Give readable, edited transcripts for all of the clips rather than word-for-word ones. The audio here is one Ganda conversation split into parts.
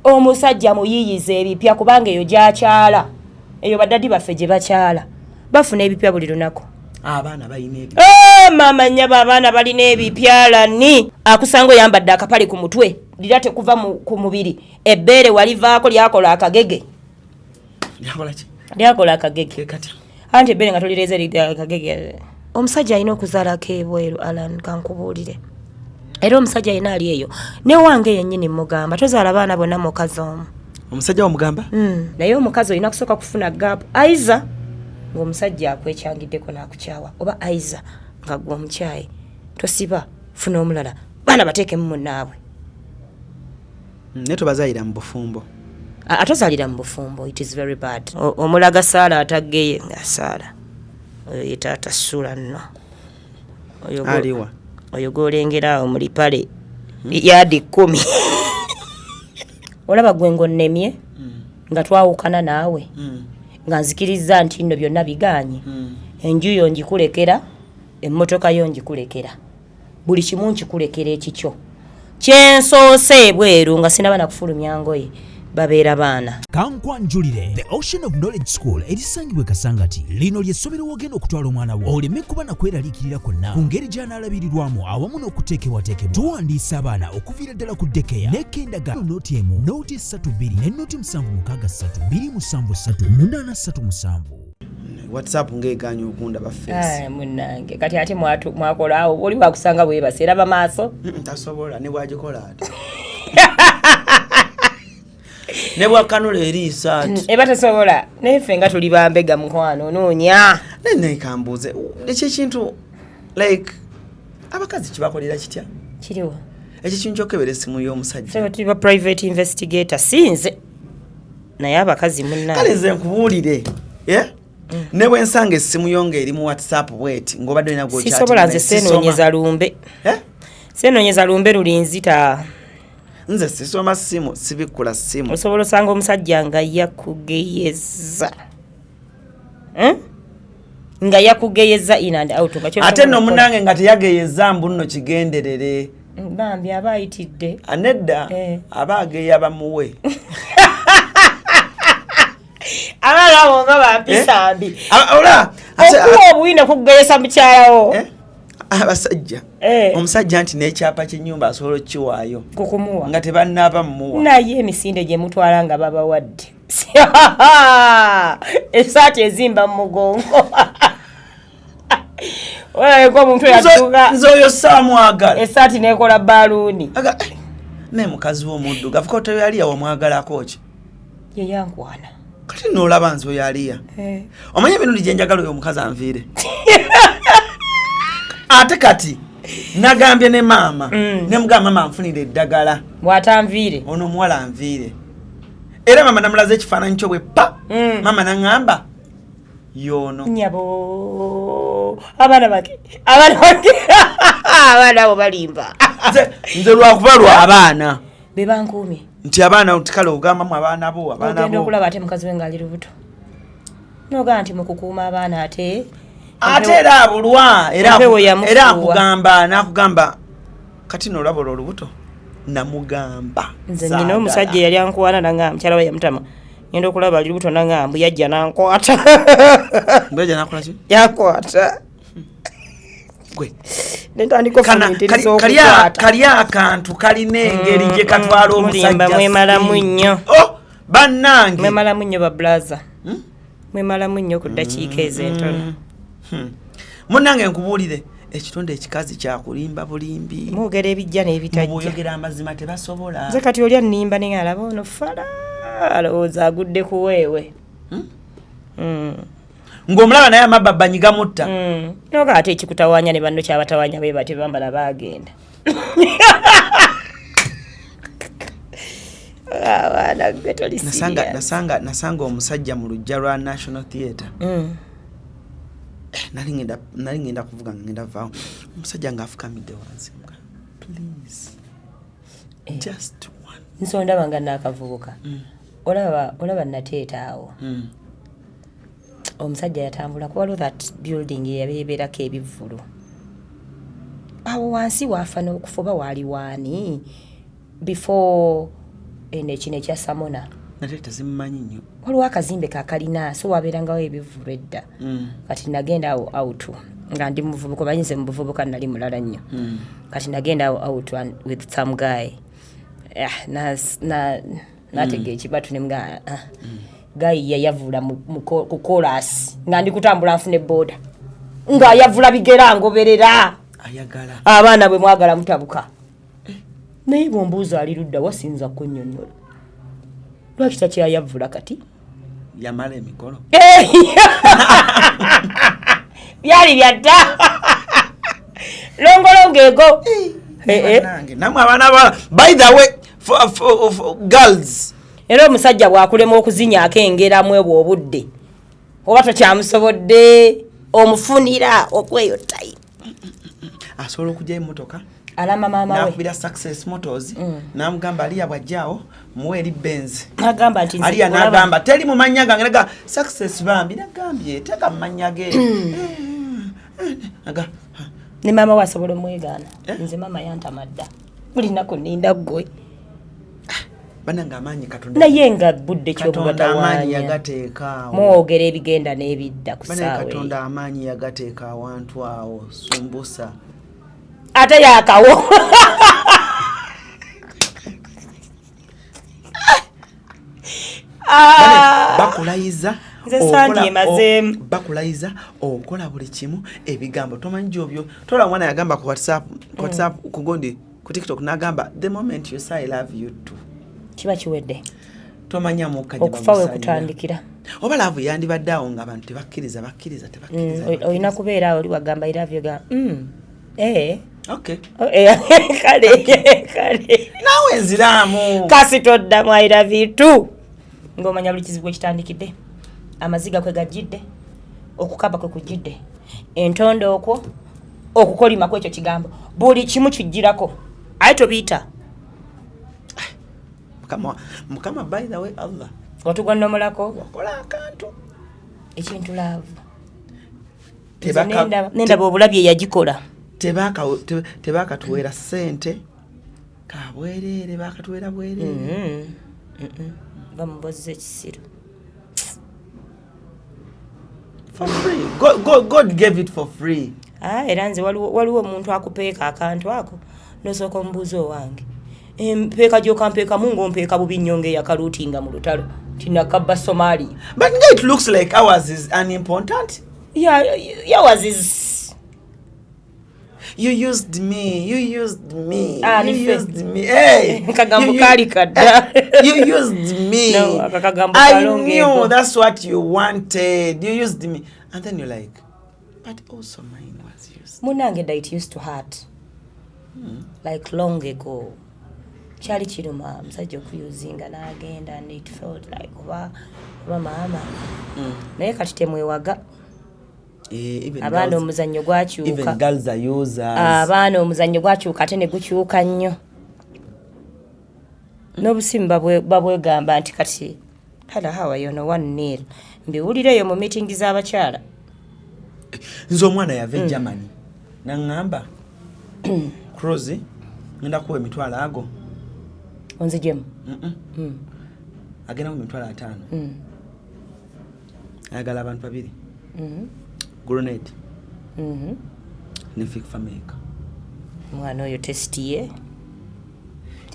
omusajja muyiyiza ebipya kubanga eyo gyakyala eyo badaddi baffe gye bakyala bafuna ebipya buli lunaku abaana balina ebipya mama nnyaba abaana balina ebipyalani akusanga oyambadde akapale ku mutwe lira tekuva ku mubiri ebbeere walivaako lyakola akagege lyakola akagege anti ebbeere nga tolireze akagege omusajja alina okuzaalako ebweru Alan kankubuulire era omusajja yena ali eyo ne wange yennyini mugamba tozaala baana bonna mukazi omu omusajja wamugamba naye omukazi olina kusooka kufuna gaapu aiza ng'omusajja akwekyangiddeko n'akukyawa oba aiza nga gwe omukyaye tosiba funa omulala baana bateekemu munnaabwe naye tobazaalira mu bufumbo atozaalira mu bufumbo it is very bad omulaga saala ataggeeye nga saala oyo ye taata ssula nno aliwa oyo golengera awo mulipale yaadi 10 olaba gwe ngonnemye nga twawukana naawe nga nzikiriza nti nno byonna biganye enju yo njikulekera emmotoka yo njikulekera buli kimu nkikulekera ekikyo kyensoose ebweru nga sinaba nakufulumya ngoye babeera baana kankwanjulire the Ocean of Knowledge School erisangibwa Kasangati lino ly'essomero wogenda okutwala omwana wo oleme kuba nakweraliikirira kwonna ku ngeri gy'anaalabirirwamu awamu n'okuteekebwateekebwa tuwandiisa abaana okuviira ddala ku dekeya n'ekendagala nooti emu nooti 32 ne nooti 763 273 WhatsApp ngeganye okunda ba face munnange kati ate mwakolaawo oli wakusanga bwebase era bamaaso tasobola ne bwagikola ate ne bwakanula eriisa ati eba tasobola nefe nga tuli bambega mukwano noonya nene kambuze ekyo kintu like abakazi kibakolera kitya kiriwa ekyo kintu kyokebera essimu y'omusajja so tuli ba private investigator sinze naye abakazi munna kale nze nkubuulire ne bwe nsanga essimu yonge eri mu WhatsApp bweti ngobadde olina gwo chat sisobola nze senoonyeza lumbe senoonyeza lumbe lulinzita nze sisoma simu sibikula simu osobola osanga omusajja nga yakugeyeza nga yakugeyeza in and out ate nno munange nga teyageyeza mbu nno kigenderere bambi aba ayitidde anedda aba ageya bamuwe abalabo nga bampisambi ola okuwa obuyina kugeyesa mukyalawo abasajja omusajja nti n'ekyapa ky'ennyumba asobola okukiwaayo kukumuwa nga tebannaaba mumuwa naye emisinde gye mutwala nga babawadde esaati ezimba mu mugongo olabeko omuntu yatuuka nze oyo saamwagala esaati n'ekola baluuni naye mukazi w'omuddugavu ko toyali yawamwagalako ki ye yankwana kati noolaba nze oyo aliya omanye emirundi gye njagala oyo omukazi anviire ate kati nagambye ne maama ne mugamba maama nfunire eddagala bw'atanviire ono omuwala anviire era maama namulaza ekifaananyi kyo bwe pa maama naŋŋamba yono nyabo abaana bake abaana abo balimba nze lwakuba lwa abaana be bankuumye nti abaana tikale ogambamu abaana bo ogenda okulaba ate mukazi we ngaali lubuto nogaa nti mukukuuma abaana ate era abulwa era akugamba nakugamba kati nolaba olubuto namugamba nze nina omusajja yali ankwana nanga mukyala we yamutama ngenda okulaba ali lubuto nanga mbu yajja nankwata mbejja nakola ki yakwata gwe nentandika kali akantu kalina engeri gye katwala omusajja mwemalamu nnyo bannange mwemalamu nnyo bablaza mwemalamu nnyo ku ddakiika ez'entono munnange nkubuulire ekitonde ekikazi kyakulimba bulimbi mwogera ebijja n'ebitajja mubuyogera amazima tebasobola nze kati oli annimba naye alaba ono fala alowooza agudde ku weewe ng'omulaba naye amabba banyiga mutta noga ate ekikutawaanya ne banno kyabatawaanya be bate bambala baagenda abaana gwe toli nasanga omusajja mu luggya lwa National Theatre nali ngenda kuvuga nga ngenda vaawo omusajja ng'afukamidde wansi please just one nsondaba nga naakavubuka olaba nateeta awo omusajja yatambula kuwaliwo that building eyabeeberako ebivvulu awo wansi waafa n'okufuba waali waani before kino ekya Samona nate tazimanyi nnyo waliwo akazimbe kakalina so wabeerangawo ebivulu edda kati nagenda awo out nga ndi muvubuka banyinze mu buvubuka nali mulala nnyo kati nagenda awo out with some guy natega ekibatu ne mga guy yayavula ku chorus nga ndi kutambula nfune boda nga yavula bigera ngoberera ayagala abaana bwe mwagala mutabuka naye bombuuza ali ludda wasinza kunnyonnyola lwaki takyayavula kati yamala emikolo byali byadda longolongo ego namwe abaana by the way for girls era omusajja bwakulema okuzinyaako engeramu ebwo obudde oba tokyamusobodde omufunira okweyo time asobola okujja emmotoka alama maama we nakubira Success Motors namugamba aliya bwajjaawo muwe eri Benz nagamba nti aliya nagamba teri mu mannya gange naga Success bambi nagambye teka mu mannya ge naga ne maama we asobola omwegaana nze maama yantamadda buli nnaku nninda ggwe bananga amaanyi Katonda naye nga budde amaanyi yagateekaawo mwogera ebigenda n'ebidda ku saawe Katonda amaanyi yagateeka awantu awo sumbusa ate yakawo bakulayiza nze sandi emazeemu bakulayiza okola buli kimu ebigambo tomanyi gyobyo tola mwana yagamba ku WhatsApp kugondi ku TikTok nagamba the moment you say I love you too kiba kiwedde tomanya mukajja okufa we kutandikira oba laavu yandibadde awo nga abantu tebakkiriza olina kubeera awo oli wagamba I love you ga okay kale nawe nziraamu kasi toddamu I love you too ng'omanya buli kizibu ekitandikidde amaziga kwe gajjidde okukaba kwe kujjidde entondo okwo okukolima kwekyo kigambo buli kimu kijjirako aye tobiyita mukama by the way Allah watugwannomulako wakola akantu ekintu laavu nendaba obulabye yagikola tebakatuweera ssente kabwereere bakatuweera bwereere bamubozza ekisiru for free God gave it for free era nze waliwo omuntu akupeeka akantu ako nosooka omubuuza owange empeeka gyokampeekamu ng'ompeeka bubi nnyo ng'eyakaluutinga mu lutalo tinakabba Somalia but it looks like ours is unimportant yours is you used me hey kagambo kali kadda you used me no akagambo kalonge I knew that's what you wanted you used me and then you're like but also mine was used munange that it used to hurt like long ago kyali kiruma musajja okuyuzinga n'agenda and it felt like oba maama naye kati temwewaga abaana omuzannyo gwakyuka abaana omuzannyo gwakyuka ate ne gukyuka nnyo n'obusimu babwegamba nti kati hala hawa yono 1-0 mbiwulireyo mu meeting z'abakyala nze omwana yava e Germany naŋŋamba Crozi ngenda kuwa emitwalo ago onzijemu agenda mu mitwalo 5 ayagala abantu babiri Grenade ne Fik Fameka mwana oyo testiye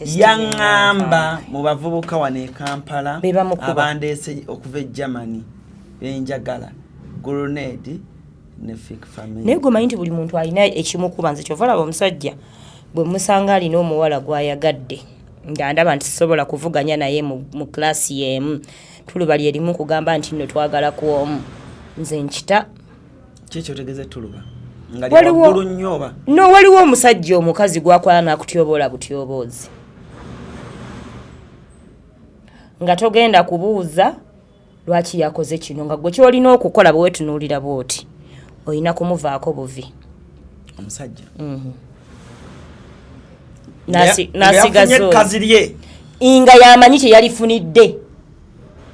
yaŋŋamba mu bavubuka wano e Kampala abandeese okuva e Germany benjagala Grenade ne Fik Fameka naye gomanyi nti buli muntu alina ekimukuba nze kyova laba omusajja bwe musanga alina omuwala gwayagadde nga ndaba nti sisobola kuvuganya naye mu klasi yemu tuluba lyerimu kugamba nti nno twagala ku omu nze nkita kyekyo tegeze tuluba nga lyagulu nnyo oba no waliwo omusajja omukazi gwakwala nakutyoboola butyoboozi nga togenda kubuuza lwaki yakoze kino nga gwe kyolina okukola bwe wetunuulira bwoti olina kumuvaako buvi omusajja nasigazo nga yamanyi kyeyalifunidde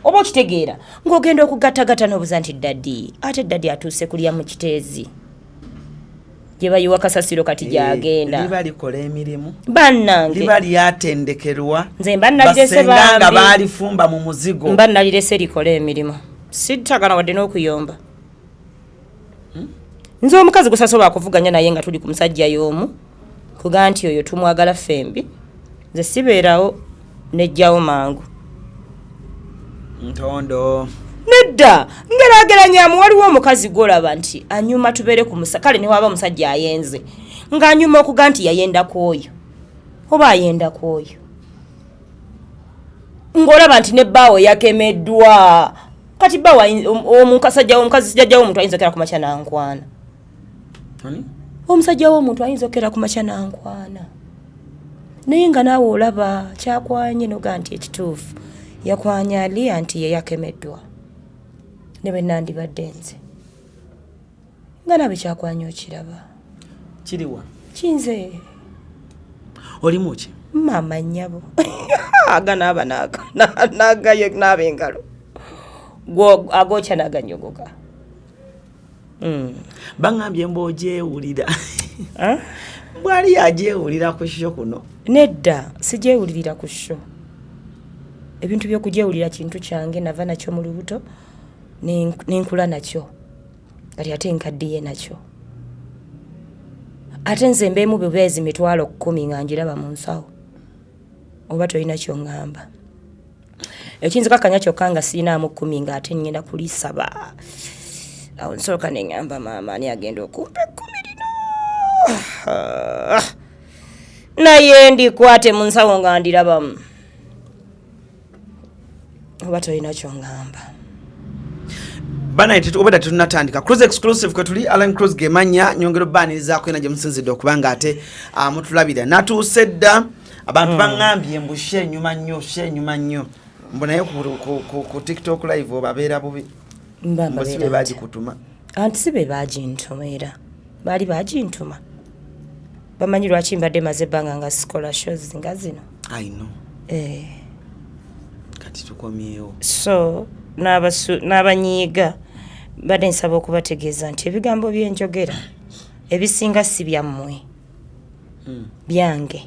oba okitegeera ng'ogenda okugattagatta n'obuza nti daddi ate daddi atuuse kulya mu kiteezi gye bayiwa kasasiro kati gyagenda liba likola emirimu bannange liba lyatendekerwa nze mba nalirese nga bambi baalifumba mu muzigo mba nalirese likola emirimu sitagana wadde n'okuyomba nze omukazi gusasobola kuvuganya naye nga tuli ku musajja y'omu kuga nti oyo tumwagala fembi nze sibeerawo nejjawo mangu ntondo nedda ngeraageranyamu waliwo omukazi gwolaba nti anyuma tubeere ku musa kale ne waba omusajja ayenze ng'anyuma okuga nti yayendako oyo oba ayendako oyo ng'olaba nti ne bbaawo yakemeddwa kati bbaawo omukasajja w'omukazi sijajjawo omuntu ayinza okera ku makya nankwana omusajja w'omuntu ayinza okera ku makya nankwana naye nga naawe olaba kyakwanye noga nti ekituufu yakwanya ali anti ye yakemeddwa ne bwe nandibadde nze nga nabe kyakwanya okiraba kiriwa kinze olimu ki mama nnyabo aganaaba nagayo n'ab'engalo agokya n'aganyogoga baŋŋambye mbaogyewulira bwali yagyewulira ku sho kuno nedda sigyewulirira ku sho ebintu by'okugyewulira kintu kyange nava nakyo mu lubuto nenkula nakyo kati ate nkaddiye nakyo ate nze mbeemu bubeezi 10,000 nga njiraba mu nsawo oba tolina kyoŋŋamba ekinzikakanya kyokka nga siinaamu 10 nga ate ngenda kulisaba awo nsooka neŋŋamba maama ani agenda okumpa 10 lino naye ndikwate mu nsawo nga ndirabamu oba tolina kyoŋŋamba banaite obeda tunatandika cruise exclusive kwe tuli Alan Cruise gemanya nyongero banirizaako ena gye musinzidde okubanga ate mutulabira natuuse dda abantu baŋŋambye mbu shenyuma nnyo mbu naye ku TikTok live obabeera bubi mbasibe bagikutuma anti sibe bagintuma era baali bagintuma bamanyi lwaki mbadde maze ebbanga nga sikola shows nga zino I know kati tukomyewo so n'abanyiiga badde nsaba okubategeeza nti ebigambo byenjogera ebisinga si byammwe byange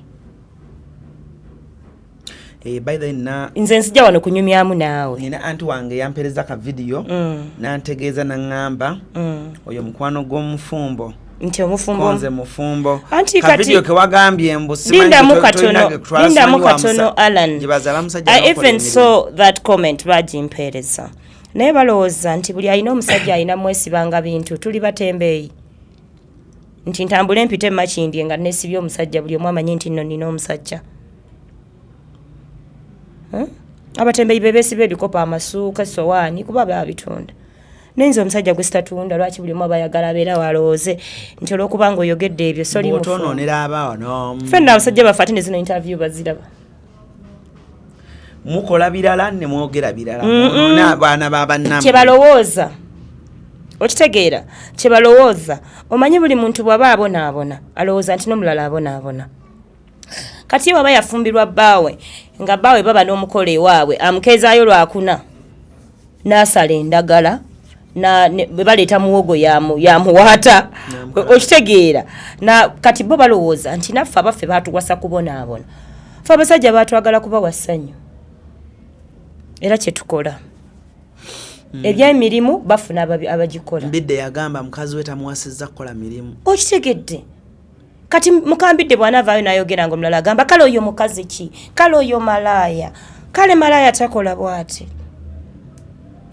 by the nze nsijja wano kunyumyamu naawe nina anti wange yampereza ka video nantegeeza naŋŋamba oyo mukwano gw'omufumbo nti omufumbo nze mufumbo anti ka video ke wagambye mbu lindamu katono Alan I even saw that comment bagimpereza naye balowooza nti buli alina omusajja alina mwesibanga bintu tuli batembeeyi nti ntambule mpite makindye nga nesibye omusajja buli omu amanyi nti nno nina omusajja abatembeeyi bebesiba ebikopo amasuuka sowaani kuba babitunda nenze omusajja gwe sitatunda lwaki buli omu abayagala abeera walowooze nti olwokubanga oyogedde ebyo soli mutononera abaawo fenna abasajja bafe ate ne zino interview baziraba mukola birala ne mwogera birala n'abaana b'abannamwe kyebalowooza okitegeera kyebalowooza omanyi buli muntu bw'aba abonaabona alowooza nti n'omulala abonaabona kati waba yafumbirwa bbaawe nga bbaawe baba n'omukola ewaabwe amukeezaayo lwakuna n'asala endagala bwe baleeta muwogo yamuwaata okitegeera kati bo balowooza nti naffe abaffe baatuwasa kubonaabona fe abasajja baatwagala kubawa ssanyu era kyetukola ebyemirimu bafuna abagikola mbidde yagamba mukazi we tamuwasizza kukola mirimu okitegedde kati mukambidde bw'anaavaayo n'ayogera nga omulala agamba kale oyo mukazi ki kale oyo malaaya kale malaaya takola bw'ati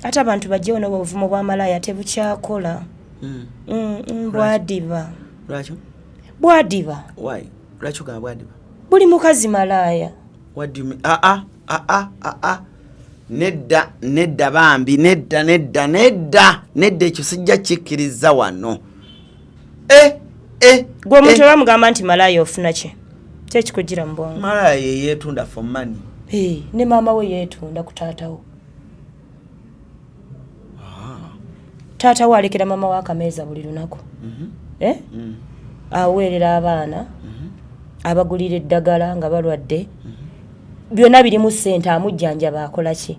ate abantu bajjewo n'obuvumo bwa malaaya tebukyakola bwadiba bwadiba lwaki ogamba bwadiba buli mukazi malaaya nedda bambi nedda ekyo sijja kikkiriza wano gwe omuntu bamugamba nti malaaya ofuna ki kyekikugira mu bwongo malaaya yeyeetunda for money ne maama we yeetunda ku taatawo taatawo alekera maama we akameeza buli lunaku aweerera abaana abagulira eddagala nga balwadde byonna birimu ssente amujjanjaba akola ki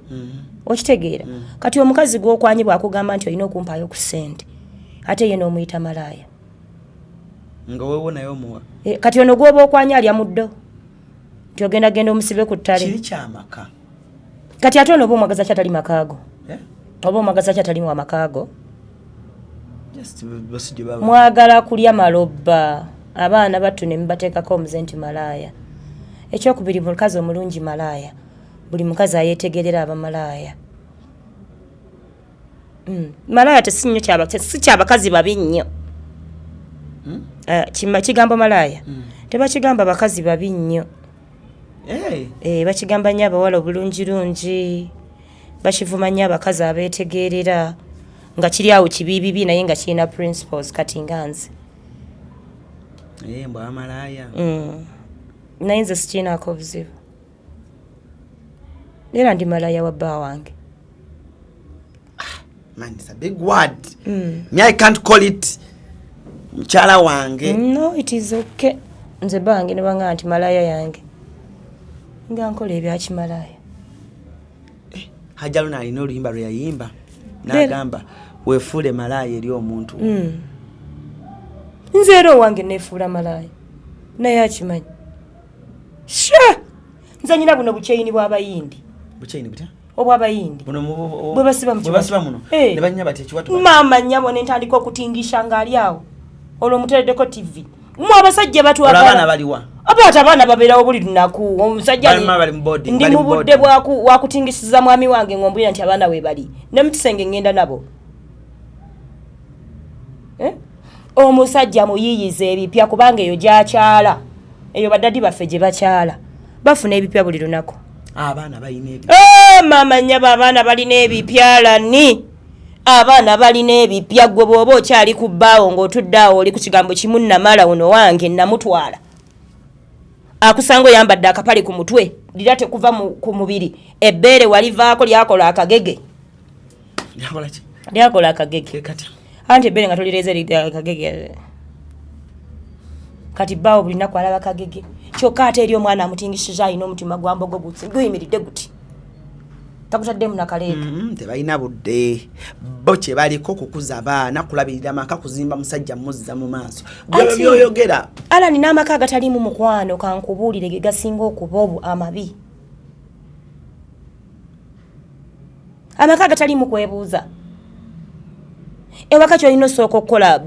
okitegeera kati omukazi gw'okwanyibwa akugamba nti olina okumpaayo ku ssente ate ye n'omuyita malaaya nga wewe nayo muwa kati ono gwoba okwanya alya muddo nti ogenda genda omusibe ku ttale kiri kyamaka kati ate ono oba omwagaza kyatali makaago oba omwagaza kyatali mu amakaago mwagala kulya malobba abaana battu ne mubateekako omuze nti malaaya ekyokubiri mukazi omulungi malaaya buli mukazi ayeetegerera abamalaaya malaaya si kyabakazi babi nnyo kigambo malaaya tebakigamba bakazi babi nnyo bakigamba nnyo abawala obulungirungi bakivuma nnyo abakazi abeetegerera nga kiri awo kibibibi naye nga kirina principles kati nga nze mbwa amalaaya naye nze sikiinaako buzibu era ndi malaaya wa bba wange. Man, it's a big word. Me, I can't call it mchala wange. No, it is okay. Nze bange ne banga anti malaya yange. Nga nkola ebyachi malaya. Hajalo na alina oluyimba lwe yayimba. N'agamba weefule malaya eri omuntu. Nze ero wange nefuula malaya. Naye akimanyi. Sha! Nze nyina buno bukyeyini bw'abayindi. Bukyeyini butya? Obw'abayindi. Bwe basiba muno. Ne banya bati ekiwatu. Mama nnyabo ne ntandika okutingisha ng'ali awo. Olwo mutereddeko TV. Mu abasajja batwagala. Abaana baliwa. Abaana babeerawo buli lunaku. Omusajja ndi mu budde bwakutingisiza mwami wange ng'ombulira nti abaana we bali. Ne mutusenge ngenda nabo. Omusajja muyiyiza ebipya kubanga eyo gy'akyala. Eyo baddadi baffe gye bakyala. Bafuna ebipya buli lunaku. Abaana balina ebipya. Mama nnyaba abaana balina ebipyalani. Abaana balina ebipya gwe bw'oba okyali ku bbaawo ng'otudde awo oli ku kigambo kimu namala ono wange namutwala. Akusanga oyambadde akapale ku mutwe lira tekuva ku mubiri ebbeere walivaako lyakola akagege. Lyakola akagege. Anti ebbeere nga tolireze akagege. Kati bbaawo buli nnaku alaba akagege. Kyokka ate eri omwana amutingishije alina omutima gwa mbogo gutsi guyimiridde guti. Takutaddemu nakaleeka. Tebalina budde. Bo kye baliko kukuza abaana kulabirira maka kuzimba musajja muzza mu maaso. Byoyogera. Ala nina amaka agatalimu mukwano kankubuulire ge gasinga okuba amabi. Amaka agatalimu kwebuuza. Ewaka kyolina osooka okukola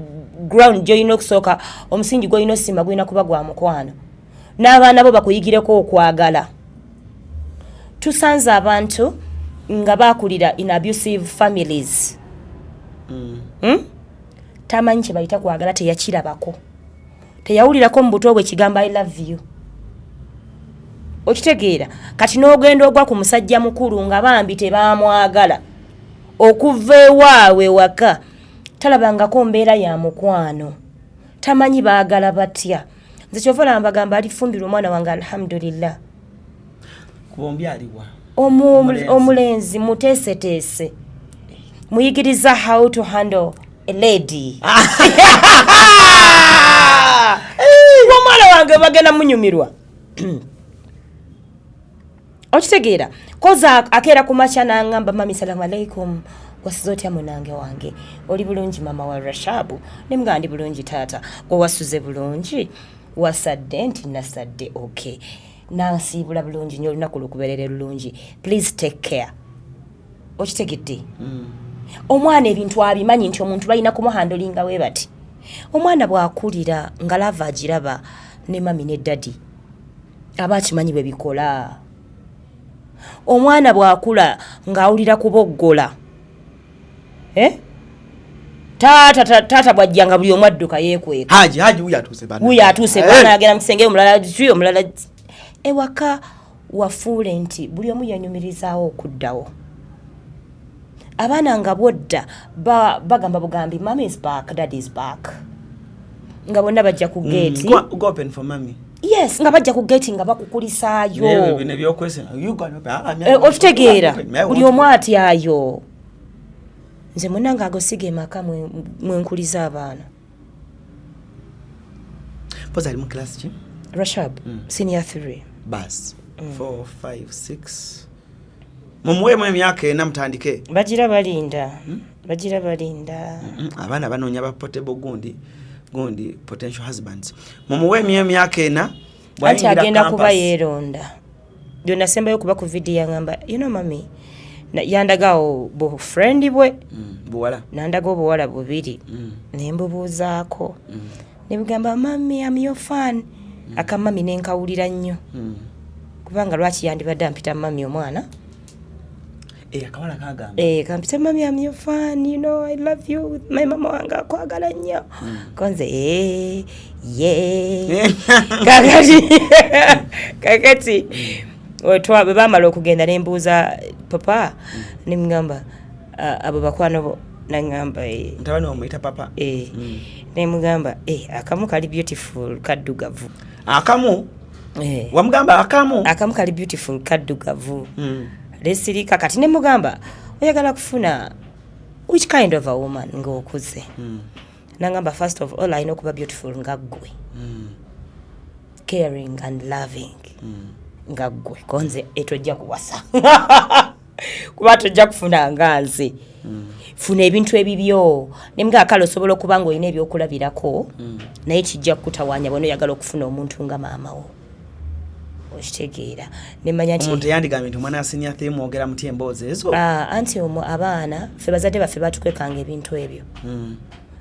ground gyolina okusooka omusingi gwolina osimba gwolina kuba gwa mukwano. N'abaana bo bakuyigireko okwagala. Tusanze abantu nga bakulira in abusive families. Tamanyi kye bayita kwagala teyakirabako. Teyawulirako mu buto bwe kigamba I love you. Okitegeera kati n'ogenda ogwa ku musajja mukulu nga bambi tebaamwagala. Okuva ewaawe waka talabangako mbeera ya mukwano. Tamanyi baagala batya. Nze kyovola mbagamba alifumbira omwana wange alhamdulillah. Kubombi aliwa. Omulenzi muteeseteese. Muyigiriza how to handle a lady. Omwana wange bagenda munyumirwa. Okitegeera koza akeera ku makya n'angamba mami salamu alaikum wasiza otya munange wange oli bulungi mama wa Rashabu ne mga ndi bulungi taata gwe wasuze bulungi wasadde nti nasadde okay nansiibula bulungi nnyo olunaku lukubeerera bulungi please take care. Okitegedde omwana ebintu abimanyi nti omuntu balina kumuhandolinga we bati. Omwana bw'akulira nga lava agiraba ne mami ne daddy aba akimanyi bwe bikola. Omwana bw'akula ng'awulira kuboggola. Taata bw'ajjanga buli omu adduka yeekweka. Haji uyo atuuse bana. Uyo atuuse bana agenda mu kisenge omulala ewaka wafuule nti buli omu yanyumirizaawo okuddawo. Abaana nga bwodda bagamba bugambi mama is back, dad is back. Nga bonna bajja ku gate. Go open for mommy. Yes, nga bajja ku gate nga bakukulisaayo. Ne byokwese. You go open. Okitegeera buli omu atyayo. Nze munanga agosige maka mwenkuliza abaana. Poza ali mu class ki? Rashab, senior 3. Bas. 4, 5, 6. Mumuwe emyaka ena mutandike. Bagira balinda. Bagira balinda. Abaana banoonya ba portable gundi. gundi potential husbands mumuwe emyaka ena anti agenda kuba yeeronda byonna sembayo kuba ku video yangamba mami yandagawo bufrendi bwe buwala nandaga obuwala bubiri nembubuuzaako nebugamba mami am your fan akamami nenkawulira nnyo kubanga lwaki yandibadde ampita mami omwana akawala kagamba kampita mami am your fan I love you my mama wange akwagala nnyo konze kakati bwe bamala okugenda nembuuza papa nemugamba abo bakwano bo nangamba ntabani wamuyita papa nemugamba akamu kali beautiful kaddugavu akamu wamugamba akamu kali beautiful kaddugavu lesirika kati nemugamba oyagala kufuna which kind of a woman ng'okuze nangamba first of all alina okuba beautiful nga ggwe caring and loving nga ggwe konze etojja kuwasa kuba tojja kufuna nga nze funa ebintu ebibyo nemugamba kale osobola okuba nga olina ebyokulabirako naye kijja kukutawaanya bwona oyagala okufuna omuntu nga maama wo okitegeera nemanya nti omuntu yandigambye nti omwana asinya the mwogera muti emboozi ezo anti abaana ffe bazadde baffe batukwekanga ebintu ebyo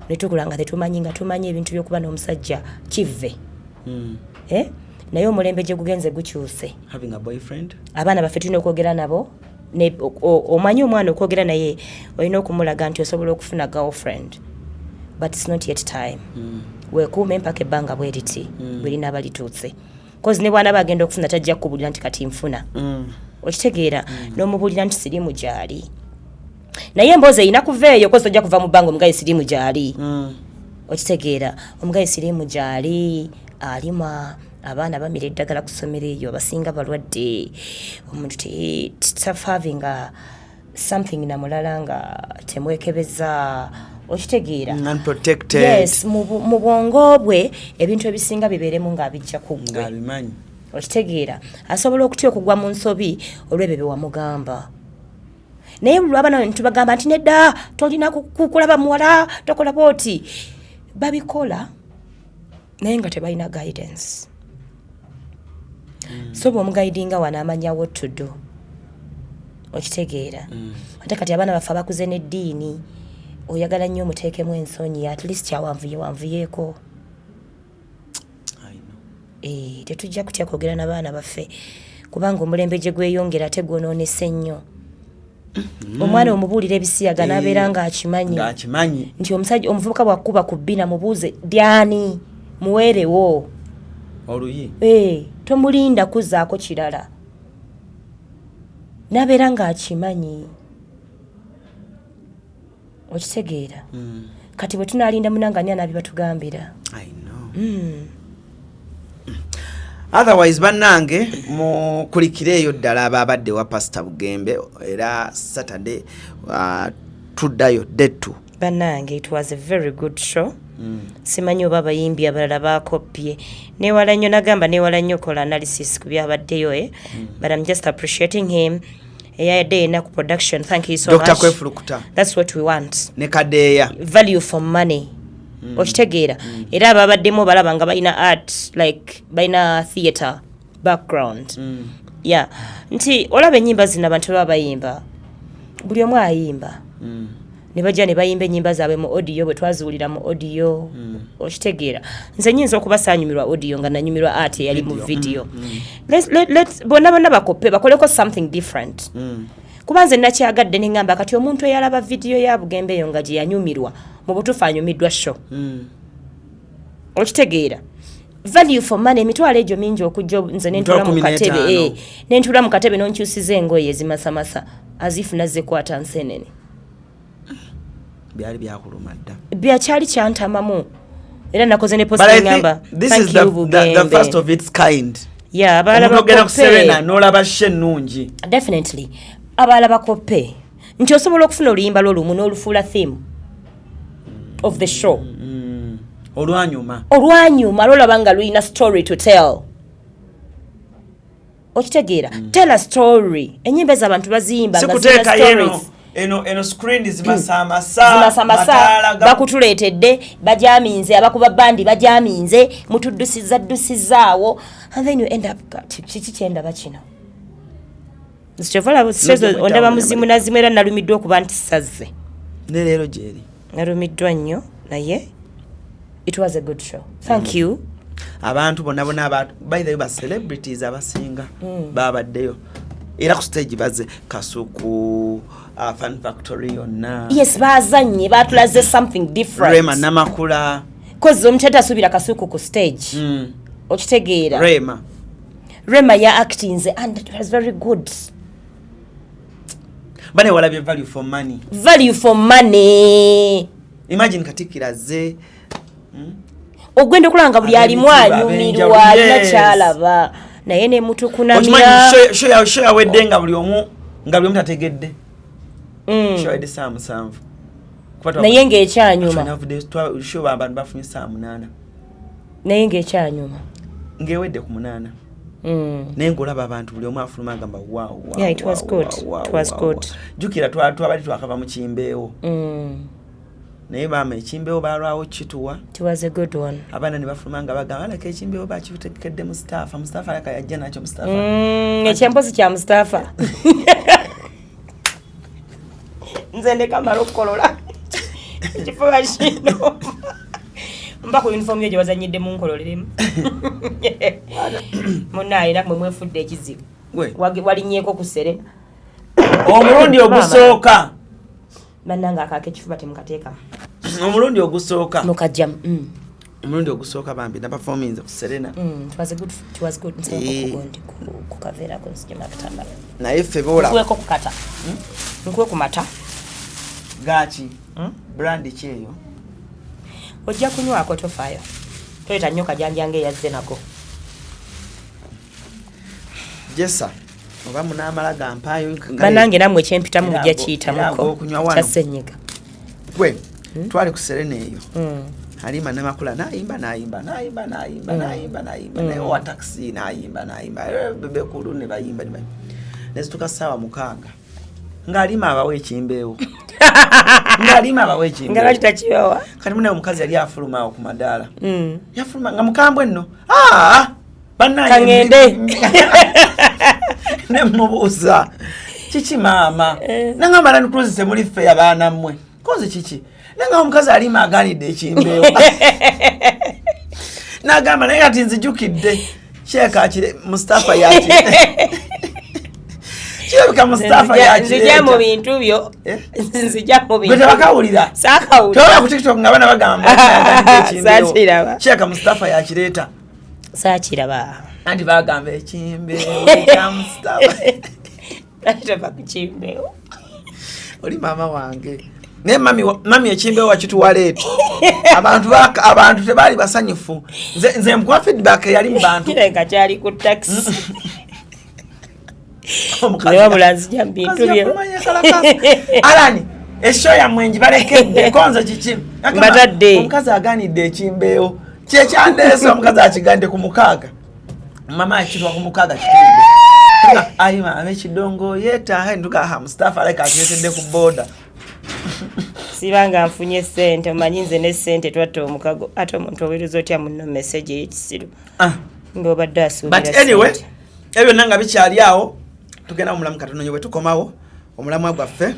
netukula nga tetumanyi nga tumanyi ebintu byokuba n'omusajja kive naye omulembe gye gugenze gukyuse abaana baffe tulina okwogera nabo omanyi omwana okwogera naye olina okumulaga nti osobola okufuna girlfriend but it's not yet time weekuuma empaka ebbanga bweriti bwerinaaba lituuse kozi ne bwana bagenda okufuna tajja kukubulira nti kati nfuna okitegeera n'omubulira nti sirimu gyali naye emboozi erina kuveeyo kozi tojja kuva mu bbanga omugayi sirimu gyali okitegeera omugayi sirimu gyali alima abaana bamira eddagala ku ssomero eyo abasinga balwadde omuntu tafavinga something namulala nga temwekebeza okitegeera yes mu bwongo bwe ebintu ebisinga bibeeremu ng'abijja ku ggwe okitegeera asobola okutya okugwa mu nsobi olw'ebyo bye wamugamba naye buli lwabana ntubagamba nti nedda tolina kukulaba muwala tokola booti babikola naye nga tebalina guidance so bw'omugaidinga wano amanya what to do okitegeera ate kati abaana baffe abakuze n'eddiini oyagala nnyo omuteekemu ensonyi at least kyawanvuyeeko tetujja kutya kwogera n'abaana baffe kubanga omulembe gye gweyongera ate gwonoonese nnyo omwana omubuulira ebisiyaga n'abeera ng'akimanyi nti omusajja omuvubuka bwakuba ku bbina mubuuze dyani muweerewo oluyi tomulinda kuzzaako kirala n'abeera ng'akimanyi okitegeera kati bwe tunaalinda munanganya naabi batugambira otherwise bannange mukulikire eyo ddala ababadde wa pastor Bugembe era Saturday tuddayo detu bannange it was a very good show simanyi oba abayimbi abalala bakopye newala nnyo nagamba newala nnyo kola analysis ku byabaddeyo but I'm just appreciating him eyayadde enaku production thank you so Dr. much Kwefulukuta that's what we want ne Kadeya value for money okitegeera era ababaddemu balaba nga balina art like balina theatre background yeah nti olaba ennyimba zino abantu baba bayimba buli omu ayimba ne bajja ne bayimba ennyimba zaabwe mu audio bwe twaziwulira mu audio okitegeera nze nyinza okuba saanyumirwa audio nga nanyumirwa art eyali mu video bonna bakoppe bakoleko something different kuba nze nakyagadde ne ngamba kati omuntu eyalaba video ya Bugembe eyo nga gye yanyumirwa mu butuufu anyumiddwa show okitegeera value for money emitwalo egyo mingi okujja nze nentula mu katebe nentula mu katebe nonkyusiza engoye ezimasamasa azifu nazzekwata nsenene byali byakuluma dda byakyali kyantamamu era nakoze ne post ngamba this is the first of its kind abalala bagenda kuserena n'olaba ennungi definitely abalala bakoppe nti osobola okufuna oluyimba lwolumu n'olufuula theme of the show olwanyuma lwolaba nga lulina story to tell okitegeera tell a story enyimba ez'abantu baziyimba nga zina stories eno screen zimasamasa bakutuleetedde bajaminze abakuba bandi bajaminze mutuddusizaawo and then you end up kiki kyendaba kino Sichovala ondaba muzimu nazimu era nalumiddwa okuba nti sazze ne leero gyeri nalumiddwa nnyo naye it was a good show thank you abantu bonna by the way ba celebrities abasinga babaddeyo era ku stage baze Kasuku Fan Factory yonna yes bazanye batulaze something different Rema Namakula cause omutata subira Kasuku ku stage okitegeera Rema ya acting and it was very good bane walabye value for money imagine katikira ze ogwende kulanga buli alimu anyumirwa alina kyalaba naye ne mutukunamya show yawedde nga buli omu tategedde show yawedde saa 7 naye ng'ekyanyuma show abantu bafunye saa 8 naye ng'ekyanyuma ng'ewedde ku 8 naye ng'olaba abantu buli omu afuluma agamba wow yeah it was good jukira twabali twakava mu kimbeewo naye bama ekimbeewo balwawo kituwa it was a good one abaana ne bafuluma nga bagamba alaka ekimbeewo bakitekedde Mustafa alaka yajja nakyo Mustafa ekyempozi kya Mustafa nze ndekamala okukolola ekifuba kino mba ku uniform yo gye wazanyidde mu nkololerimu munaayi nakwe mwefudde ekizibu walinnyeko ku Serena omulundi ogusooka bannanga akaako ekifuba temukateekamu omulundi ogusooka mukajjamu omulundi ogusooka bambi na performance ku Serena it was good nsakugondi ku kaveera ko nsijema kutambala naye ffe bola nkweko kukata nkwe ku mata gachi brand kyeyo ojja kunywako tofaayo toyita nnyo kajanjange eyazze nako jessa oba munaamala gampaayo bannange nammwe kyempitamu mujja kiyitamuko kyasenyiga gwe twali ku Serena eyo Halima Namakula naimba naye wa taxi naimba bebe kulu ne bayimba nezituka sawa 6 ng'alima abawe ekimbeewo nga kitakiwawa kati muna omukazi yali afuluma ku madaala yafuluma nga mukambwe nno kangende ne mubuuza kiki maama nangamba Land Cruise temuli ffe abaana mmwe koze kiki nanga omukazi alima aganidde ekimbeewo nagamba naye ati nzijukidde Sheeka akire Mustafa yaki kirabika Mustafa yaki nzija mu bintu byo nzija mu bintu gwe bakawulira saakawulira tola ku TikTok nga bana bagamba saakiraba Sheeka Mustafa yakireeta saakiraba anti bagamba ekimbeewo kya Mustafa nataba ku kimbeewo oli maama wange naye mami ekimbeewo wakituwaleeta abantu tebaali basanyufu nze mkuwa feedback yali mu bantu kireka kyali ku taxi wabula nzija mu bintu byo alani eshow yammwe njibalekedde konza kiki batadde omukazi aganidde ekimbeewo kyekyandeese omukazi akigande ku 6 mama akitwa ku 6 kitudde ayima ab'ekidongo yeetaaha enduka Mustafa aleka akiretedde ku boda sibanga nfunye ssente omanyi nze ne ssente twatta omukago ate omuntu oweereza otya muno message y'ekisiru ng'obadde asuubira but anyway ebyo nanga bikyali awo tugenda omulamu katono nyo bwe tukomawo omulamwa gwaffe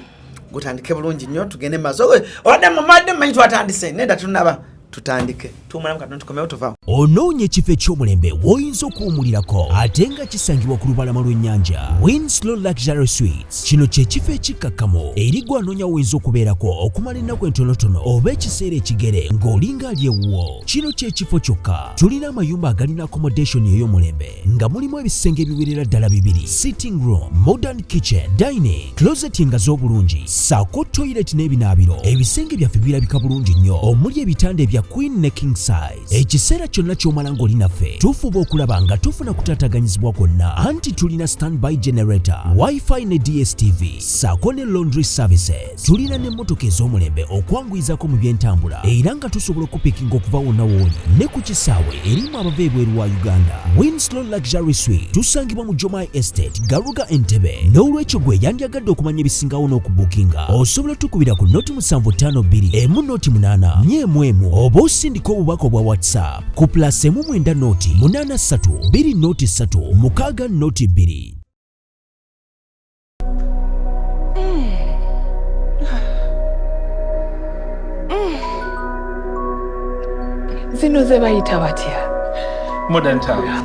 gutandike bulungi nnyo tugende mazo obadde mumadde mmanyi twatandise nedda tunaba tutandike tumulamu katono tukomewo tuvaawo onoonya ekifo eky'omulembe w'oyinza okuwumulirako ate nga kisangibwa ku lubalama lw'ennyanja Winslow Luxury Suites kino kye kifo ekikkakkamu eri gwe anoonya w'oyinza okubeerako okumala ennaku entonotono oba ekiseera ekigere ng'olinga ali ewuwo kino kye kifo kyokka tulina amayumba agalina accommodation ey'omulembe nga mulimu ebisenge ebiwerera ddala 2 sitting room modern kitchen dining closet nga z'obulungi ssaako toilet n'ebinaabiro ebisenge byaffe birabika bulungi nnyo omuli ebitanda ebya ya queen ne king size. Ekiseera kyonna ky'omala ng'oli naffe tufuba okulaba nga tufuna kutaataganyizibwa kwonna, anti tulina standby generator, wifi ne DSTV ssaako ne laundry services. Tulina n'emmotoka ez'omulembe okwanguyizako mu by'entambula era nga tusobola okupikinga okuva wonna wooli ne ku kisaawe erimu abava ebweru wa Uganda. Winslow Luxury Suite tusangibwa mu Jomai Estate, Garuga, Entebbe. N'olwekyo gwe yandyagadde okumanya ebisingawo n'okubukinga osobola tukubira ku noti 752 emu noti 8 nyemwemu oba osindika obubaka obwa WhatsApp ku +1 noti 83 2 noti 3 6 noti 2. Zino ze bayita batya? Modern tiles.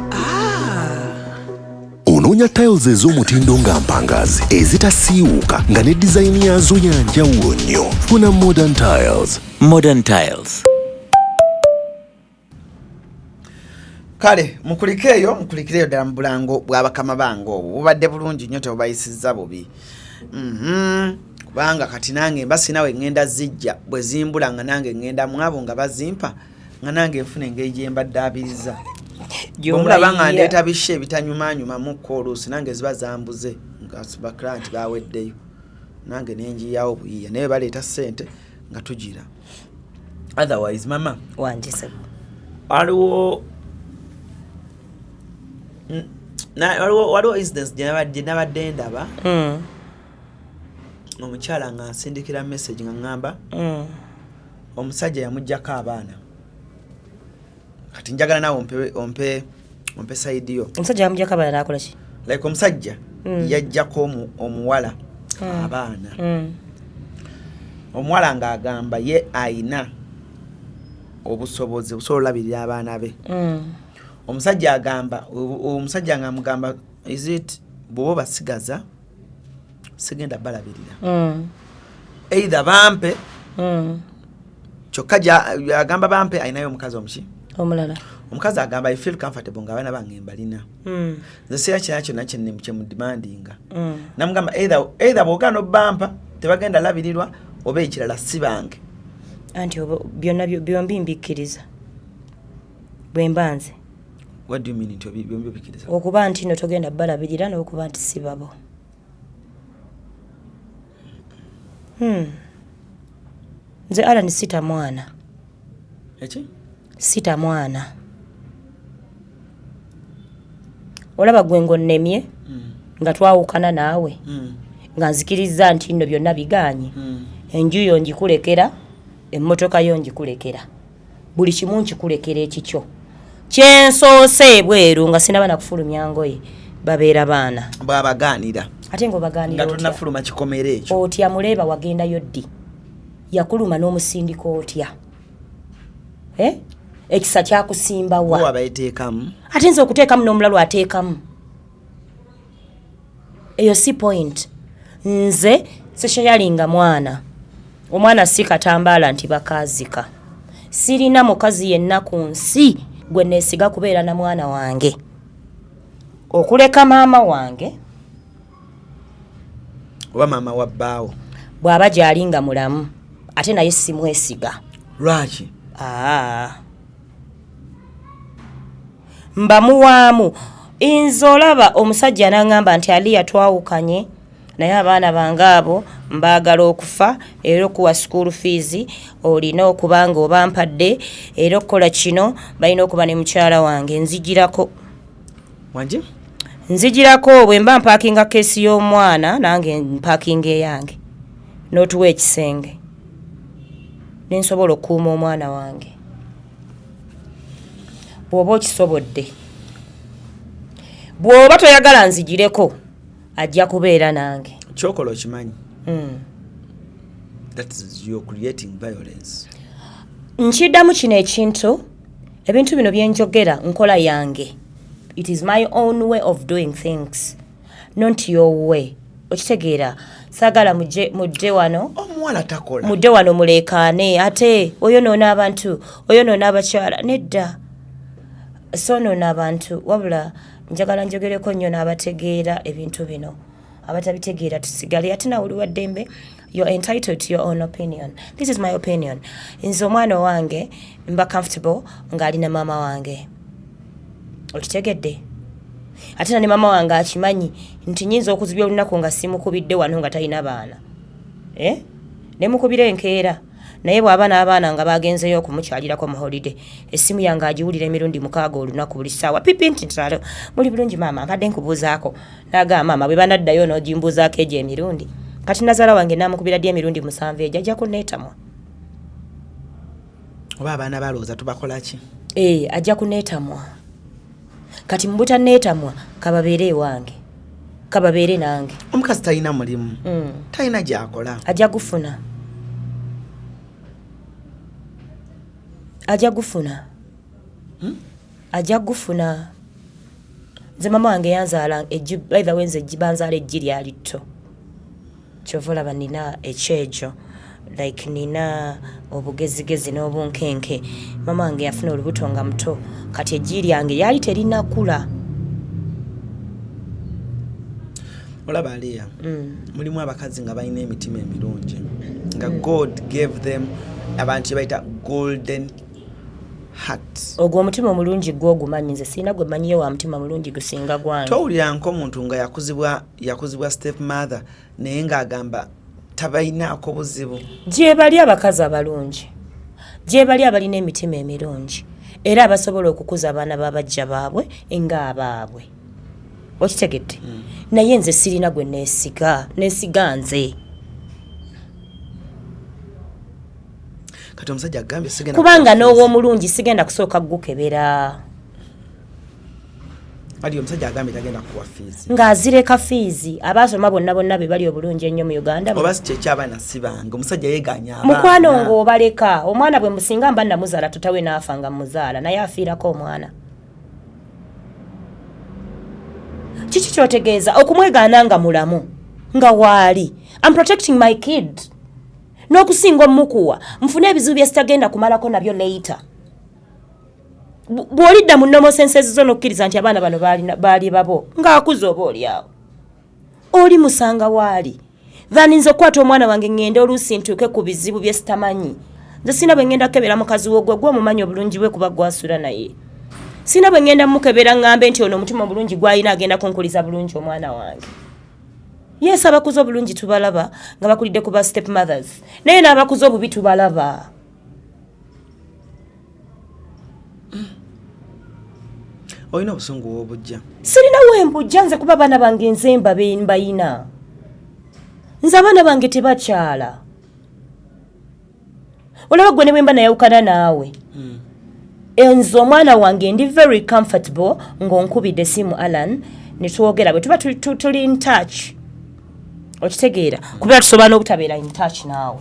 Onoonya tiles ez'omutindo nga mpangazi ezitasiiwuuka nga ne design yazo ya njawulo nnyo. Funa Modern Tiles. Modern Tiles. Kale mukulikeeyo ddala mu bulango bw'abakama bange obwo bubadde bulungi nnyo tebubayisizza bubi. Kubanga kati nange mbasina we ngenda zijja bwe zimbula nga nange ngenda mwabo nga bazimpa nga nange nfuna engeri gye mbadde abiriza. Omulaba nga ndeeta bishe ebitanyumanyuma mu oluusi nange ziba zambuze nga baklanti baweddeyo nange nenjiyawo buyiya naye baleeta ssente nga tugira. Otherwise mama wanjise waliwo incidents gye nabadde ndaba omukyala nga nsindikira message nga ngamba omusajja yamuggyako abaana. Kati njagala nawe ompe side yo. Omusajja yamuggyako abaana n'akola ki? Like omusajja yajjako omuwala abaana. Omuwala ng'agamba ye ayina obusobozi busobola olabirira abaana be. Omusajja agamba omusajja ng'amugamba is it bw'oba basigaza sigenda balabirira. Either bampe kyokka agamba bampe ayinayo omukazi omuki omulala. Omukazi agamba I feel comfortable nga abaana bange mbalina. Nze sira kyakyo nakyo kye mu demandinga. Namugamba either bw'ogaana obampa tebagenda labirirwa oba ekirala si bange. Anti byonna byombi mbikkiriza bwe mbanze. What do you mean nti byombi obikkiriza? Okuba nti no togenda balabirira n'okuba nti si babo. Nze Alan sita mwana. Eki? Sita mwana. Olaba gwe ngonnemye nga twawukana naawe nga nzikiriza nti nno byonna biganye. Enju yo ngikulekera, emmotoka yo ngikulekera. Buli kimu nkikulekera ekikyo. Kyensoose bweru nga sinaba nakufulumya ngoye babeera baana. Bw'abaganira. Ate ng'obaganira nga tunafuluma kikomera ekyo. Otya muleeba wagendayo ddi. Yakuluma n'omusindika otya. Ekisa kyakusimba wa. Wa bayiteekamu. Ate nze okuteekamu n'omulala ateekamu. Eyo si point. Nze seshayalinga mwana. Omwana si katambaala nti bakaazika. Sirina mukazi yenna ku nsi gwe neesiga kubeera na mwana wange. Okuleka maama wange oba maama wa bbaawo bw'aba gy'alinga mulamu ate naye simwesiga. Lwaki? Mbamuwaamu nze olaba omusajja n'aŋŋamba nti ali yatwawukanye naye abaana bange abo mbaagala okufa era okuwa school fees olina okuba nga obampadde era okukola kino balina okuba ne mukyala wange nzigirako. Wangi? Nzigirako bwe mba mpaakinga keesi y'omwana nange mpaakinga eyange n'otuwa ekisenge nensobola okuuma omwana wange. Bw'oba okisobodde bw'oba toyagala nzigireko ajja kubeera nange. Kyokola okimanyi. That is you creating violence. Nkiddamu kino ekintu ebintu bino byenjogera nkola yange. It is my own way of doing things, not your way. Okitegeera sagala mujje wano omuwala takola mujje wano mulekaane ate oyo noona abantu oyo noona abakyala nedda so noona abantu wabula njagala njogereko nnyo n'abategeera ebintu bino abatabitegeera tusigale ate nawe oli wa ddembe you're entitled to your own opinion. This is my opinion. Nze omwana wange mba comfortable ng'alina mama wange. Okitegedde? Ate ne mama wange akimanyi nti nyinza okuzibya olunaku nga simukubidde wano nga talina baana. Ne mukubira enkeera. Naye bw'aba n'abaana nga bagenzeyo okumukyalirako mu holiday, essimu yange agiwulira emirundi 6 olunaku buli ssaawa. Pipi nti nsalo, muli bulungi maama, mbadde nkubuuzaako. N'agamba maama bwe banaddayo n'ogimbuuzaako egyo emirundi. Kati nazaala wange n'amukubira ddi emirundi 7 egyo ajja kunneetamwa. Oba abaana balowooza tubakola ki? Ajja kunneetamwa. Kati mbuta neetamwa kababeere ewange. Kababeere nange. Omukazi talina mulimu. Talina gy'akola. Ajja gufuna. Ajja gufuna. Ajja gufuna. Nze mama wange yanzaala either wenze banzaala eggi lyali tto. Kyova olaba nina ekyejo. Like nina obugezigezi n'obunkenke. Mama wange yafuna olubuto nga muto. Kati eggi lyange lyali terinakula. Olaba Aliya, mulimu abakazi nga balina emitima emirungi. Nga God gave them abantu bayita golden heart. Ogwo omutima omulungi gwo ogumanyi, nze sirina gwe mmanyiyo wa mutima mulungi gusinga gwange. Towulira nk'omuntu nga yakuzibwa step mother naye ng'agamba tabalinaako buzibu. Gye bali abakazi abalungi, gye bali abalina emitima emirungi, era abasobola okukuza abaana b'abajja baabwe ng'abaabwe. Okitegedde? Naye nze sirina gwe neesiga nze. Kati omusajja agambye sigenda kubanga n'ow'omulungi sigenda kusooka gukebera. Ali omusajja agambye tagenda kuwa fiizi. Ng'azireka fiizi, abaasoma bonna be bali obulungi ennyo mu Uganda. Oba si kyeky'abaana sibanga, omusajja yeeganya abaana. Mukwano ng'obaleka, omwana bwe musinga mba namuzaala tutawe n'afa nga muzaala, naye afiirako omwana. Kiki kyotegeeza okumwegaana nga mulamu nga waali. I'm protecting my kid. N'okusinga omukuwa nfune ebizibu bye sitagenda kumalako nabyo later. Bw'olidda mu nnomo senses zo n'okkiriza nti abaana bano baali babo ng'akuza oba oli awo. Oli musanga waali. Then nze okukwata omwana wange ngende oluusi ntuuke ku bizibu bye sitamanyi. Nze sina bwe ngenda kukebera mukazi wo gwe omumanyi obulungi bwe kuba gwasula naye. Sina bwe ngenda mukebera ngambe nti ono omutima obulungi gwalina agenda kunkuliza bulungi omwana wange. Yes, abakuza obulungi tubalaba nga bakulidde kuba step mothers. Naye n'abakuza obubi tubalaba. Olina obusungu w'obujja. Sirina wembujja nze kuba abaana bange nze mbayina. Nze abaana bange tebakyala. Olaba gwe ne bwe mba nayawukana naawe. Nze omwana wange ndi very comfortable ng'onkubidde simu Alan ne twogera bwe tuba tuli in touch. Okitegeera kubeera tusobola n'obutabeera in touch naawe.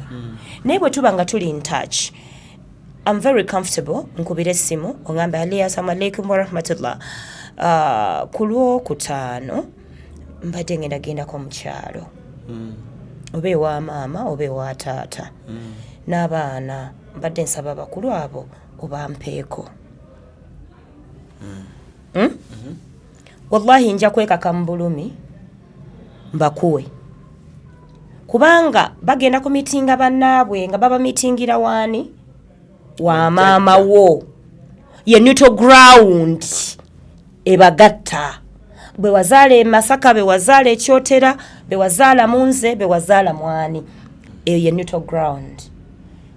Naye bwe tuba nga tuli in touch, I'm very comfortable nkubira essimu ongambe Aliya assalamu alaikum wa rahmatullah. Ku Lwokutaano mbadde gendako mu kyalo. Oba ewa maama oba ewa taata. N'abaana mbadde nsaba abakulu abo obampeeko. Wallahi nja kwekaka mu bulumi mbakuwe. Kubanga bagenda ku mitinga bannaabwe nga baba mitingira waani wa maama wo. Ye neutral ground ebagatta. Bwe wazaala e Masaka, bwe wazaala e Kyotera, bwe wazaala Munze, bwe wazaala Mwani. Eyo ye neutral ground.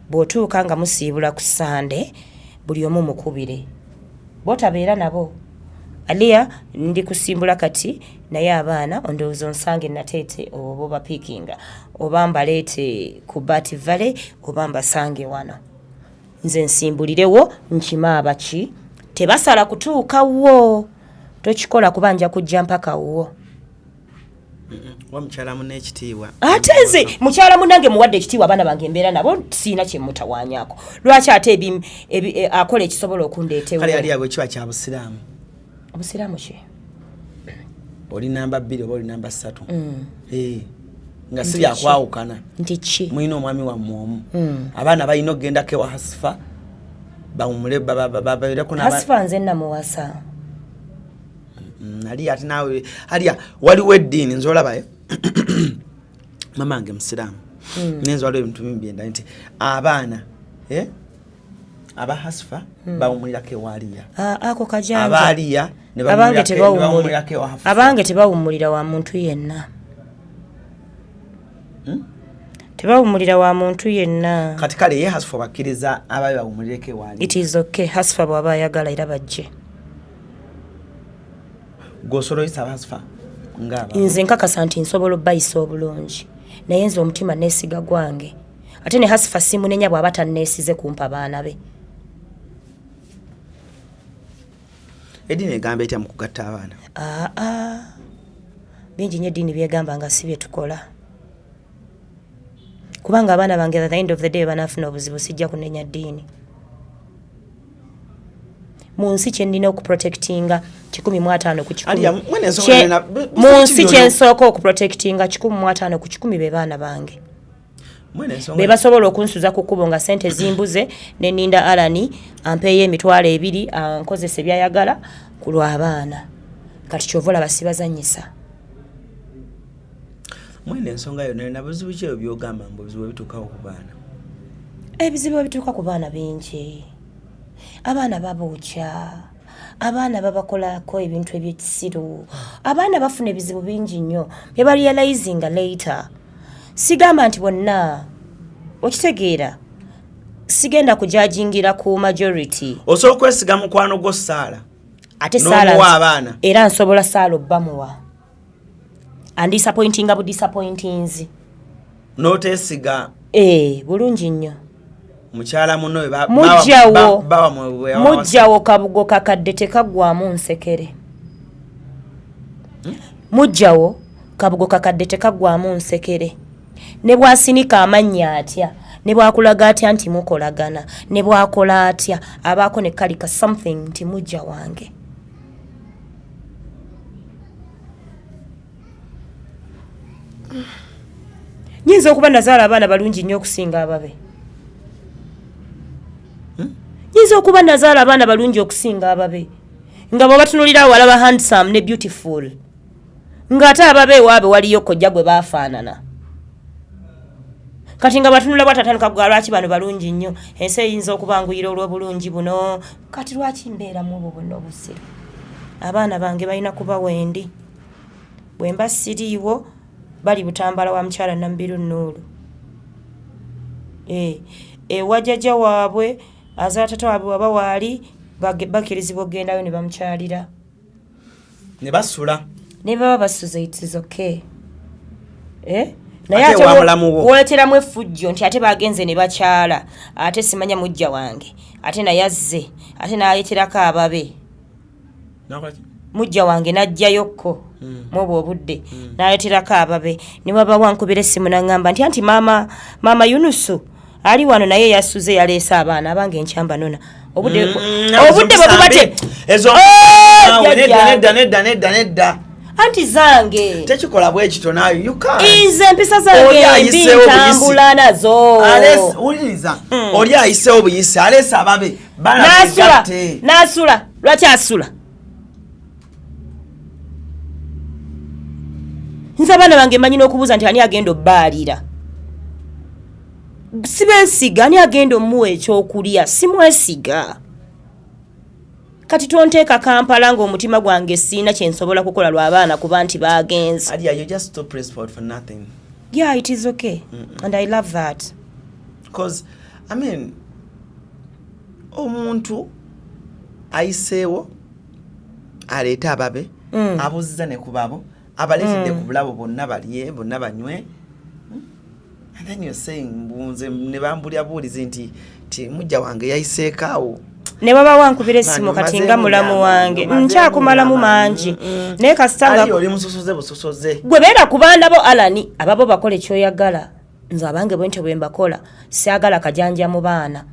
Bw'otuuka nga musiibula ku Sande, buli omu mukubire. Botabeera nabo. Aliya ndi kusimbula kati naye abaana ondowooza onsange nateete oba bapikinga oba mbaleete ku Bati Valley oba mbasange wano. Nze nsimbulirewo nkima abaki tebasala kutuuka wo. Tokikola kubanja kujja mpaka wo. Wa mukyala munne ekitiibwa. Ate nze mukyala munnange muwadde ekitiibwa abaana bange embeera nabo siina kye mutawaanyako. Lwaki ate akola ekisobola okundeetewo. Kale Aliya bwe kiba kya busiraamu. Obusiraamu ki? Oli namba 2 oba oli namba 3. Nga si byakwawukana. Nti ki? Mwina omwami wammwe omu. Abaana balina okugendako ewa Hasifa bawumule babeereko n'abaana. Hasifa nze namuwasa. Aliya ate naawe Aliya waliwo eddiini nze olabayo. Mamange musiraamu. Nenzo wale mtu mbyenda nti abaana aba Hasfa bawumulira ke waliya ako kajanja abaliya ne bawumulira ke wa Hasfa abange tebawumulira wa muntu yenna tebawumulira wa muntu yenna kati kale ye Hasfa bakiriza abaye bawumulire ke waliya it is okay Hasfa bwaba yagala ira bajje gosoro isa Hasfa ngaba nze nkakasa nti nsobola bayisa obulungi naye nze omutima nesiga gwange ate ne Hasfa simu nenya bwaba tannesize kumpa baana be edini egamba etya mukugatta abaana bingi nnyo eddiini byegamba nga si bye tukola kubanga abaana bange at the end of the day banaafuna obuzibu sijja kunenya ddiini mu nsi kye nnina okuprotectinga 15 ku 10 mu nsi kye nsooka okuprotectinga 15 ku 10 be baana bange be basobola okunsuza ku kkubo nga sente zimbuze ne ninda Alani ampeeyo emitwalo 2 ankozesa byayagala ku lw'abaana kati kyovola basibazanyisa mwene ensonga yonna nabuzibu kyo byogamba mbuzibu bituukawo ku baana ebizibu bituuka ku baana bingi abaana babuukya abaana babakolako ebintu ebyekisiru abaana bafuna ebizibu bingi nnyo bye barealizinga later sigamba nti bonna okitegeera sigenda kujajingira ku majority osobola okwesiga mukwano gwo Saala ate Saala abaana era nsobola Saala obbamuwa and disappointing abu disappointings notesiga bulungi nnyo mukyala muno mujjawo kabugo kakadde tekagwamu nsekere mujjawo kabugo kakadde tekagwamu nsekere ne bwasinika amannya atya ne bwakulaga atya nti mukolagana ne bwakola atya abaako ne kalika something nti mujja wange nyinza okuba nazaala abaana balungi nnyo okusinga ababe nyinza okuba nazaala abaana balungi okusinga ababe nga bwe batunulira walaba handsome ne beautiful ng'ate ababe ewaabwe waliyo kojja gwe baafaanana kati nga batunula bwatatandika kugaa lwaki bano balungi nnyo ensi eyinza okubanguyira olw'obulungi buno kati lwaki mbeeramu obwo bwonna obusiru abaana bange balina kuba wendi bwe mba siriiwo bali Butambala wa mukyala Nambiru Nuuru wajjajja waabwe azaala tata waabwe waba waali bakirizibwa okgendayo ne bamukyalira ne basula ne baba basuze it is okay naye ate woleteramu effujjo nti ate bagenze ne bakyala ate simanya mujja wange ate naye azze ate n'aleeterako ababe mujja wange n'ajjayokko mwobwo obudde n'aleeterako ababe ne baba wankubira essimu n'aŋŋamba nti anti maama Yunusu ali wano naye yasuze yaleese abaana abange enkyamba nona obudde bwe bubate nedda anti zange tekikola bwe kito nayo yuka ize empisa zange mbitambula nazo uliriza oli ayisewo obuyisi aleese ababe nasula lwaki asula nze abaana bange mmanyi n'okubuuza nti ani agenda obbaalira sibensiga ani agenda omuwa ekyokulya simwesiga kati tonteeka Kampala ng'omutima gwange siina kye nsobola kukola lw'abaana kuba nti baagenze you just stop press for nothing yeah it is okay and I love that because I mean omuntu ayiseewo aleeta ababe abuziza ne kubabo abaleetedde ku bulabo bonna balye bonna banywe and then you're saying mbunze ne bambulya buulizi nti mujja wange yayiseekaawo ne baba wankubira essimu kati nga mulamu wange nkyakumalamu mangi naye kasitanga oli musosoze busosoze gwe beera ku baana bo Alani ababo bakola ekyoyagala nze abange bwentyo bwe mbakola siagala kajanja mu baana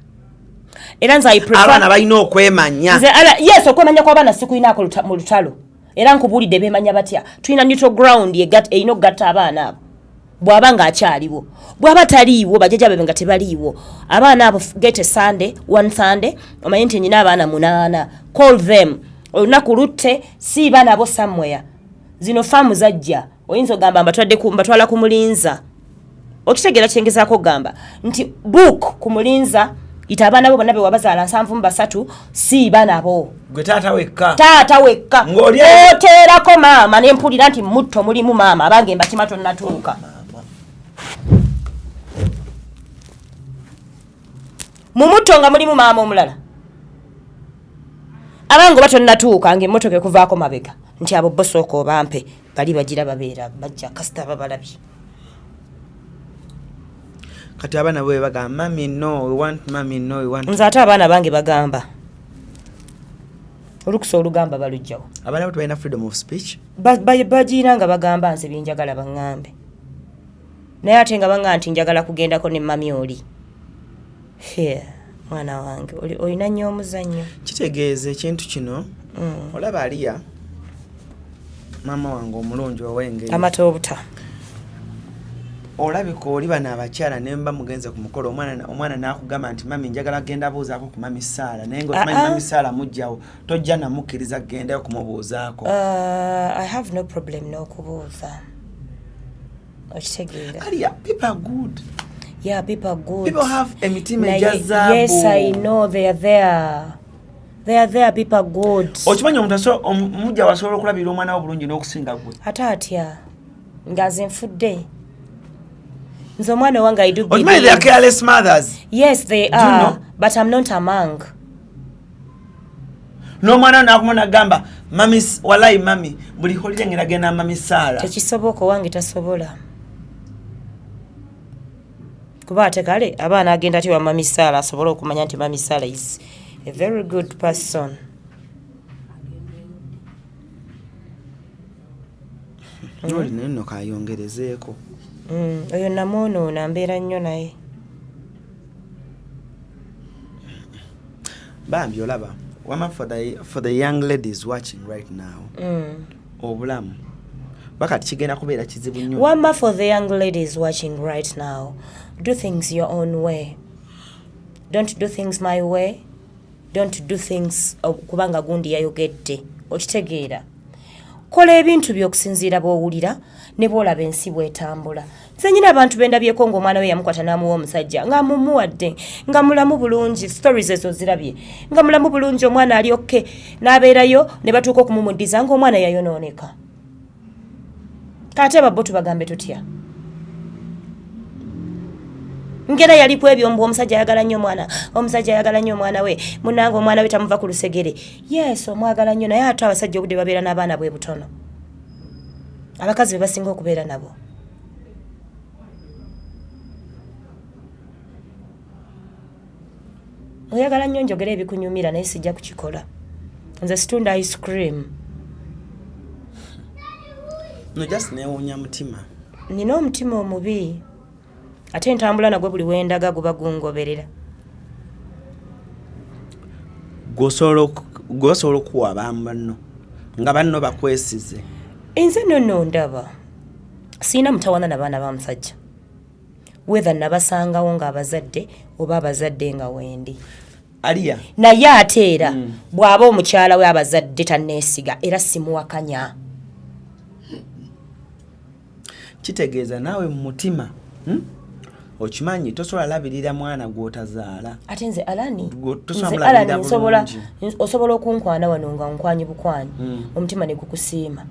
era nze abaana balina okwemanya yes okwemanya kw'abaana sikuyinaako mu lutalo era nkubuulidde beemanya batya tulina neutral ground eyina okugatta abaana abo bw'aba ng'akyaliwo bw'aba taliiwo bajjajja babe nga tebaliiwo abaana abo get a Sunday one Sunday omanyi nti nyina abaana 8 call them olunaku lutte siiba nabo somewhere zino faamu zajja oyinza ogamba mbatwala ku mulinza okitegera kyengezaako gamba nti book ku mulinza ita abaana bo bonna be wabazaala 7 siiba nabo gwe taata wekka oteerako maama ne mpulira nti mutto mulimu maama abange mbakima tonnatuuka mu mutto nga mulimu maama omulala abange oba tonnatuuka ng'emmotoka ekuvaako mabega nti abo bo sooka obampe bali bagira babeera bajja kasita babalabye kati abaana bwe bagamba mami no we want mami no we want nze ate abaana bange bagamba olukusa olugamba balujjawo abaana bo tebalina freedom of speech bagiina nga bagamba nze byenjagala baŋŋambe naye ate nga baŋŋa nti njagala kugendako ne mami oli mwana wange olina nnyo omuzannyo kitegeeza ekintu kino olaba aliya maama wange omulungi ow'engeri amata obuta olabika oli bano abakyala ne mba mugenze ku mukolo omwana n'akugamba nti mami njagala genda buuzaako ku mami Saala naye ng'okimanyi mami Saala mujjawo tojja namukkiriza gendayo kumubuuzaako I have no problem n'okubuuza okitegeera aliya people are good. Yeah, people are good. People have emitima ejazaabu. Yes, I know they are there. They are there, people are good. Okimanyi omuntu omujja wasobola okulabira omwana wo bulungi n'okusinga gwe. Ate atya ngaze nfudde. Nze omwana wange I do believe. Okimanyi they are careless mothers. Yes, they are. You know? But I'm not among. N'omwana n'akumona gamba mami walai mami buli holire ngiragenda mami Saala. Tekisoboka wange tasobola. Kuba ate kale abaana agenda ati wa mami Saala asobola okumanya nti mami Saala is a very good person. Oli neno kayongerezeeko. Oyo namono nambeera nnyo naye. Bambi olaba wama for the young ladies watching right now. Obulamu bakati kigenda kubeera kizibu nnyo. Wama for the young ladies watching right now. Do things your own way. Don't do things my way. Don't do things kubanga gundi yayogedde. Okitegeera. Kola ebintu by'okusinziira bw'owulira ne bw'olaba ensi bw'etambula. Nze nyina abantu bendabyeko ng'omwana we yamukwata n'amuwa omusajja nga mumuwadde nga mulamu bulungi stories ezo zirabye nga mulamu bulungi omwana ali okke n'abeerayo ne batuuka okumumuddiza ng'omwana yayonooneka. Kate babbo tubagambe tutya. Ngera yali ku ebyo mbu omusajja ayagala nnyo omwana we munange omwana we tamuva ku lusegere. Yes omwagala nnyo naye ate abasajja obudde babeera n'abaana bwe butono. Abakazi be basinga okubeera nabo. Oyagala nnyo njogera ebikunyumira naye sijja kukikola. Nze situndwa ice cream. No just neewuunya mutima. Nina omutima omubi. Ate entambula nagwe buli wendaga guba gungoberera. Gwosobola okuwa banno nga banno bakwesize. Nze nno ndaba siina mutawana n'abaana ba musajja. Whether nabasangawo ng'abazadde oba abazadde nga wendi. Aliya. Naye ate era bw'aba omukyala we abazadde tanneesiga era simuwakanya. Kitegeeza naawe mu mutima. Okimanyi tosobola labirira mwana gw'otazaala. Ate nze Alani osobola okunkwana wano nga nkwanyi bukwanyi omutima ne gukusiima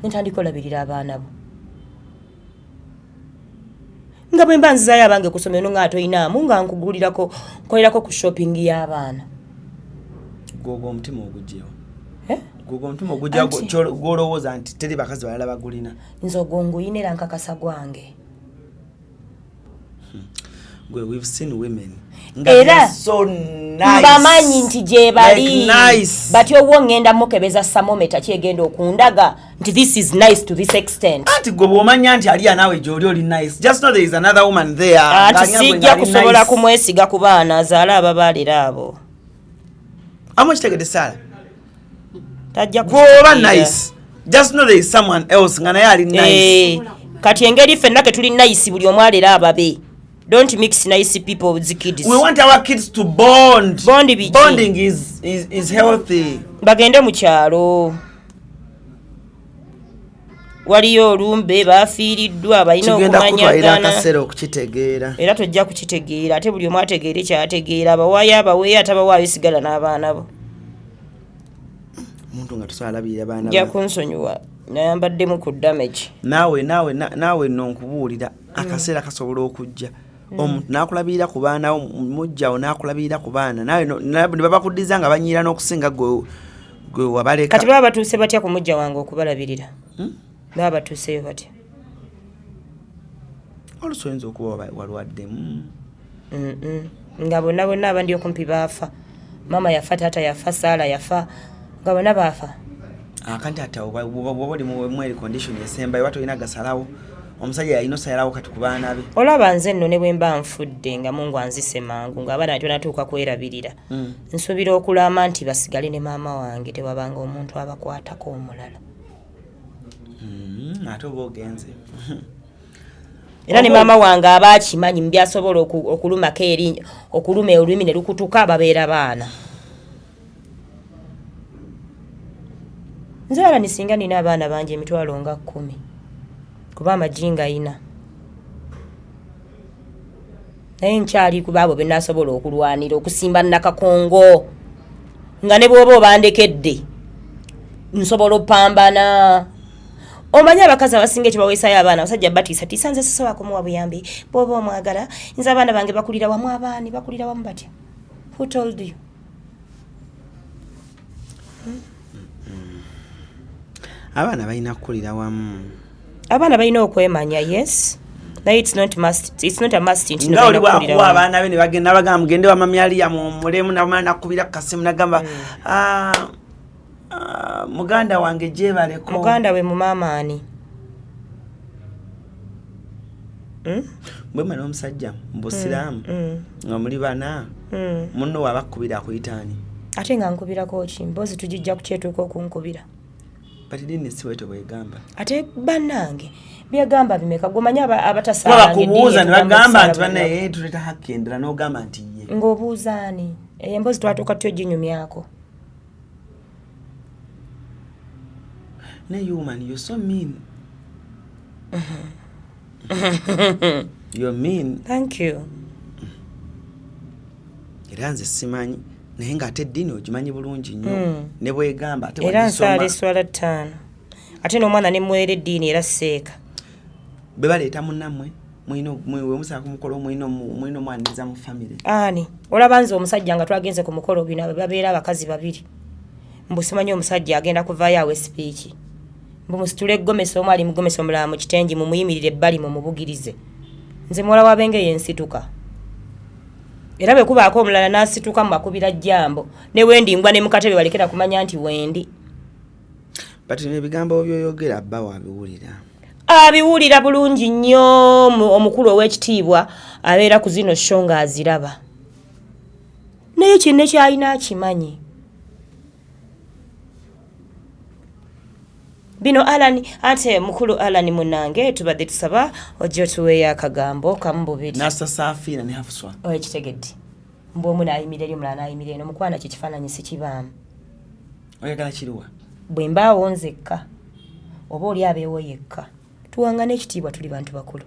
ntandika olabirira abaana bo nga bwe mba nzizaayo abange ku ssomero nga atoyinaamu nga nkugulirako nkolerako ku shopping y'abaana. Gwogwo omutima ogugyewo. Gwogwo omutima ogugya gw'olowooza nti teri bakazi balala bagulina. Nze ogwo nguyina era nkakasa gwange. We've seen women. Era so nice. Bamanyi nti gye bali. Like nice. Bati owo ngenda mukebeza thermometer kyegenda okundaga nti this is nice to this extent. Ati gwe bw'omanya nti aliya naawe gy'oli oli nice. Just know there is another woman there. Ati sijja kusobola kumwesiga ku baana azaala ababaalira abo. Amo kitegedde Saala. Tajja kuba nice. Just know there is someone else nga naye ali nice. Kati engeri ffenna ke tuli nice buli omu alera ababe. Don't mix nice people with the kids. We want our kids to bond. Bonding is healthy. Bagende mu kyalo. waliyo olumbe bafiiriddwa balina okumanyagana akaseera okukitegeera era tojja kukitegeera ate buli omu ategeere kyategeera abawaayo abaweeyo atabawaayo sigala n'abaana bo omuntu nga tosobola labirira baana nja kunsonyiwa nayambaddemu ku damage naawe nno nkubuulira akaseera kasobola okujja omuntu n'akulabirira ku baana mujjawo n'akulabirira ku baana nawe ne babakuddiza nga banyiira n'okusinga gwe wabaleka kati baba batuuse batya ku mujja wange okubalabirira baba batuuseyo batya olusoyinza okuba walwaddemu nga bonna abandi okumpi baafa mama yafa taata yafa saala yafa nga bonna baafa akanti ate bwoba oli mweri condition esembayo wati olina gasalawo omusajja yalina osalawo kati ku baana be olaba nze nno ne bwe mba nfudde nga mungu anzise mangu ng'abaana batyo natuuka kwerabirira nsuubira okulama nti basigale ne maama wange tewabanga omuntu abakwatako omulala ate oba ogenze era ne maama wange aba akimanyi mu byasobola okulumako erinnya okuluma olulimi ne lukutuka babeera baana nze ala nisinga nina abaana bangi emitwalo nga 10 kuba amajinga ina naye nkyali ku baabo be nasobola okulwanira okusimba nakakongo nga ne bw'oba obandekedde nsobola opambana omanyi abakazi abasinga ekibaweesayo abaana abasajja batiisatiisa nze sisobola kumuwa buyambi bw'oba omwagala nze abaana bange bakulira wamu abaani bakulira wamu batya who told you abaana balina kukulira wamu abaana balina okwemanya yes naye it's not a must nti nga oli bwakuwa abaana be ne bagenda bagamba mugende wa mami Aliyamu mulemu namala nakubira kasimu nagamba muganda wange gyebaleko muganda we mu maama ani bwe mwana omusajja mbusiraamu nga muli bana munno wabakubira akuyitaani ate nga nkubirako ki mbozi tujijja kukyetuuka okunkubira patidini siweto bwegamba ate bannange byegamba bimeka gomanya abatasalange bakubuuza ne bagamba nti banaye tuleta haki endala n'ogamba nti ye ng'obuuzaani embozi twatuuka tutyo ginyumyako ne human you're so mean you're mean thank you era nze simanyi naye ng'ate eddiini ogimanyi bulungi nnyo ne bwegamba ate era nsaala eswala 5 ate n'omwana ne muweera eddiini era seeka be baleeta munnammwe wemusala ku mukolo mwina omwaniriza mu famire ani olaba nze omusajja nga twagenze ku mukolo bino babeera abakazi babiri mbusimanyi omusajja agenda kuvaayo awe sipiiki mbumusitule eggomesa omu ali mugomesa omulala mu kitengi mumuyimirire ebbali mumubugirize nze muwala wabenge yensituka era bwe kubaako omulala n'asituka mu bakubira jjambo ne wendingwa ne mukatebe balekera kumanya nti wendi bati n'ebigambo byoyogera bba wabiwulira abiwulira bulungi nnyo omukulu ow'ekitiibwa abeera ku zino sho nga aziraba naye kinne kyalina akimanyi bino Alan ate mukulu Alan munange tubadde tusaba ojjo tuweeyo akagambo kamu bubiri nasa Safina ne Hafswa oyekitegedde mbu omu n'ayimirira eri omulala n'ayimirira eno mukwana kye kifaananyi sikibaamu oyagala kiriwa bwe mbaawo nzekka oba oli abeewo yekka tuwangana ekitiibwa tuli bantu bakulu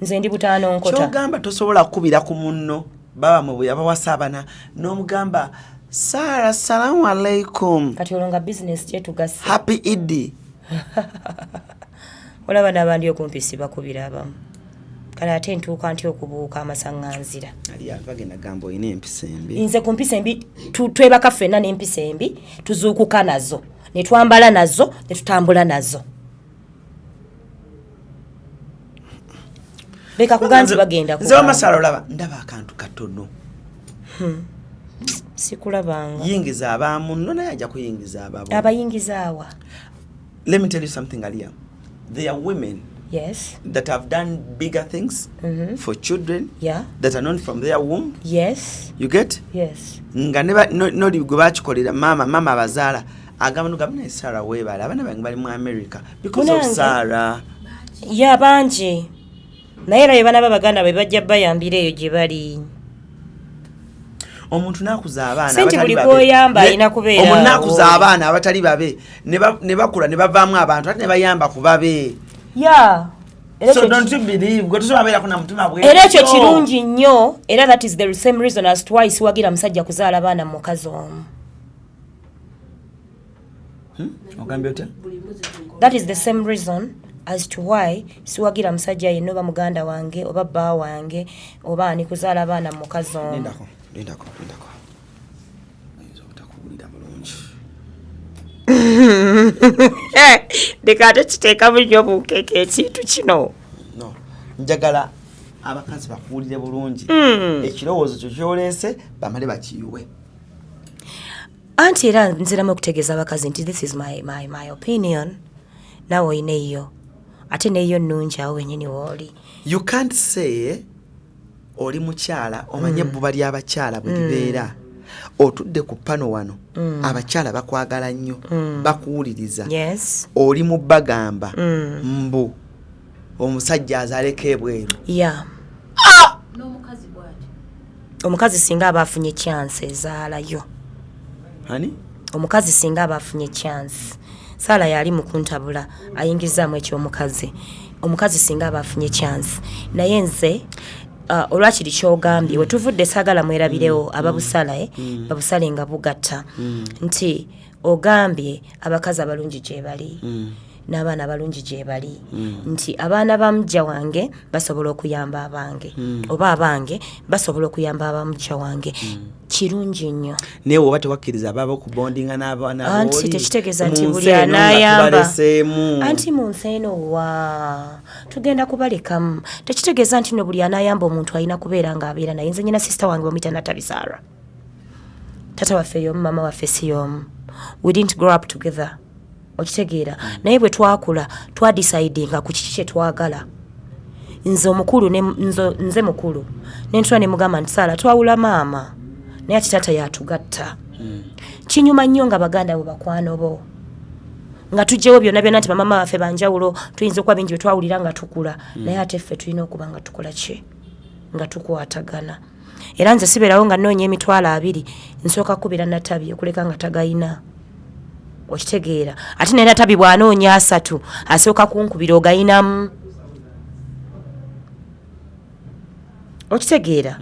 nze ndi butaano nkota kyogamba tosobola kukubira ku munno baba mu bwe abawasaabana n'omugamba Sara, salamu alaikum. Kati olonga business kyetugase. Happy Eid. Olaba n'abandi okumpisi bakubira abamu. Kale ate ntuuka ntya okubuuka amasaŋŋanzira. Ali bagenda gamba oyina empisa embi. Nze ku mpisa embi twebaka ffenna n'empisa embi tuzuukuka nazo ne twambala nazo ne tutambula nazo. Beka kuganzi bagenda ku. Nze amasalo laba ndaba akantu katono. Sikulabanga. Yingiza abamu nno naye ajja kuyingiza ababo. Abayingizaawa. Let me tell you something, Aliyah. There are women yes that have done bigger things for children that are known from their womb. Yes. You get? Yes. Nga no gwe bakikolera mama abazaala agamba nugabana Sarah webala abana bange bali mu America because of Sarah. Ya banji. Naye era bana babaganda be bajja bayambira eyo gye bali. omuntu nakuza abaana senti buli koyamba alina kubeera omuntu nakuza abaana abatali babe ne bakula ne bavaamu abantu ate ne bayamba ku babe so don't you believe kuna mutima bwe era ekyo kirungi nnyo era that is the same reason as to why siwagira musajja kuzaala abaana mu mukazi omu. ogambye otya? That is the same reason as to why siwagira musajja yenna oba muganda wange oba bba wange oba ani kuzaala abaana mu mukazi omu. Lindako. Ayinza obutakuwulira bulungi. Leka ate kiteeka bulijjo bukeeka ekintu kino. No. Njagala abakazi bakuwulire bulungi. Ekirowoozo kyo kyoleese bamale bakiyiwe. Anti era nziramu okutegeeza abakazi nti this is my opinion. Nawe oyina eyo. Ate neyo nnungi awo wenyini wooli. You can't say oli mukyala omanye ebbuba ly'abakyala bwe libeera. Otudde ku pano wano abakyala bakwagala nnyo bakuwuliriza. Yes. Oli mu bagamba mbu omusajja azaaleko ebweru. N'omukazi bw'ati. Omukazi singa aba afunye chance ezaalayo. Hani? Omukazi singa aba afunye chance. Sala yali mukuntabula ayingizaamu eky'omukazi. Omukazi singa aba afunye chance. Naye nze olwakiri kyogambye wetuvudde saagala mwerabirewo ababusala babusale nga bugatta nti ogambye abakazi abalungi gye bali n'abaana abalungi gye bali nti abaana ba mujja wange basobola okuyamba abange oba abange basobola okuyamba abamujja wange kirungi nnyo. Naye oba tewakkiriza abaabo kubondinga n'abaana booli anti tekitegeeza nti buli anayamba anti mu nsi eno wa tugenda kubalekamu tekitegeeza nti no buli anayamba omuntu alina kubeera ng'abeera naye nze nyina sisita wange bamuyita Natabisaara tata waffe y'omu mama waffe si y'omu we didn't grow up together okitegeera naye bwe twakula twadicidinga ku kiki kye twagala nze omukulu nze mukulu nentula ne mugamba nti Saala twawula maama naye ati tata yatugatta kinyuma nnyo nga baganda bo bakwano bo nga tujjewo byonna nti bamama baffe banjawulo tuyinza okuba bingi bye twawulira nga tukula naye ate ffe tulina okuba nga tukola ki nga tukwatagana era nze sibeerawo nga nnoonya emitwalo 2 nsooka kubira Natabi okuleka nga tagayina okitegeera ate naye Natabi bw'anoonya 3 asooka kunkubira ogayinamu okitegeera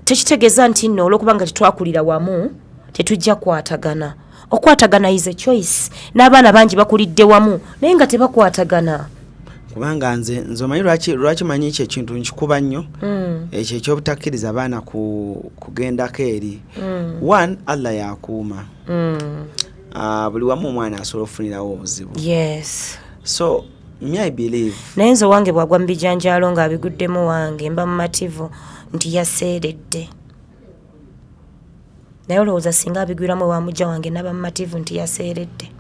tekitegeeza nti nno olw'okuba nga tetwakulira wamu tetujja kwatagana. Okwatagana is a choice. N'abaana bangi bakulidde wamu naye nga tebakwatagana. Kubanga nze omanyi lwaki manyi ekyo ekintu nkikuba nnyo ekyo ekyobutakkiriza abaana kugendako eri. One, Allah yakuuma. Buli wamu omwana asobola okufunirawo obuzibu. Yes. So me I believe. Naye nze wange bwagwa mu bijanjaalo ng'abiguddemu wange mba mumativu nti yaseeredde. Naye olowooza singa abigwiramu wa mujja wange naba mumativu nti yaseeredde.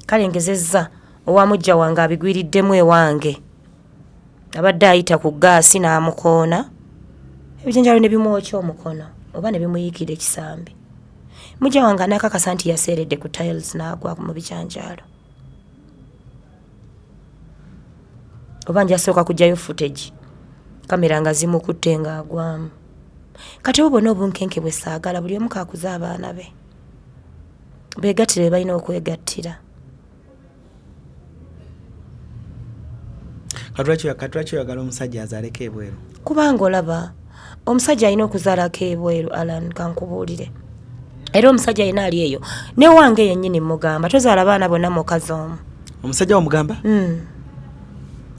Kale ngezezza owa mujja wange abigwiriddemu ewange abadde ayita ku gaasi n'amukoona ebijanjaalo ne bimwokya omukono oba ne bimuyiikira ekisambi. Mujja wange anakakasa nti yaseeredde ku tiles n'agwa mu bijanjaalo. Oba njasooka kujjayo footage kamera nga zimukutte ng'agwamu. Kati bo bonna obunkenke bwe saagala buli omu kaakuza abaana be beegattire balina okwegattira. Katwaki oyagala omusajja azaaleko ebweru? Kubanga olaba omusajja alina okuzaalako ebweru Alan kankubuulire. Era omusajja alina ali eyo ne wange yennyini mugamba tozaala abaana bonna mukazi omu. Omusajja omugamba?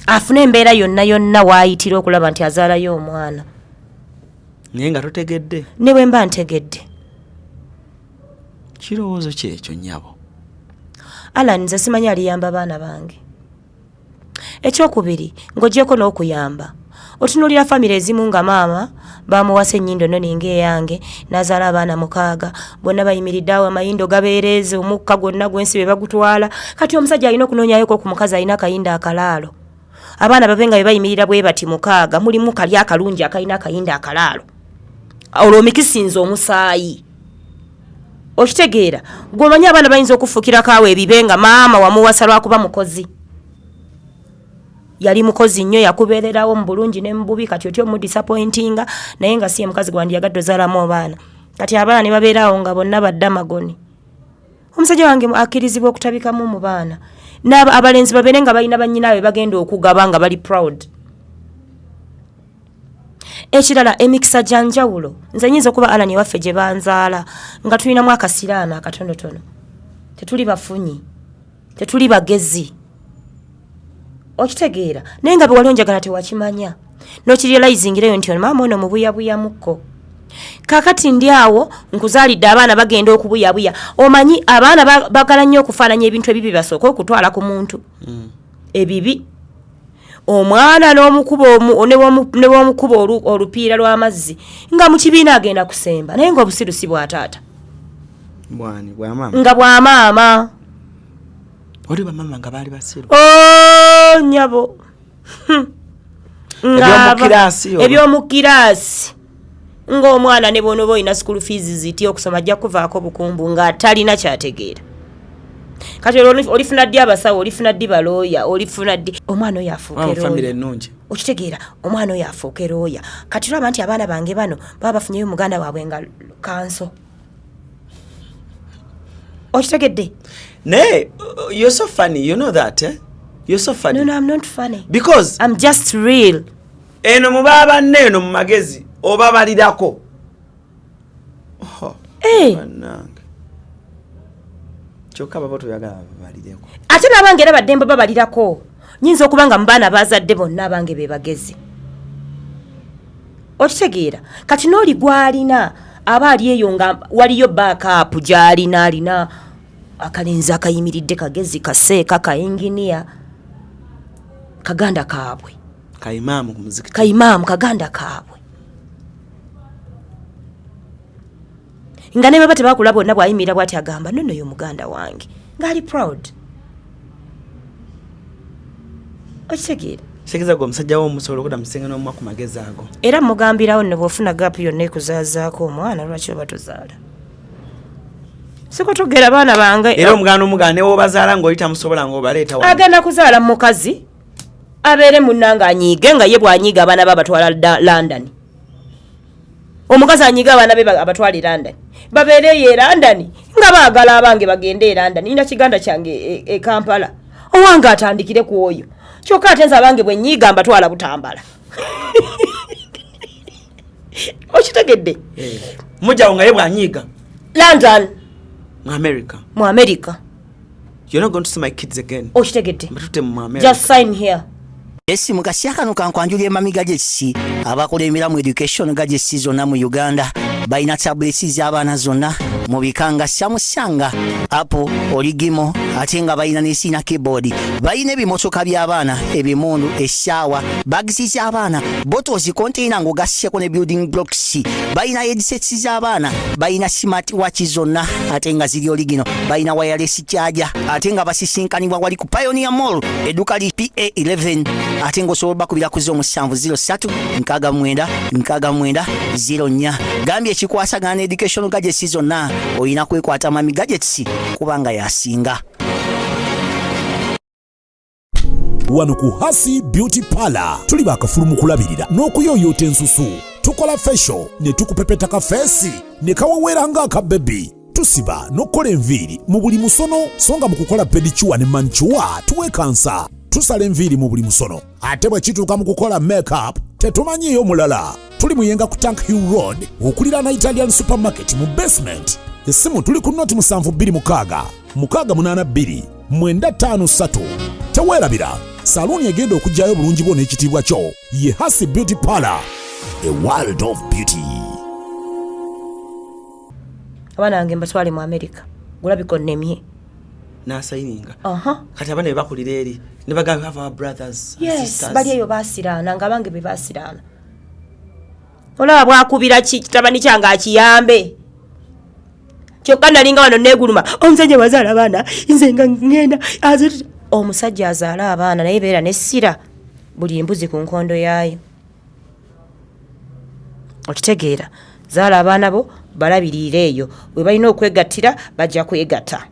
Afuna embeera yonna waayitira okulaba nti azaalayo omwana. Naye nga totegedde? Ne bwe mba ntegedde. Kirowoozo kyekyo nnyabo. Alan nze simanyi aliyamba baana bange. Ekyokubiri ng'ogyeko n'okuyamba. Otunuulira famire ezimu nga maama bamuwasa ennyindo nno ninga eyange n'azaala abaana 6 bonna bayimiridde awo amayindo gabeereeze omukka gwonna gwensi be bagutwala. Kati omusajja alina okunoonyayoko ku mukazi alina akayinda akalaalo. Abaana babe nga be bayimirira bwe bati 6 mulimu kali akalungi akalina akayinda akalaalo. Olwo omikisinze omusaayi. Okitegeera gw'omanyi abaana bayinza okufuukirako awo ebibe nga maama wamuwasa lwakuba mukozi. yali mukozi nnyo yakubeererawo mu bulungi ne mu bubi kati otyo mu disappointinga naye nga si mukazi gwandi yagadde ozaalamu abaana kati abaana ne babeerawo nga bonna badde amagoni omusajja wange akkirizibwa okutabikamu mu baana abalenzi babeere nga balina bannyinaabwe bagenda okugaba nga bali proud. Ekirala emikisa gya njawulo nze nyinza okuba alani waffe gye banzaala nga tulinamu akasiraana akatonotono tetuli bafunyi tetuli bagezi okitegeera naye nga bwe wali onjagala tewakimanya n'okiriyalizingireyo nti maama ono mubuyabuyamukko kakati ndi awo nkuzaalidde abaana bagenda okubuyabuya omanyi abaana bagala nnyo okufaananya ebintu ebibi basooka okutwala ku muntu ebibi omwana n'omukuba olupiira lw'amazzi nga mu kibiina agenda kusemba naye ng'obusirusi bwa taata nga bwa maama nyabo ebyomukiraasi ng'omwana ne bonoba olina school fees ziti okusoma ajja kuvaako bukumbu ng'atalina kyategeera kati olifuna ddi abasawo olifuna ddi balooya olifuna ddi omwana oyo afuuke ennungi okitegeera omwana oyo afuuke looya kati lwaba nti abaana bange bano baba bafunyeyo muganda waabwe nga kanso okitegedde naye you're so funny you know that you're so funny. No, I'm not funny because I'm just real eno muba banne eno mu magezi oba balirako kyokka baba toyagala balireko ate n'abange era badde baba balirako nyinza okuba nga mu baana bazadde bonna abange be bagezi okitegeera kati n'oli gw'alina aba ali eyo nga waliyo backup gy'alina alina akalenzi akayimiridde kagezi kaseeka ka inginiya kaganda kaabwe kaimaamu ku muzikiti kaimaamu kaganda kaabwe nga ne baba tebakula bonna bw'ayimirira bw'ati agamba nno yo muganda wange ng'ali proud okitegeera kitegeeza gwe omusajja w'omusobola okuda musenga n'omwa ku magezi ago era mugambirawo nno bw'ofuna gaapu yonna ekuzaazaako omwana lwaki oba tozaala siko togera baana bange era omuganda omuganda ne w'obazaala ng'oli tamusobola ng'obaleeta agenda kuzaala mukazi abeere munnanga anyiige nga ye bw'anyiiga abaana be abatwala London omukazi anyiiga abaana be abatwala London babeereyo e London nga baagala abange bagende e London nina kiganda kyange e Kampala owange atandikire ku oyo kyokka ate nze abange bwe nyiiga mbatwala Butambala okitegedde mujjawo nga ye bw'anyiiga London mu America you're not going to see my kids again okitegedde mbatute mu America just sign here Esi mukasya kano kankwanjulye mami gajesi abakola emiramu education gajesi zonna mu Uganda bayina tablets z'abaana zonna mu bikanga syamusanga apo oligimo ate nga bayina n'esina keyboard bayina ebimotoka by'abaana ebimundu essaawa bagisi z'abaana bottles container ng'ogasseko ne building blocks bayina headsets z'abaana bayina smart watch zonna ate nga ziri oligino bayina wireless charger ate nga basisinkanibwa wali ku Pioneer Mall edduka li PA11 ate ng'osobola bakubira ku 0703-69-69-04 gambye ekikwasagana ne education gadgets zonna oyina kwekwata mami gadgets kubanga yasinga wano ku Hasi Beauty Parlor tuli bakafulu mu kulabirira n'okuyoyota ensusu tukola facial ne tukupepeta ka face ne kawewera nga aka baby tusiba n'okola enviiri mu buli musono songa mu kukola pedicure ne manicure tuwekansa tusala enviiri mu buli musono ate bwe kituuka mu kukola makeup tetumanyiyo mulala tuli muyenga ku Tank Hill Road okulira na Italian supermarket mu basement essimu tuli ku noti 72 682 953 teweerabira saluni egenda okujjayo bulungi bwo n'ekitiibwa kyo ye Hasi Beauty Parlor a world of beauty abaana bange mbatwale mu America gulabiko nnemye n'asayininga kati abaana be bakulira eri ne bagamba have our brothers and sisters bali eyo baasiraana nga bange be baasiraana olaba bwakubira kitabani kyange akiyambe kyokka nalinga wano neeguluma omusajja wazaala abaana nze nga ngenda omusajja azaala abaana naye beera nessira buli mbuzi ku nkondo yaayo okitegeera zaala abaana bo balabirira eyo bwe balina okwegattira bajja kwegatta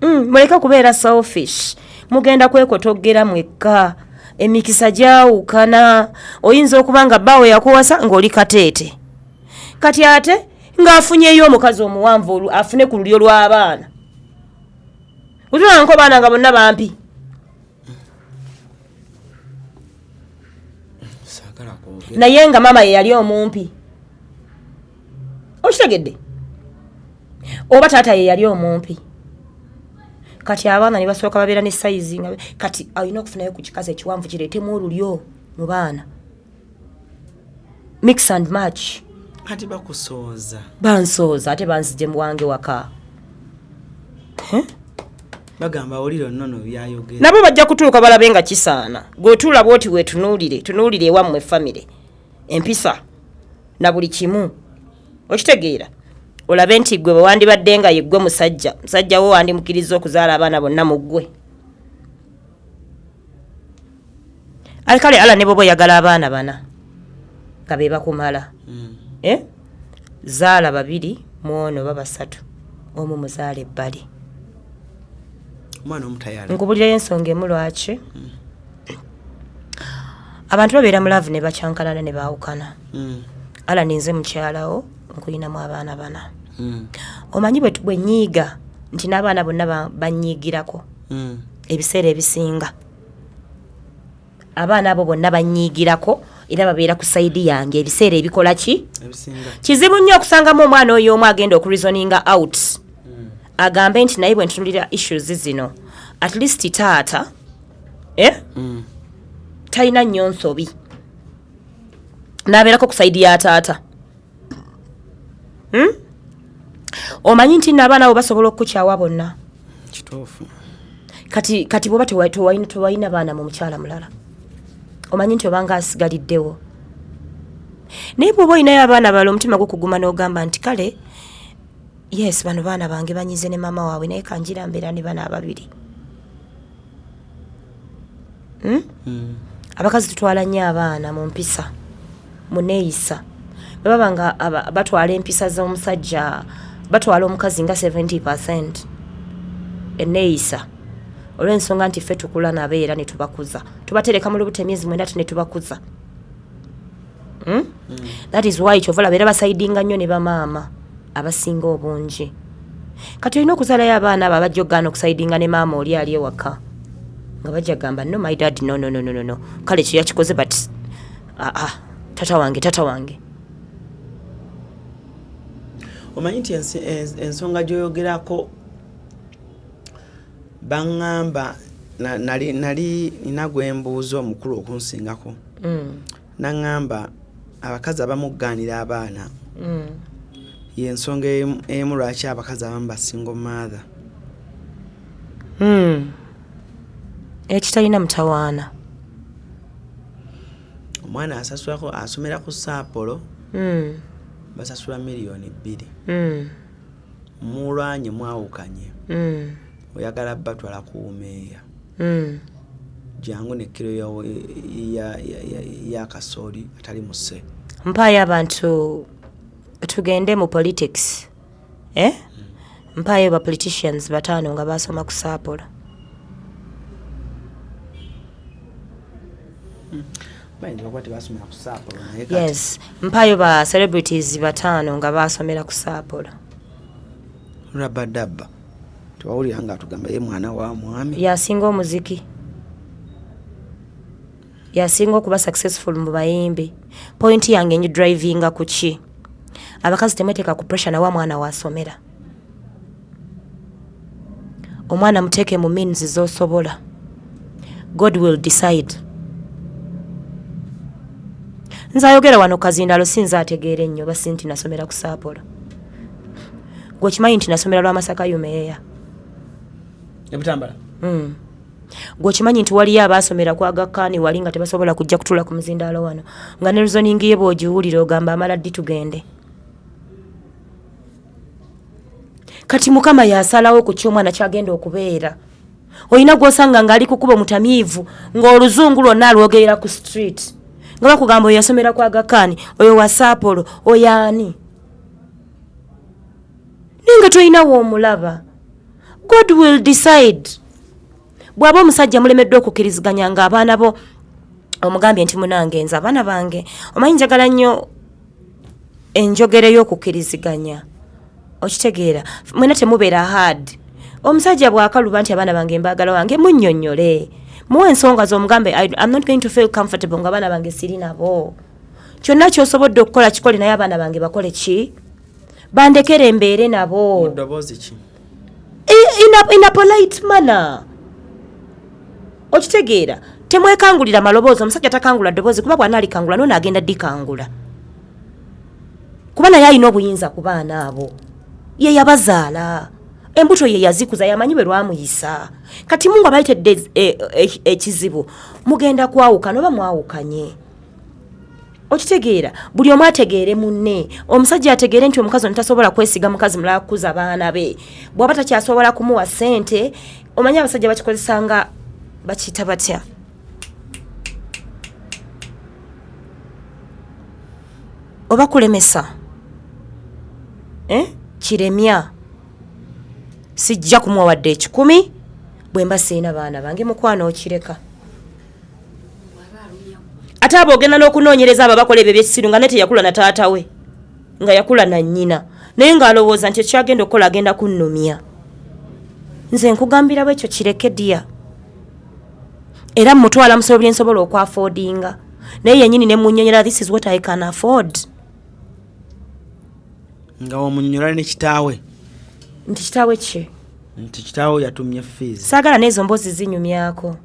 muleke kubeera selfish mugenda kwekotogera mwekka emikisa gyawukana oyinza okuba nga bbaawe yakuwasa ng'oli kateete kati ate ng'afunyeyo omukazi omuwanvu afune ku lulyo lw'abaana utulanga baana nga bonna bampi naye nga mama ye yali omumpi okitegedde oba taata ye yali omumpi kati abaana ne basooka babeera ne sayizi kati alina okufunayo ku kikazi ekiwanvu kireetemu olulyo mu baana mix and match kati bakusooza bansooza ate banzije mu wange waka bagamba oliro nnono byayogera nabo bajja kutuuka balabe nga kisaana gwetuula bwoti wetunuulire ewammwe famire empisa na buli kimu okitegeera olabe nti gwe bwe wandibadde nga ye ggwe musajja wo wandimukiriza okuzaala abaana bonna mu ggwe kale ala ne boba oyagala abaana bana nga be bakumala zaala 2 mu ono baba 3 omu muzaala ebbali omwana omutayala nkubulirayo ensonga emu lwaki abantu babeera mu laavu ne bakyankalana ne baawukana ala ninze mukyalawo nkulinamu abaana bana omanyi bwe nyiiga nti n'abaana bonna banyiigirako ebiseera ebisinga abaana abo bonna banyiigirako era babeera ku sayidi yange ebiseera ebikola ki kizibu nnyo okusangamu omwana oyo omu agenda okureasoninga out agambe nti naye bwe ntunulira issues zino at least taata talina nnyo nsobi n'abeerako ku sayidi ya taata omanyi nti n'abaana abo basobola okukukyawa bonna kituufu kati bwoba tewalina baana mu mukyala mulala omanyi nti obanga asigaliddewo naye bwoba olinayo abaana bala omutima gukuguma n'ogamba nti kale yes bano baana bange banyize ne maama waabwe naye kanjira mbeera ne bana ababiri abakazi tutwala nnyo abaana mu mpisa mu neeyisa bwe baba nga batwala empisa z'omusajja batwala omukazi nga 70% eneeyisa olw'ensonga nti ffe tukula nabo era ne tubakuza tubatereka mu lubuto emyezi 9 ne tubakuza that is why kyovala beera basayidinga nnyo ne bamaama abasinga obungi kati olina okuzaalayo abaana abo abajja okugaana okusayidinga ne maama oli ali ewaka nga bajja gamba no my dad no kale kyo yakikoze but tata wange omanyi nti ensonga gyoyogerako baŋŋamba nali nina gwembuuza omukulu okunsingako naŋŋamba abakazi abamuggaanira abaana yensonga emu lwaki abakazi abamu basingo mother ekitalina mutawaana omwana asomera ku saapolo basasula $2 million mulwanye mwawukanye oyagala batwala kuumeeya jangu nekiro ya kasooli atali muse mpaayo abantu tugende mu politics mpaayo ba politicians 5 nga basoma ku saapolo yes mpaayo ba celebrities 5 nga basomera ku saapolo rabadaba tuwawulira nga atugamba ye mwana wa mwami yasinga omuziki yasinga okuba successful mu bayimbi point yange nyi drivinga ku ki abakazi temeteeka ku pressure na wa mwana wasomera omwana muteeke mu means z'osobola God will decide nzayogera wano kazindalo sinza ategeere nnyo basi nti nasomera ku saapolo gwe kimanyi nti nasomera lwa Masaka Yumeeya ebutambala gwe kimanyi nti waliyo abaasomera ku Aga Khan wali nga tebasobola kujja kutula ku muzindaalo wano nga ne reasoning ye bw'ogiwulira ogamba amala ddi tugende kati mukama yasalawo ku ky'omwana kyagenda okubeera olina gw'osanga ng'ali kukuba mutamiivu ng'oluzungu lwonna alwogerera ku street nga bakugamba oyo yasomera ku Aga Khan oyo wa saapolo oyo ani naye nga tolina woomulaba God will decide bw'aba omusajja mulemeddwa okukkiriziganya ng'abaana bo omugambye nti munange nze abaana bange omanyi njagala nnyo enjogera y'okukkiriziganya okitegeera mwena temubeera hard omusajja bw'akaluba nti abaana bange mbaagala wange munnyonnyole muwe ensonga z'omugambe I'm not going to feel comfortable ng'abaana bange siri nabo kyonna ky'osobodde okukola kikole naye abaana bange bakole ki bandekere embeere nabo in a polite manner okitegeera temwekangulira maloboozi omusajja takangula ddoboozi kuba bw'anaalikangula noona agenda ddikangula kuba naye alina obuyinza ku baana abo ye yabazaala embuto ye yazikuza yamanyi bwe lwamuyisa kati mungu abayitedde ekizibu mugenda kwawukana oba mwawukanye okitegeera buli omu ategeere munne omusajja ategeere nti omukazi ono tasobola kwesiga mukazi mulala kukuza baana be bw'aba takyasobola kumuwa ssente omanyi abasajja bakikozesa nga bakiyita batya oba kulemesa kiremya sijja kumuwa wadde 10 bwe mba siina baana bange mukwano okireka ate abo ogenda n'okunoonyereza abo bakola ebyo ebyekisiru nga nete yakula na taata we nga yakula na nnyina naye ng'alowooza nti ekyagenda okukola agenda kunnumya nze nkugambira bwekyo kireke dya era mutwala musobola byensobola okwafoodinga naye yennyini ne munnyonyera this is what I can afford nga omunyonyola ne kitaawe nti kitaawe ki nti kitaawe yatumye fees saagala n'ezo mboozi zinyumyako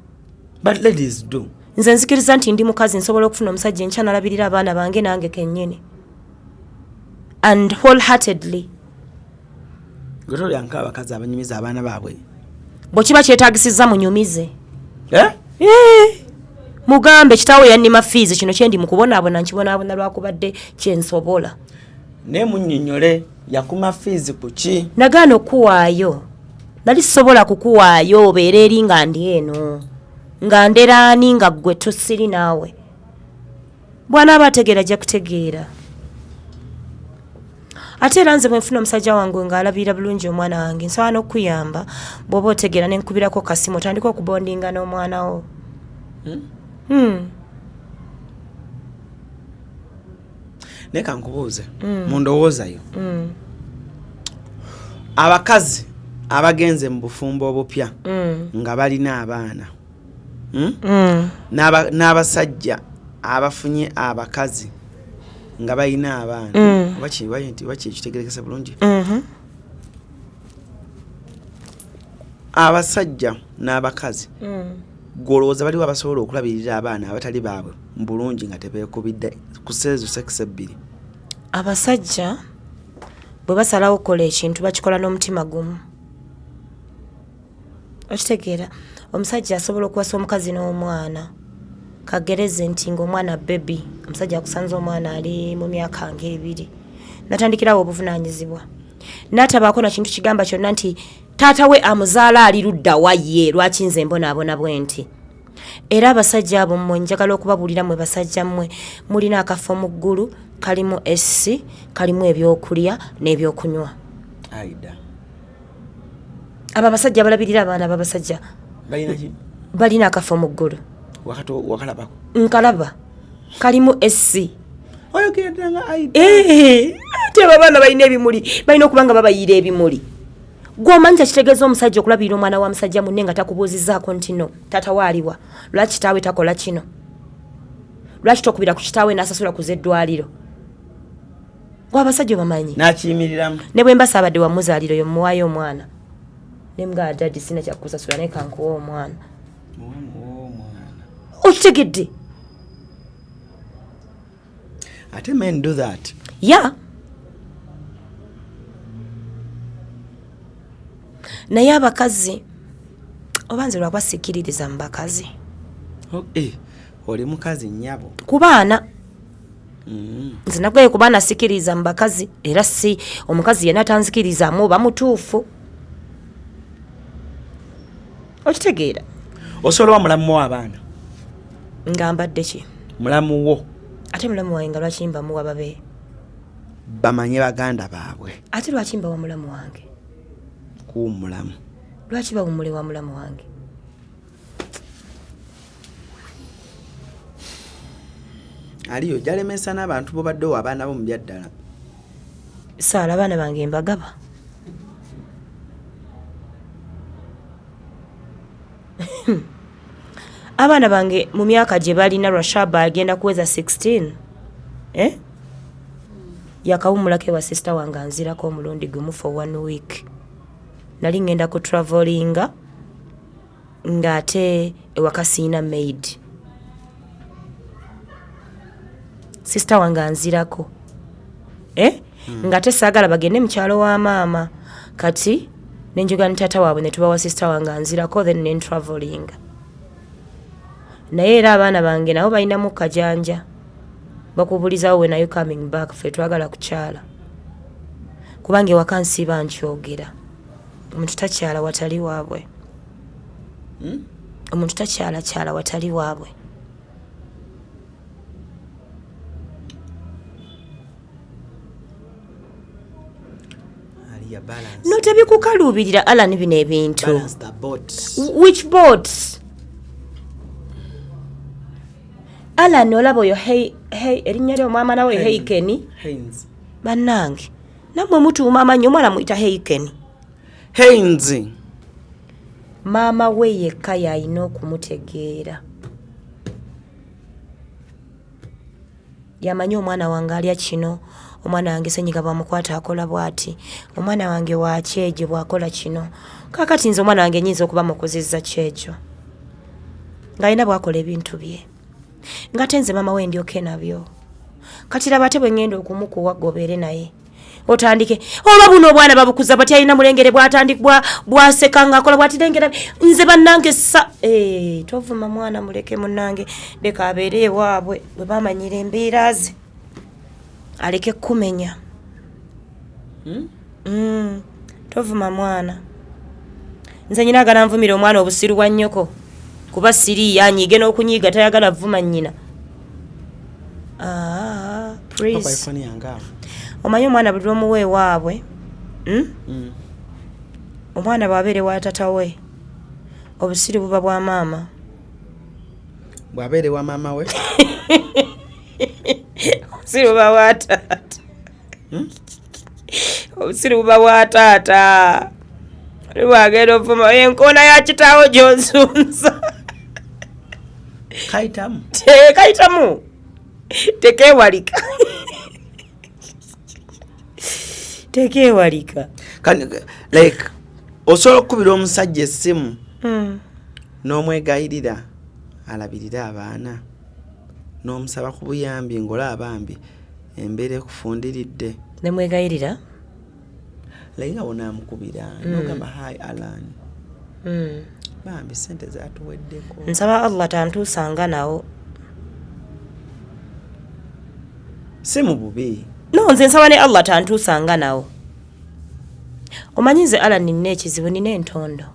but ladies do nze nzikiriza nti ndi mukazi nsobola okufuna omusajja enkya nalabirira abaana bange nange kennyini and wholeheartedly gotolyanka abakazi abanyumiza abaana baabwe bwe kiba kyetaagisizza munyumize mugambe kitaawe yannima fees kino kyendi mukubonaabona nkibonaabona lwakubadde kyensobola naye munnyonnyole yakuma fees ku ki nagaana okuwaayo nali sisobola kukuwaayo obeera eri nga ndi eno nga nderaani nga ggwe tosiri naawe bw'anaaba ategeera ajja kutegeera ate era nze bwe nfuna omusajja wange ng'alabirira bulungi omwana wange nsobola n'okuyamba bw'oba otegeera ne nkubirako kasimu otandika okubondinga n'omwana wo naye kankubuuze mu ndowoozayo abakazi abagenze mu bufumbo obupya nga balina abaana n'abasajja abafunye abakazi nga balina abaana bakikitegerekesa bulungi abasajja n'abakazi gwolowooza baliwo abasobola okulabirira abaana abatali baabwe mu bulungi nga tebeekubidde ku seezo sekisa ebbiri abasajja bwe basalawo okukola ekintu bakikola n'omutima gumu okitegeera omusajja asobola okuwasa omukazi n'omwana kagereze nti ng'omwana bebi omusajja akusanze omwana ali mu myaka nga 2 natandikirawo obuvunaanyizibwa n'atabaako na kintu kigamba kyonna nti taata we amuzaala ali ludda wa ye lwaki nze mbonaabona bwe nti era abasajja abo mmwe njagala okubabuulira mmwe basajja mmwe mulina akafo mu ggulu kalimu essi kalimu ebyokulya n'ebyokunywa abo abasajja balabirira abaana b'abasajja balina akafo mu ggulu nkalaba kalimu essi ate abaana balina ebimuli balina okuba nga babayiira ebimuli gw'omanyi kyakitegeeza omusajja okulabirira omwana wa musajja munne nga takubuuzizaako nti no taata waaliwa lwaki kitaawe takola kino lwaki tokubira ku kitaawe n'asasula ku z'eddwaliro gw'abasajja bamanyi n'akiyimiriramu ne bwe mba saabadde wa muzaaliro yo muwaayo omwana ne mga dadi sina kyakusasula naye kankuwa omwana okitegedde ate men do that naye abakazi oba nze lwakwasiikiririza mu bakazi oli mukazi nnyabo ku baana nze nagwaye ku baana sikiriza mu bakazi era si omukazi yenna tanzikirizaamu oba mutuufu okitegeera osobola wa mulamu w'abaana nga mbadde ki mulamu wo ate mulamu wange nga lwaki mbamuwa babe bamanye baganda baabwe ate lwaki mbawa mulamu wange kuwummulamu lwaki bawummule wa mulamu wange aliyo jalemesa n'abantu bo badde abaana bo mu byaddala saala abaana bange mbagaba abaana bange mu myaka gye balina Rashaba agenda kuweza 16 yakawumulako ewa sister wange anzirako omulundi gumu for 1 week nali ngenda ku travelinga ng'ate ewaka siina maid sister wange anzirako ng'ate saagala bagende mu kyalo wa maama kati nenjoga ne taata waabwe ne tubawa sister wange anzirako then ne travelinga naye era abaana bange nabo balinamu kajanja bakubulizawo when are you coming back fe twagala kukyala kubanga ewaka nsiiba nkyogera omuntu takyala watali waabwe omuntu takyala watali waabwe no tebikukaluubirira Alan bino ebintu which boats Alan olaba oyo erinnya ly'omwama nawe Heikeni bannange nammwe mutuuma amanyi omwana muyita Heikeni Haynes maama we yekka yalina okumutegeera yamanyi omwana wange alya kino omwana wange senyiga bamukwata akola bw'ati omwana wange wakyejo bw'akola kino kakati nze omwana wange nyinza okuba mukozezza kyekyo ng'alina bw'akola ebintu bye ng'ate nze maama we ndyoke nabyo kati laba ate bwe ngenda okumukuwa gobeere naye otandike oba buno obwana babukuza bati alina mulengere bwatandikibwa bwaseka ng'akola bwati lengera nze bannange tovuma mwana muleke munnange leka abeere ewaabwe bwe bamanyira embeera ze aleke kumenya tovuma mwana nze nyina agala nvumira omwana obusiru bwa nnyoko kuba siri yanyiige n'okunyiiga tayagala vuma nnyina praise omanyi omwana buli lwomuwa ewaabwe omwana bw'abeere wa tata we obusiru buba bwa maama bw'abeere wa maama we obusiru buba bwa taata obusiru buba bwa taata lwagenda ovuma enkoona ya kitaawo gy'onsunza kayitamu tekeewalika tekeewalika like osobola okukubira omusajja essimu n'omwegayirira alabirire abaana n'omusaba ku buyambi ng'olaba mbi embeera ekufundiridde nemwegayirira layinga bonaamukubira n'ogamba hi Alan bambi sente zatuweddeko nsaba Allah tantuusanga nawo si mu bubi no nze nsaba ne Allah tantuusanga nawo omanyi nze Alan nina ekizibu nina entondo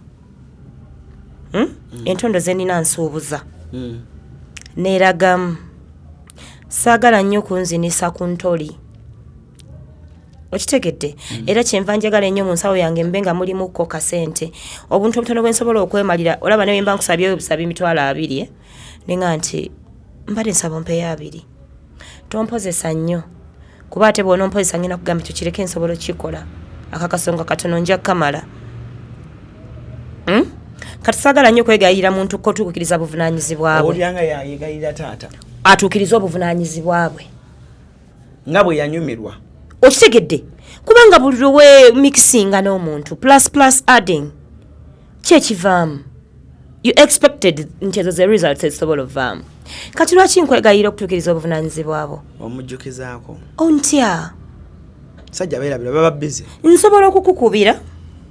entondo ze nina nsuubuza neeragamu saagala nnyo kunzinisa ku ntoli okitegedde era kyenva njagala ennyo mu nsawo yange mbe nga mulimukko kasente obuntu obutono bwe nsobola okwemalira olaba ne bemba nkusabye obusaba emitwalo 2 nenga nti mbadde nsaba ompeeyo 2 tompozesa nnyo kuba ate bw'ona ompozesa ngenda kugamba tukireke nsobola okikola akakasonga katono nja kamala kati saagala nnyo kwegayirira muntu kotuukiriza buvunaanyizibwa bwe olyanga yayegayirira taata atuukiriza obuvunaanyizibwa bwe nga bwe yanyumirwa okitegedde kubanga buli lwe mixinga n'omuntu plus adding kyekivaamu you expected nti ezo ze results ezisobola ovaamu kati lwaki nkwegayira okutuukiriza obuvunaanyizibwa bwo omujjukizaako ontya sajja beerabira baba busy nsobola okukukubira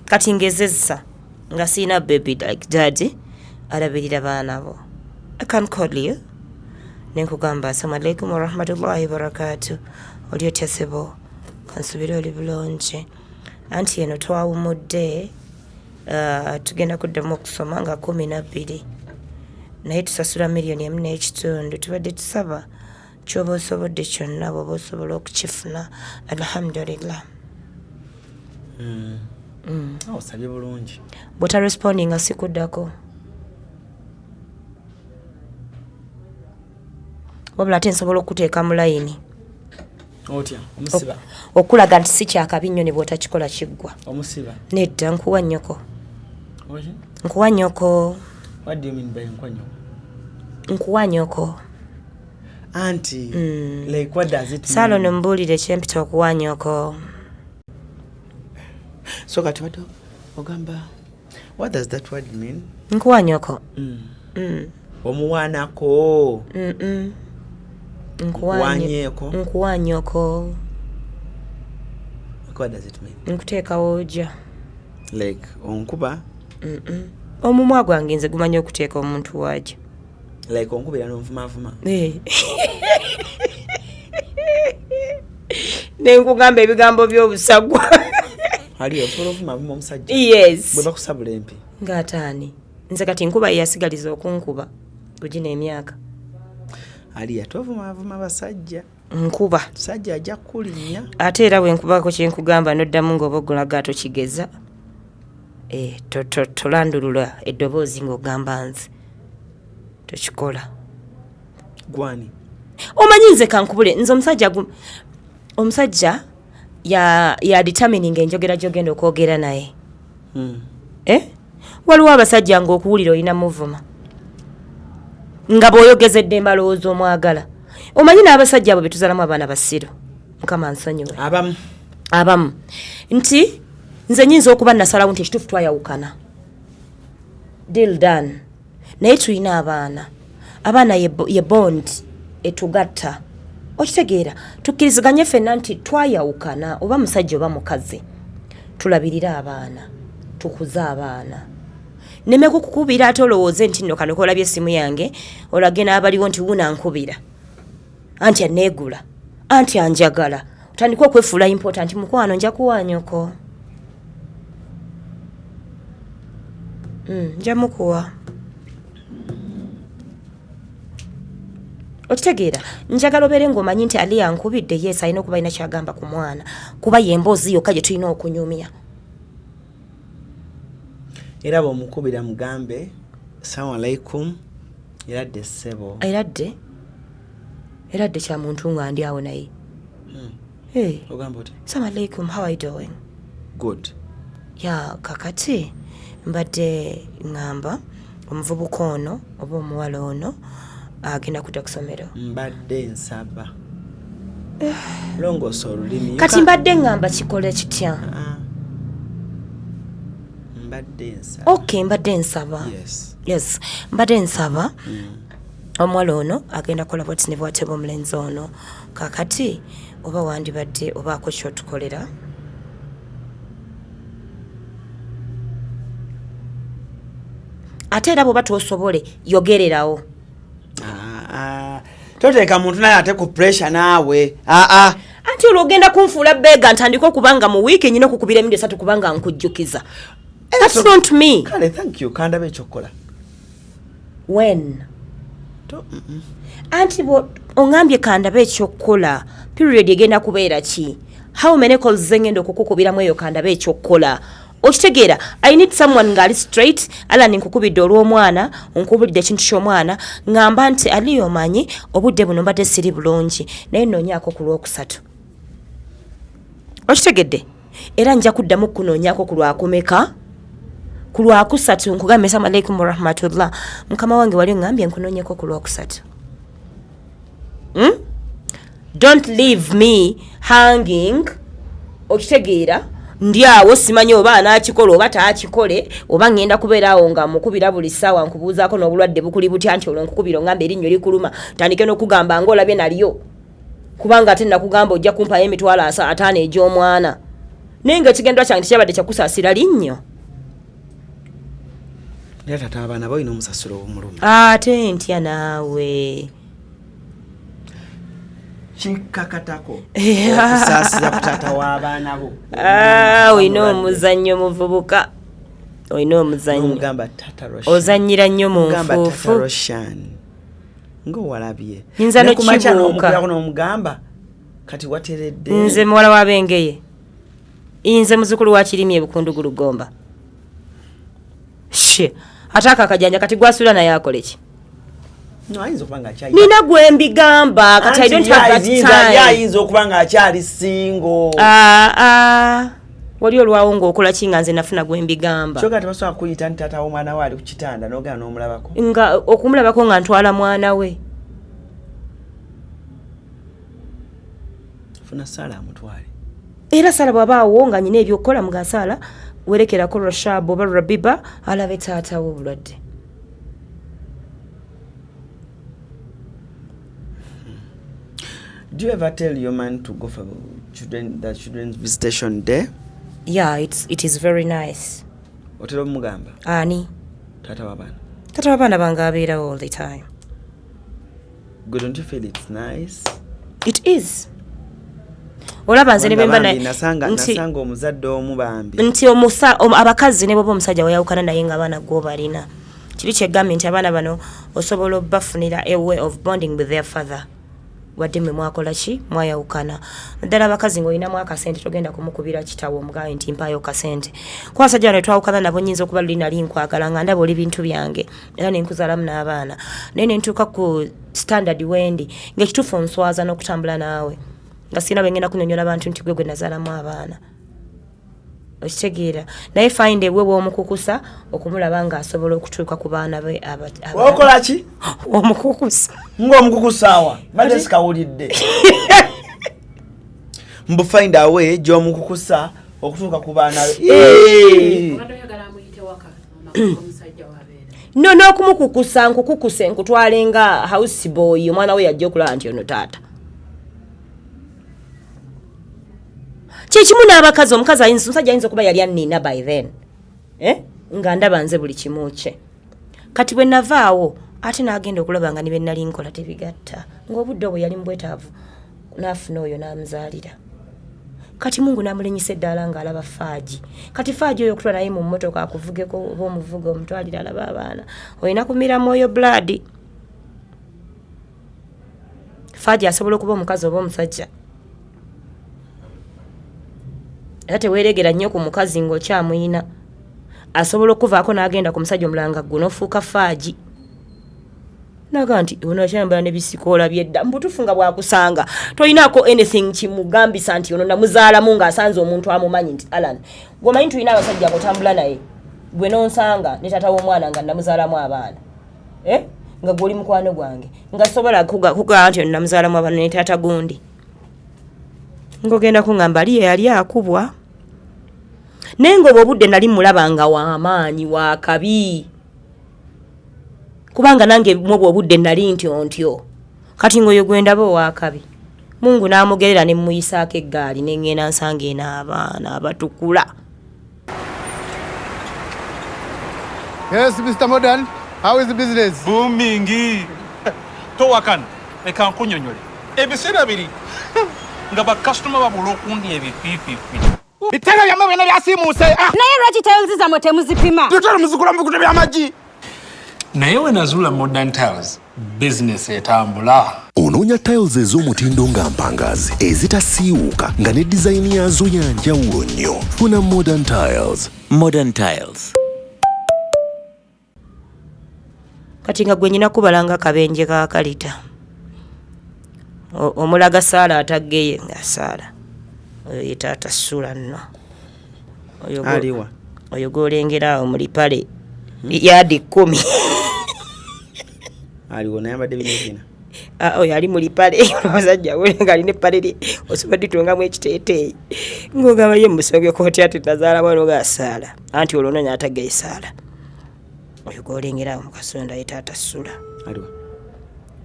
kati ngezezza nga siina baby like daddy alabirira baana bo I can call you nenkugamba assalamu alaikum warahmatullahi wabarakatuh oli otya sebo kansubire oli bulungi anti eno twawumudde tugenda kuddamu okusoma nga 12 naye tusasula $1.5 tubadde tusaba kyoba osobodde kyonna bwoba osobola okukifuna alhamdulillah osabye bulungi bwetarespondi nga sikuddako wabula ate nsobola okuteeka mu layini otya omusiba okulaga nti si kyakabi nnyo ne bw'otakikola kiggwa omusiba nedda nkuwa nnyoko oje nkuwa nnyoko what do you mean by nkwanyo nkuwa nnyoko auntie like what does it mean salo nombuulire kyempita okuwa nnyoko so kati what ogamba what does that word mean nkuwa nnyoko omuwaanako nkuwanyeeko nkuwa nnyoko what does it mean nkuteekawo ojja like onkuba omumwa gwange nze gumanyi okuteeka omuntu waajja like onkubira n'onvumavuma nenkugamba ebigambo by'obusagwa ali osobola ovumavuma omusajja yes bwe bakusabula empi ng'ataani nze kati nkuba yeyasigaliza okunkuba gugina emyaka ali atovumavuma basajja nkuba sajja ajja kulinnya ate era bwe nkubako kyenkugamba noddamu ng'obogolaga tokigeza tolandulula eddoboozi ng'ogamba nze tokikola gwani omanyi nze kankubule nze omusajja ya determining enjogera gyogenda okwogera naye waliwo abasajja ng'okuwulira olina muvuma nga bw'oyogezedde embalowooza omwagala omanyi n'abasajja abo betuzalamu abaana basiro mukama nsonyiwe abamu nti nze nyinza okuba nasalawo nti ekituufu twayawukana deal done naye tulina abaana ye bond etugatta okitegeera tukkiriziganye ffenna nti twayawukana oba musajja oba mukazi tulabirira abaana tukuze abaana nemeko kukubira ate olowooze nti nno kano kolabye essimu yange olage n'abaliwo nti wuna nkubira anti aneegula anti anjagala otandika okwefuula important mukwano nja kuwanyoko nja mukuwa okitegeera njagala obeere ng'omanyi nti ali yankubidde yes alina okuba alina kyagamba ku mwana kuba yemboozi yokka gye tulina okunyumya era bw'omukubira mugambe salamu alaikum eradde ssebo eradde kya muntu nga ndi awo naye ogamba oti salamu alaikum how are you doing good ya kakati mbadde ngamba omuvubuka ono oba omuwala ono agenda kudda ku ssomero mbadde nsaba longoosa olulimi kati mbadde ngamba kikole kitya mbadde nsaba yes mbadde nsaba omuwala ono agenda kukola bwati ne bwateba omulenzi ono kakati oba wandibadde obaako kyotukolera ate era bwoba tosobole yogererawo toteeka muntu naye ate ku pressure naawe anti olwogenda kunfuula beega ntandika okubanga mu wiiki nyina okukubira emirundi 3 kubanga nkujjukiza that's not me kale thank you kandaba ekyokukola when anti ongambye kandaba ekyokukola period egenda kubeera ki how many calls zengenda okukukubiramu eyo kandaba ekyokukola okitegeera I need someone ngali straight ala ninkukubidde olw'omwana onkubulidde ekintu ky'omwana ngamba nti ali omanyi obudde buno mbadde siri bulungi naye nnoonyaako ku lwokusatu okitegedde era nja kuddamu kunoonyaako ku lwakumeka ku lwakusatu nkugambe salamu alaikum warahmatullah mukama wange wali ngambye nkunoonyeko ku lwokusatu don't leave me hanging okitegeera ndi awo simanyi oba anaakikola oba taakikole oba ngenda kubeera awo nga mukubira buli ssaawa nkubuuzaako n'obulwadde bukuli butya nti olwo nkukubira ongamba erinnya likuluma tandike n'okugamba ng'olabye nalyo kubanga ate nakugamba ojja kumpayo emitwalo 5 egy'omwana naye nga ekigendwa kyange tekyabadde kyakusaasira linnyo naye tata abaana balina omusasiro omuluma ate ntya naawe kinkakatako okusaasira ku taata w'abaana bo olina omuzannyo muvubuka olina omuzannyo ozannyira nnyo mu nfuufu ng'owalabye nyinza nokibuuka n'omugamba kati wateredde nze muwala w'abengeye nze muzukulu wa kirimi ebukundugulu gomba she ate akakajanja kati gwasula naye akole ki No, ayinza okuba nga akyali. Nina gwe mbigamba kati I don't have that time. Ayinza okuba nga akyali single. Wali olwawo ng'okola kinga nze nafuna gwe mbigamba. Kyokka tebasobola kuyita nti taata w'omwana we ali ku kitanda n'ogenda n'omulabako. Nga okumulabako nga ntwala mwana we. Funa Saala amutwale. Era Saala bw'abaawo nga nyina ebyokukola muga Saala werekerako Rashab oba Rabiba alabe taata we obulwadde. Do you ever tell your man to go for children's visitation day? Yeah, it is very nice. Otero mugamba? Ani? Tata wabana. Tata wabana banga abeera all the time. Good, don't you feel it's nice? It is. Olaba nze ne bemba na nasanga omuzadde omu bambi. Nti abakazi ne bobo omusajja wayawukana naye nga abaana go balina. Kiri kyegambye nti abaana bano osobola obbafunira a way of bonding with their father. Wadde mwe mwakola ki mwayawukana ddala abakazi ng'olinamu akasente togenda kumukubira kitawo omugaye nti mpaayo kasente kwa basajja ne twawukana nabo nnyinza okuba luli nali nkwagala nga ndaba oli bintu byange era ne nkuzaalamu n'abaana naye ne ntuuka ku standard wendi ng'ekituufu onswaza n'okutambula naawe nga sirina bwe ngenda kunyonyola abantu nti gwe nazaalamu abaana okitegeera naye find ewe w'omukukusa okumulaba ng'asobola okutuuka ku baana be wakola ki omukukusa ng'omukukusaawa badde sikawulidde mbu find a way gy'omukukusa okutuuka ku baana be no n'okumukukusa nkukukuse nkutwale nga house boy omwana we yajja okulaba nti ono taata Chichimu n'abakazi omukazi ayinza omusajja ayinza okuba yali annina by then. Nga ndaba nze buli kimu kye. Kati bwe navaawo ate n'agenda okulaba nga ne bye nnali nkola tebigatta. Ng'obudde obwo yali mbwetaavu n'afuna oyo n'amuzaalira. Kati Mungu n'amulinyisa eddala ng'alaba Faaji. Kati Faaji oyo okutwala naye mu mmotoka akuvugeko oba omuvuga omutwalira alaba abaana. Olina kumira mwoyo blood. Faaji asobola okuba omukazi oba omusajja. Ate weeregera nnyo ku mukazi ng'okyamuyina. Asobola okuvaako n'agenda ku musajja omulanga gwe n'ofuuka Faaji. Naga nti ono akyambala ne bisikoola byedda mbutufu nga bwakusanga tolinaako anything kimugambisa nti ono namuzaalamu ng'asanze omuntu amumanyi nti Alan gwomanyi tulina abasajja akotambula naye gwe n'onsanga ne taata w'omwana nga namuzaalamu abaana nga gw'oli mukwano gwange nga sobola kugamba nti ono namuzaalamu abaana ne taata gundi ng'ogenda kuŋŋamba aliye yali akubwa naye ng'obwo obudde nali mulaba nga w'amaanyi wa kabi kubanga nange mwobwo obudde nali ntyo kati ng'oyo gwendaba owakabi Mungu n'amugerera ne muyisaako eggaali ne ngenda nsanga n'abaana abatukula. Yes, Mr. Modern, how is the business? Booming. Towakan, eka nkunyonyole. Ebiseera biri nga ba customer babula okundi ebipipipi. Bitega byama bena byasiimuse. Naye lwaki tiles zamwe temuzipima? Tutala muzikula mu bikuta by'amagi. Naye we nazula Modern Tiles, business etambula. Onoonya tiles ez'omutindo nga mpangazi ezitasiiwuuka nga ne design yazo ya njawulo nnyo. Funa Modern Tiles. Modern Tiles. Kati nga gwe nyina kubalanga kabenje ka kalita. Omulaga Saala ataggeye nga Saala. Oyo ye taata Sula nno. Aliwa. Oyo gw'olengera awo muli pale. Yadi 10. Aliwo naye abadde binekina. Oyo ali muli pale abasajja welenga aline pale osobola ditungamu ekiteeteeyi ng'ogamba ye musonge kooti ati nazaala mwana ga Saala anti olwo nanya ataggeye Saala. Oyo gw'olengera awo mu Kasonda ye taata Sula. Aliwa.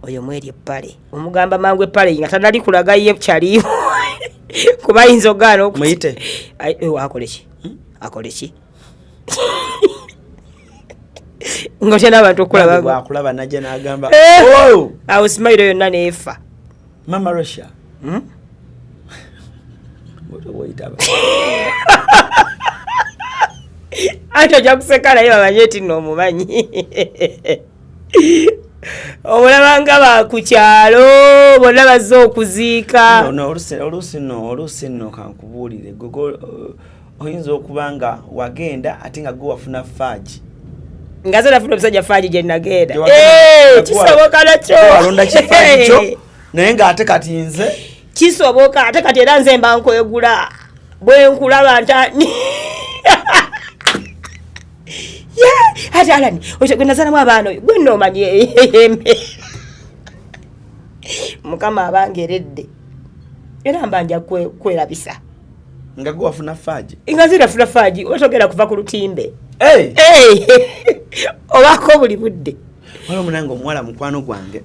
Oyo mweri eppale omugamba mangu eppale nga tanali kulaga ye kyaliyo kuba ayinza ogaana muyite akole ki akole ki ngotya n'abantu okulaba akulaba najja n'agamba awo Simairo yonna neefa Mama Russia wayitaba ate ojja kuseka naye bamanye ti nno omumanyi omulaba nga bakukyalo bonna bazze okuziika oluusi nno kankubuulire gogo oyinza okuba nga wagenda ate nga gwe wafuna Faaji ngazana funo musajja Faji gye nagenda kisoboka nakyo walonda kifaji kyo naye ng'ate kati nze kisoboka ate kati era nze mba nkwegula bwe nkulaba ntani ate Alani gwe nazalamu abaana oyo gwe noomanyi embe mukama abangeredde era mbanja kwerabisa nga gwe wafuna Faji nga zirafuna Faji otogera kuva ku lutimbe obako buli budde waliwo munange omuwala mukwano gwange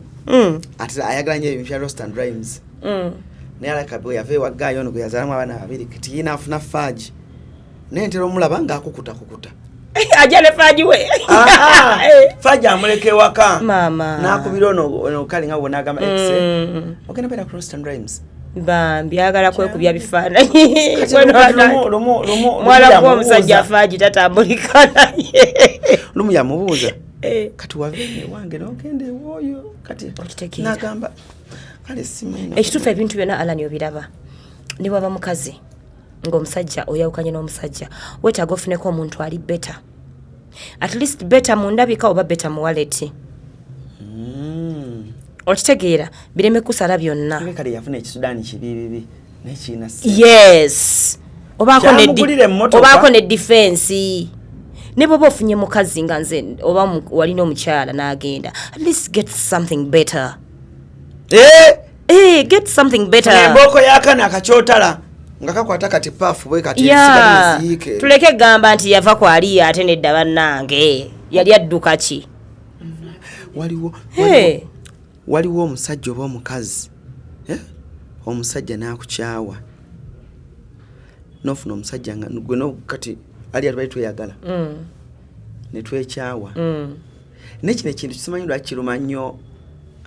ate ayagala nnyo ebintu bya Roast and Rhymes naye alaka bwe yava ewagaayo ono gwe yazalamu abaana babiri kati yina afuna Faji naye ntera omulaba ng'akukuta ajja ne Faji we Faji amuleka ewaka mama n'akubira ono kale nga bwona agamba ogenda beera ku Roast and Rhymes byagala kwekubya bifaananyi mwala gwomusajja Faji tatambulika naye lumu yamubuuza kati wavene wange n'ogenda ewooyo kati n'agamba kale simanyi ekituufu ebintu byonna Alani obiraba ne bwaba mukazi ng'omusajja oyawukanye n'omusajja weetaaga ofuneko omuntu ali beta at least beta mu ndabika oba beta mu waleti okitegeera bireme kusala byonna kale yafuna ekisudaani kibibibi n'ekiina yes obaako ne defense ne bw'oba ofunye mukazi nga nze oba walina omukyala n'agenda at least get something better get something better emboko yakana akakyotala nga kakwata kati paafu bwe kati sigaziike tuleke gamba nti yava kwaliya ate nedda bannange yali adduka ki waliwo omusajja oba omukazi omusajja n'akukyawa n'ofuna omusajja nga gwe kati aliya tubali tweyagala ne twekyawa naye kino ekintu kisimanyi lwaki kiruma nnyo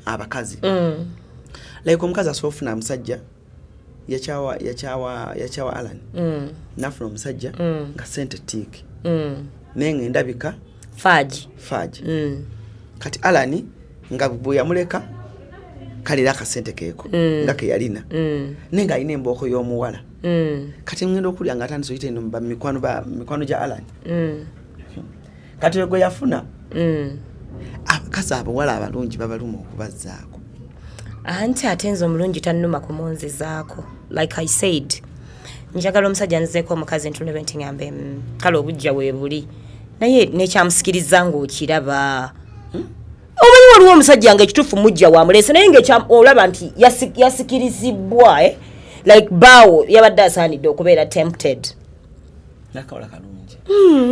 abakazi like omukazi asobola ofuna omusajja yakyawa Alani n'afuna omusajja nga sente tiiki naye nga endabika Faji kati Alani nga bwe yamuleka kalera akasente keeko nga ke yalina naye nga alina embooko y'omuwala kati ngenda okulya nga atandise oyita eno mikwano gya Alani kati gwe yafuna abakazi abawala abalungi babaluma okubazzaako anti ate nze omulungi tannuma kumunzizaako like I said njagala omusajja nzeeko omukazi ntulebe nti ngambe kale obujja weebuli naye nekyamusikiriza ng'okiraba omanyi waliwo omusajja nga ekituufu mujja wamulese naye olaba nti yasikirizibwa like baawo yabadde asaanidde okubeera tempted nakawala kalungi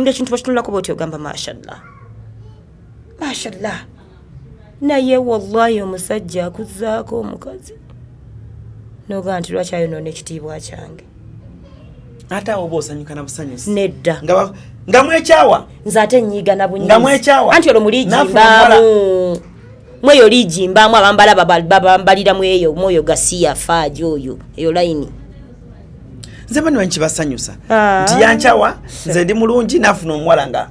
ngaekintu bakitunulako bwoti ogamba mashallah naye wallahi omusajja akuzzaako omukazi noga nti lwaki ayonoona ekitiibwa kyange ate awo oba osanyuka na busanyusi nedda nga mwekyawa nze ate nyiiga na bunyiizi nga mwekyawa anti olwo muliijimbaamu mweyo liijimbaamu abambala babambalira mweyo mwoyo gasiya Faji oyo eyo layini nze bani bankibasanyusa nti yankyawa nze ndi mulungi nafuna omuwala nga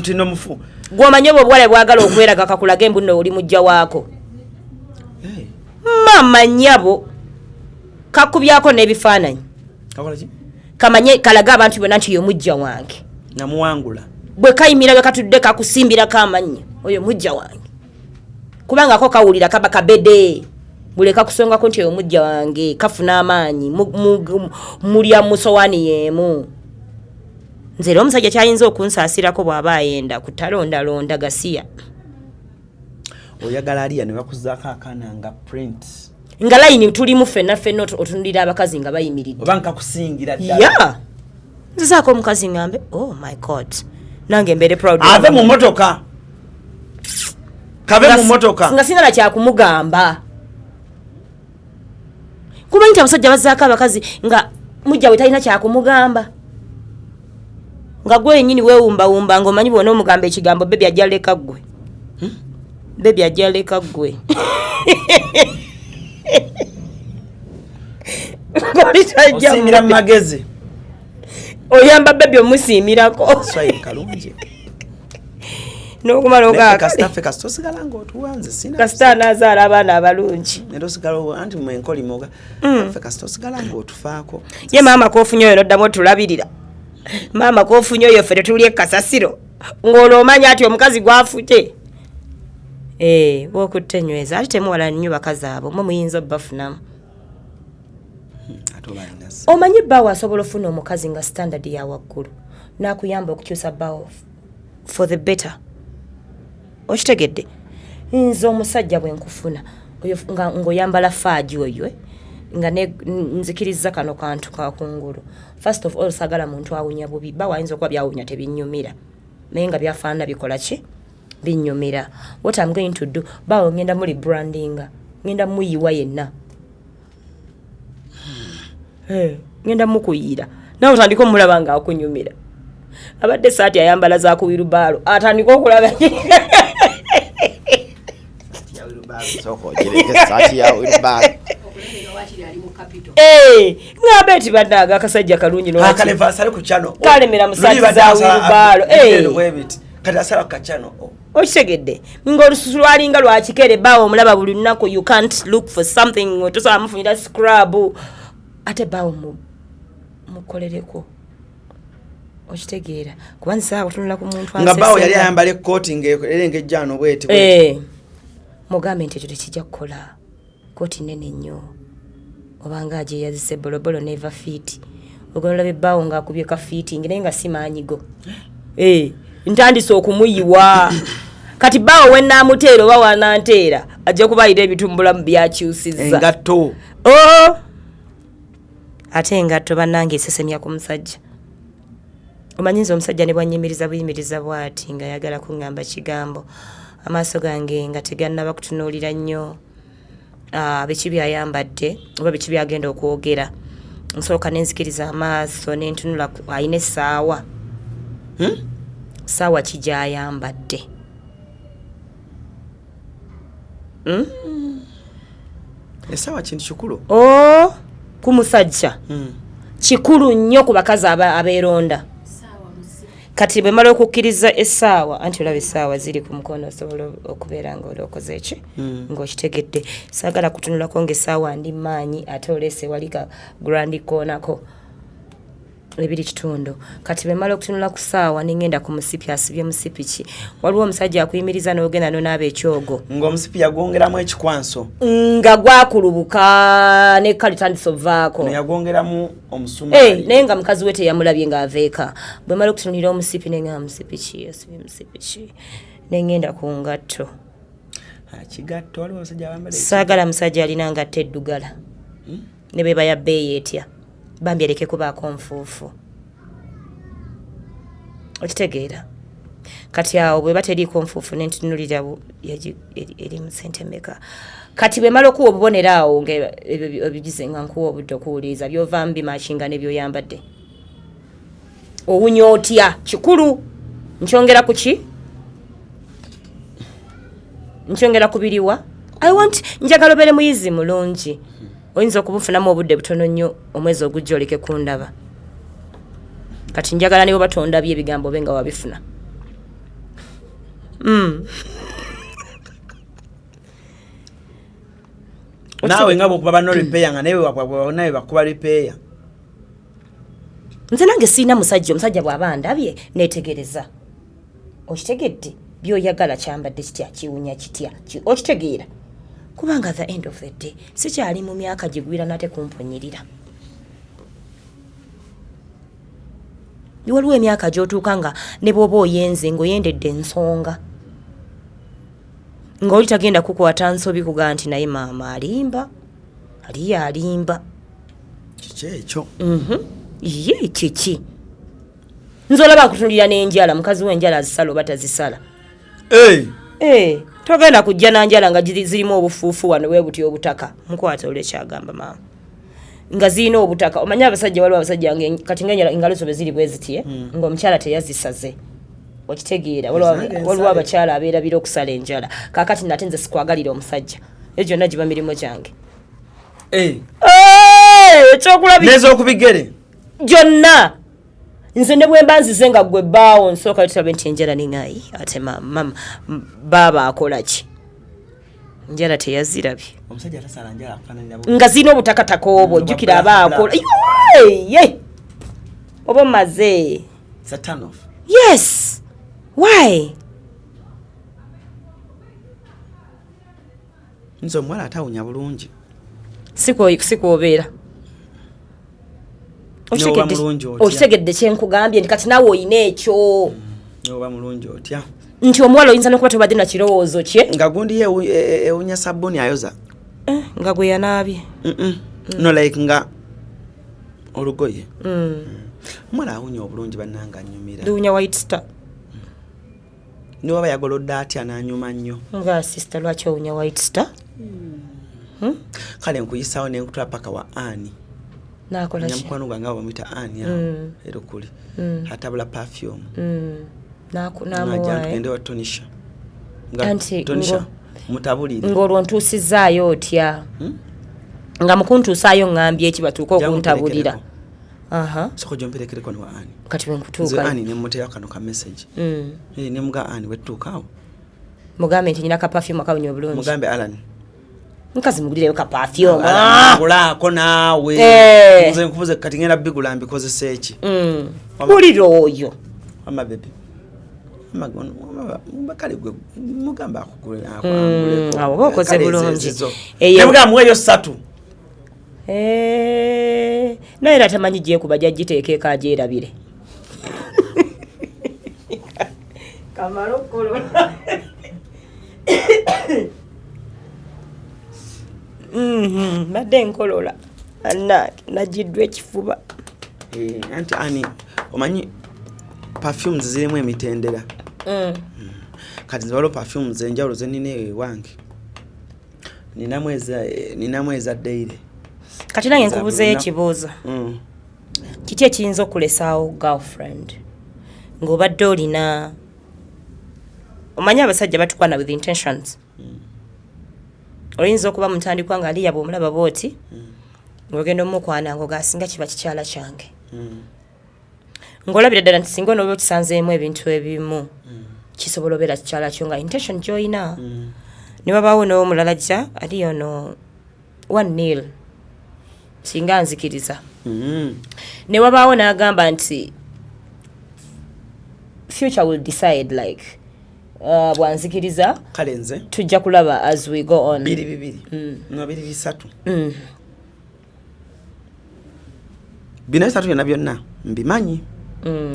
tulina omufu gw'omanye obuwala bwagala okweraga kakulaga embu nno oli mujja waako mama nnyabo kakubyako n'ebifaananyi kamanye kalaga abantu bonna nti yo mujja wange namuwangula bwe kayimira bwe katudde kakusimbirako amannya oyo mujja wange kubanga ko kawulira kaba kabede buleka kusongako nti oyo mujja wange kafuna amaanyi mulya musowaani yeemu nze era omusajja kyayinza okunsaasirako bw'aba ayenda kutalondalonda gasiya oyagala aliya ne bakuzaako akaana nga print nga layini tulimu ffenna otunulira abakazi nga bayimiridde oba nkakusingira ddala nzizaako omukazi ngambe oh my god nange mbeere proud ave mu motoka kave mu motoka nga singana kyakumugamba kumanyi nti abasajja bazzaako abakazi nga mujja we talina kyakumugamba nga gwe yennyini weewumbawumba ng'omanyi bwona omugamba ekigambo bebi ajja leka ggwe bebi ajja leka ggwe osingira mu magezi oyamba bebi omusiimirako swahili kalungi n'okumala ogakasitaffe kasita osigala ng'otuwanze kasita anaazaala abaana abalungi era osigala anti mwenkolimoga ffe kasita osigala ng'otufaako ye maama koofunye oyo noddamu otulabirira maama koofunye oyo ffe tetuli ekasasiro ng'olwo omanya ati omukazi gwafute wokutte nyweza ate temuwala nnyo bakazi abo mwe muyinza obbafunamu omanyi bbaawo asobola ofuna omukazi nga standard ya waggulu n'akuyamba okukyusa bbaawo for the better okitegedde nze omusajja bwe nkufuna ng'oyambala faaji oyo nga nzikiriza kano kantu kakungulu first of all sagala muntu awunya bubi bbaawo ayinza okuba byawunya tebinnyumira naye nga byafaanana bikola ki binnyumira what I'm going to do bbaawo ngenda muli brandinga ngenda muyiwa yenna ngenda mukuyira nawe otandika omulaba nga akunyumira abadde saati ayambala za ku wirubaalo atandika okulaba ng'abeeti bannaga akasajja kalungi kalemera musaati za wirubaalo okitegedde ng'olususu lwalinga lwakikere bbaawo omulaba buli lunaku you can't look for something tosobola mufunira scrub ate bbaawo mukolereko okitegeera kuba nzisaa kutunula ku muntu nga bbaawo yali ayambala ekkooti ng'erengejjaano bweti mugambe nti ekyo tekijja kukola kooti nene nnyo obanga agyeyazise bolobolo neva fiiti ogolaba ebbaawo ng'akubye ka fiitingi naye nga si maanyigo ntandise okumuyiwa kati bbaawo we nnaamuteera oba wananteera ajja kubayira ebitumbulamu byakyusizza engatto ate engatto bannange esesemya ku musajja omanyinza omusajja ne bwanyimiriza buyimiriza bwati nga yagala kuŋŋamba kigambo amaaso gange nga tegannaba kutunuulira nnyo biki byayambadde oba biki byagenda okwogera nsooka nenzikiriza amaaso nentunula ayina essaawa saawa ki gyayambadde essaawa kintu kikulu ku musajja kikulu nnyo ku bakazi abeeronda kati bwe mala okukkiriza essaawa anti olaba essaawa ziri ku mukono osobola okubeera nga oliokoze eki ng'okitegedde saagala kutunulako ng'essaawa ndi maanyi ate oleese wali ka grand koonako ebiri kitundu kati bwe mala okutunula ku ssaawa nengenda ku musipi asibye musipi ki waliwo omusajja akuyimiriza n'ogenda n'onaaba ekyogo ng'omusipi yagwongeramu ekikwanso nga gwakulubuka nekka litandisa ovaako yagwongeramu omusumaali naye nga mukazi we teyamulabye ng'aveeka bwe mala okutunulira omusipi nenga musipi ki asibye musipi ki nengenda ku ngatto kigatto waliwo omusajja awambala saagala musajja alina ngatto eddugala ne bwe bayabbeeyi etya bambi aleke kubaako nfuufu okitegeera kati awo bwe bateriiko nfuufu nentunulira eri mu sente meka kati bwe mala okuwa obubonero awo ngaebigize nga nkuwa obudde okuwuliriza byovaamu bimakinga nebyoyambadde owunya otya kikulu nkyongera ku ki nkyongera kubiriwa njagala obeere muyizi mulungi oyinza okubufunamu obudde butono nnyo omwezi ogujja oleke kundaba kati njagala nibo batondabye ebigambo be nga wabifuna naawe nga bwokuba bano repeya nga nawe bakuba repeya nze nange siina omusajja bw'aba ndabye neetegereza okitegedde byoyagala kyambadde kitya kiwunya kitya okitegeera kubanga the end of the day sikyali mu myaka gigwira nate kumpunyirira waliwo emyaka gy'otuuka nga ne bw'oba oyenze ng'oyendedde ensonga ng'oli tagenda kukwata nsobi kuga nti naye maama alimba alimba kiki ekyo ye kiki nze olaba nkutunulira n'enjala mukazi w'enjala azisala oba tazisala togenda kujja nanjala nga zirimu obufuufu wano bwe buti obutaka mukwata olekyagamba maama nga zirina obutaka omanye abasajja waliwo abasajja kati nga engalo zo bwe ziri bwe ziti ng'omukyala teyazisaze okitegeera waliwo abakyala abeerabira okusala enjala kaakati nate nze sikwagalira omusajja eyo gyonna giba mirimu gyange ekyokulabinez'okubigere gyonna nze ne bwe mba nzize nga gwe bbaawo nsooka tulabe nti enjala ningayi ate mama baaba akola ki njala teyazirabye nga zirina obutakataka obwo ojjukira aba akola ye oba omaze yes Why? Nzo mwala atawunya bulungi. Sikobeera. Okitegedde kyenkugambye nti kati naawe oyina ekyo. Oba mulungi otya. Nti omuwala oyinza n'okuba tobadde na kirowoozo kye. Nga gundi ewunya sabbuuni ayoza. Nga gwe yanaabye. No like nga olugoye. Mwala awunya obulungi bannanga annyumira. Luwunya White Star. Niwe aba yagolodde atya n'anyuma nnyo. Nga sister lwaki owunya White Star? Kale nkuyisaawo n'enkutula paka wa Ani. Nakola ki? Nyamukwano gwange abo bamuyita Ani ero kuli. Atabula perfume. Namuwaye. Ngende wa Tonisha. Anti Tonisha mutabulire. Ngolwo ntuusizaayo otya? Nga mukuntuusaayo ngambye eki batuuka okuntabulira. Soko jomperekereko ne wa Ani. Kati bwe nkutuuka. Nze Ani ne mmuteera kano ka message. Ne mga Ani wetuukaawo. Mugambe nti nyina ka perfume akawunya obulungi. Mugambe Alan. Nkazi mugulireyo ka perfume. Ngulaako naawe. Nze nkubuze kati ngenda bigula mbikozesa eki. Bulira oyo. Mama bebe. Bakali gwe mugamba akugulira awo bokoze bulungi. Nemuga muweyo 3. Naye era tamanyi gye kuba jagiteeka agyerabire. Kamaro kolo. Badde nkolola. Nagiddwa ekifuba. Anti Ani omanyi perfumes zirimu emitendera. Kati nze waliwo perfumes enjawulo ze nnina ewange. Ninamu eza daily. Kati nange nkubuzeeyo ekibuuzo. Kiki ekiyinza okulesaawo girlfriend ng'obadde olina omanyi abasajja batukwana with intentions. Oyinza okuba mutandikwa nga aliya bw'omulaba bw'oti ng'ogenda omukwana ng'ogasinga kiba kikyala kyange. Ng'olabira ddala nti singa onooba okisanzeemu ebintu ebimu kisobola obeera kikyala kyo nga intention gy'olina. Ne wabaawo n'omulala jja ali ono 1-0 singa nzikiriza. Ne wabaawo n'agamba nti future will decide like bwanzikiriza kale nze tujja kulaba as we go on. Biri no biri bisatu. Bino bisatu byonna byonna mbimanyi.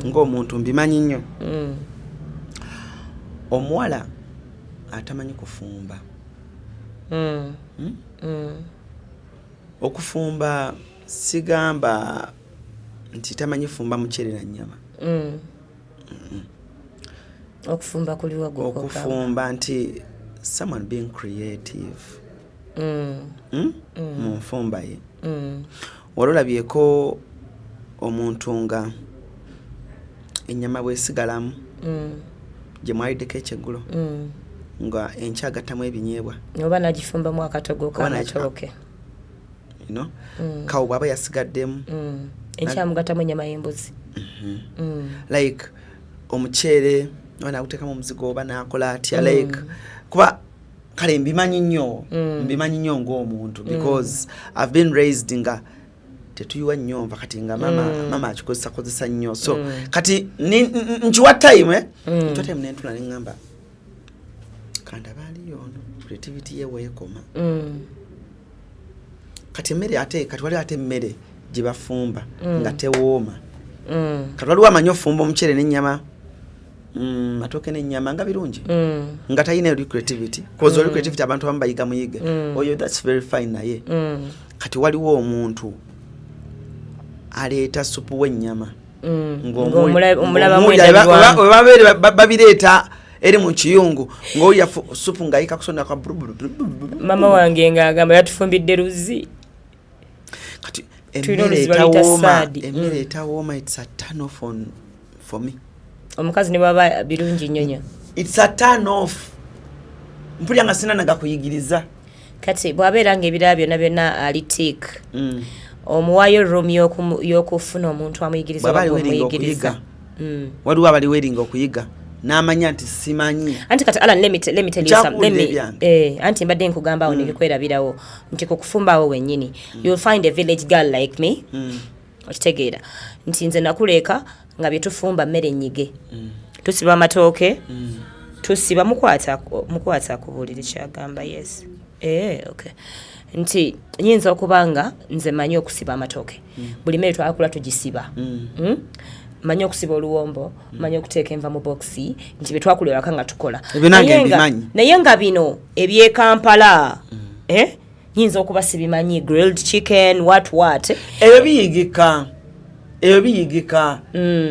Ng'omuntu mbimanyi nnyo. Omuwala atamanyi kufumba. Okufumba sigamba nti tamanyi fumba mucere na nyama. Okufumba kuliwa gwo. Okufumba nti someone being creative. Mu nfumba ye. Walolabyeko omuntu nga ennyama bwesigalamu gye mwaliddeko ekyeggulo nga enkyagattamu ebinyeebwa oba nagifumbamu akatogo kamatooke kawo bw'aba yasigaddemu enkyamugattamu ennyama y'embuzi like omuceere oba naguteekamu omuzigo oba nakola atya like kuba kale mbimanyi nnyo ng'omuntu because I've been raised nga tetuyiwa nnyonva kati nga mama akikozesa nnyo so kati nkiwa time nentula neŋŋamba kanda baaliyo ono creativity ye weekoma kati emmere ate kati waliwo ate emmere gye bafumba nga tewooma kati waliwo amanyi ofumba omuceere n'ennyama matooke n'ennyama nga birungi nga talina eri creativity cause oli creativity abantu abamu bayiga muyige oyo that's very fine naye kati waliwo omuntu aleeta supu w'ennyama ng'omulabamu babireeta eri mu kiyungu ng'olya supu ng'ayika kusonda kwa mama wange ng'agamba yatufumbidde luzi kati emmere etawooma it's a turn off for me. Omukazi ne baba birungi nnyonyo it's a turn off mpulya nga sina nagakuyigiriza kati bw'abeera ng'ebirala byonna ali tik omuwayo room y'okufuna omuntu amuyigiriza omuyigiriza waliwo abali weringa okuyiga n'amanya nti simanyi anti kati Alan let me tell you something anti mbadde nkugambaawo nebikwerabirawo nti kukufumbawo wennyini you'll find a village girl like me okitegeera nti nze nakuleeka nga bye tufumba mmere nnyige tusiba amatooke tusiba mukwata ku buliri kyagamba yes okay nti nyinza okubanga nze manyi okusiba amatooke buli mmere twakula tugisiba manyi okusiba oluwombo manyi okuteeka enva mu boxi nti bye twakulira waka nga tukola naye nga bino eby'e Kampala nyinza okuba sibimanyi grilled chicken what ebyo biyigika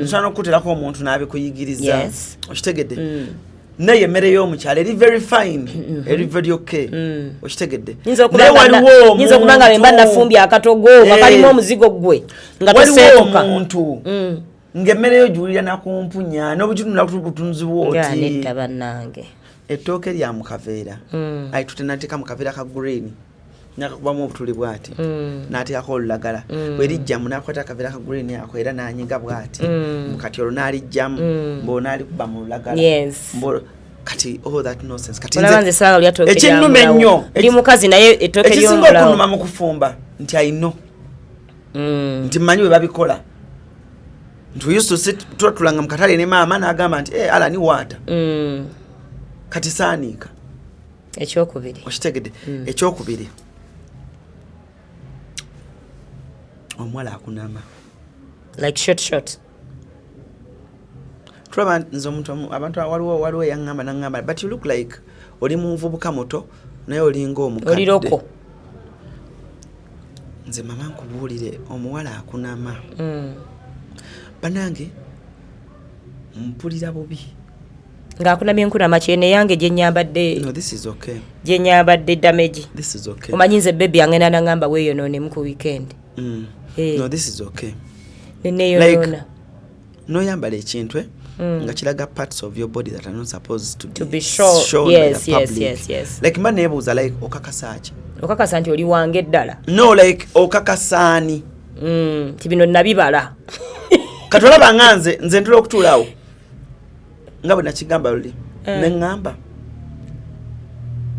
nsobola okukuteerako omuntu n'abikuyigiriza okitegedde naye emmere y'omukyalo eri very fine eri very okay okitegedde nyinza okuba nga bemba nafumbye akatogo nga kalimu omuzigo gwe nga toseetuka omuntu ng'emmere yo giwulira nakumpunya n'obugitunula kutunzibwa oti nedda bannange ettooke lya mukaveera tutenateeka mukaveera ka green nakakubamu obutuli bwati n'ateekako olulagala bwerijjamu n'akwata akaveera ka green ako era n'anyiga bwati kati olwo n'alijjamu mbona alikuba mu lulagala kati all that nonsense kati ekinnuma ennyo ndi mukazi naye ettooke ekisinga okunnuma mu kufumba nti ayino nti mmanyi bwe babikola nti we used to sit tulatulanga mu katale ne maama n'agamba nti ala ni waata kati saaniika ekyokubiri okitegedde ekyokubiri omuwala akunama like short tulaba nze omuntu abantu waliwo yaŋŋamba but you look like oli muvubuka muto naye olinga omukadde oliroko nze mama nkubuulire omuwala akunama banange mpulira bubi ng'akunamya enkunama kyene yange gyenyambadde gyenyambadde damage omanyi nze bebi angenda naŋŋamba weeyonoonemu ku weekend neneeyonoona noyambala ekintu nga kiraga parts of your body that are not supposed to be shown yes. like mba neebuuza like okakasaaki okakasa nti oli wange eddala no like okakasaani ti bino nabibala kati olaba nga nze ntula okutuulaawo nga bwe nakigamba luli neŋŋamba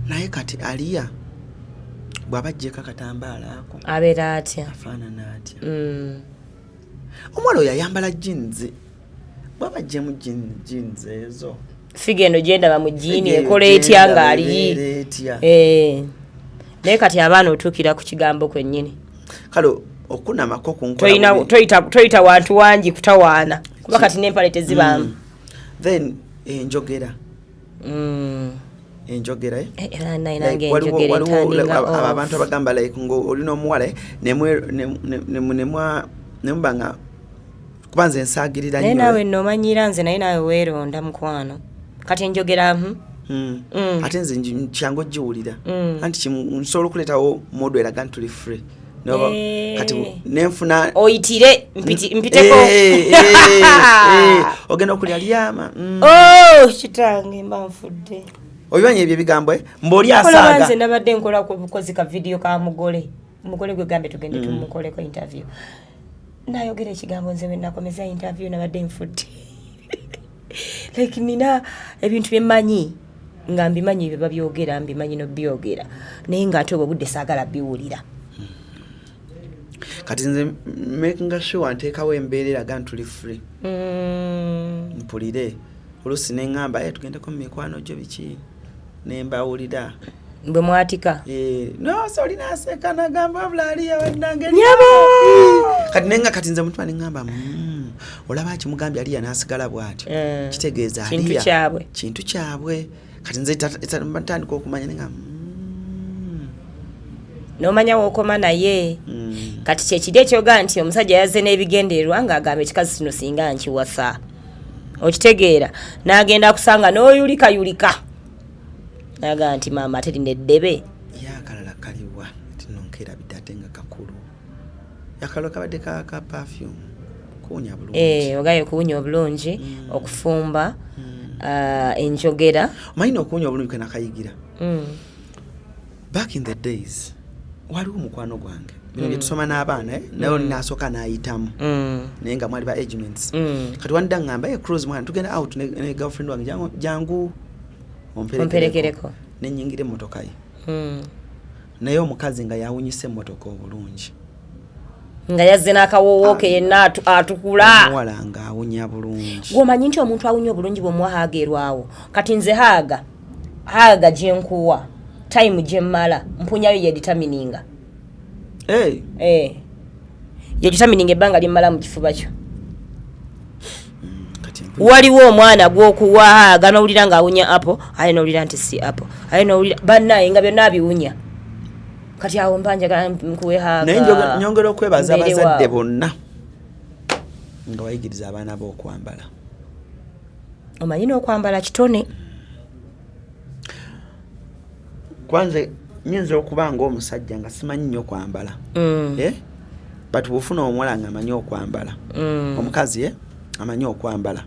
naye kati aliya bw'aba ajjeko akatambaala ako abeera atya afaanana atya omuwala oyo ayambala jinzi bw'aba ajjemu jinzi ezo figa eno gyendaba mu jiini ekola etya ng'aliyi naye kati abaana otuukira ku kigambo kwennyini kale okunamako kunkola toyita wantu wangi kutawaana kuba kati n'empale tezibaamu then enjogera abantu abagamba like olina omuwala nemuba nga kuba nze nsaagirira naye naawe nomanyira nze naye naawe weeronda mukwano kati enjogera ate nze kyangu ogiwulira anti nsobola okuleetawo modo eraga nti tuli free kati nenfuna oyitire mpiteko ogenda okulya lyama kitange mba nfudde obibanye ebyo ebigambo mboli asaaga nze nabadde nkola ku bukozi ka video ka mugole gwe gambe tugende tumukoleko interview nayogera ekigambo nze nakomeza interview nabadde nfudde like nina ebintu byemmanyi nga mbimanyi bye babyogera mbimanyi nobyogera naye ng'ate obwo budde saagala biwulira kati nze making sure nteekawo embeera eraga ntuli free mpulire oluusi neŋŋamba tugendeko mu mikwano gyo biki nembawulira bwe mwatika nose olina aseka nagamba bulaliya wennange kati nenga kati nze mutima neŋŋamba olaba kimugambye aliya n'asigala bw'atyo kitegeeza aliya kintu kyabwe kati nze ntandika okumanya nenga nomanya wookoma naye kati kyekiri ekyoga nti omusajja yazze n'ebigendererwa ng'agamba ekikazi kino singa nkiwasa okitegeera n'agenda kusanga n'oyulikayulika naga nti maama terina eddebe yakalala kaliwa tinonkerabidde ate nga kakulu yakalala kabadde ka perfume kuwunya bulungi ogayo okuwunya obulungi okufumba enjogera omanyi n'okuwunya obulungi kenakayigira back in the days waliwo omukwano gwange bino byetusoma n'abaana naye nasooka n'ayitamu naye nga mwali ba agents kati wandida ŋŋamba cruise mwana tugenda out ne girlfriend wange jangu omperekereko nenyingira emmotoka ye naye omukazi nga yawunyisa emmotoka obulungi nga yazze n'akawoowoke yenna atukula omuwala nga awunya bulungi gwomanyi nti omuntu awunya obulungi bw'omuwa haagerwawo kati nze haaga gyenkuwa time gyemmala mpunyayo yeditamininga yeditamininga ebbanga lyemmala mu kifuba kyo waliwo omwana gw'okuwa haaga n'owulira ng'awunya apo aye n'owulira nti si apo aye n'owulira bannaye nga byonna abiwunya kati awo mba njagala nkuwe haaga naye nyongera okwebaza abazadde bonna nga wayigiriza abaana b'okwambala omanyi n'okwambala kitone kwanza nyinza okuba ng'omusajja nga simanyi nnyo kwambala but bw'ofuna omuwala nga amanyi okwambala omukazi amanyi okwambala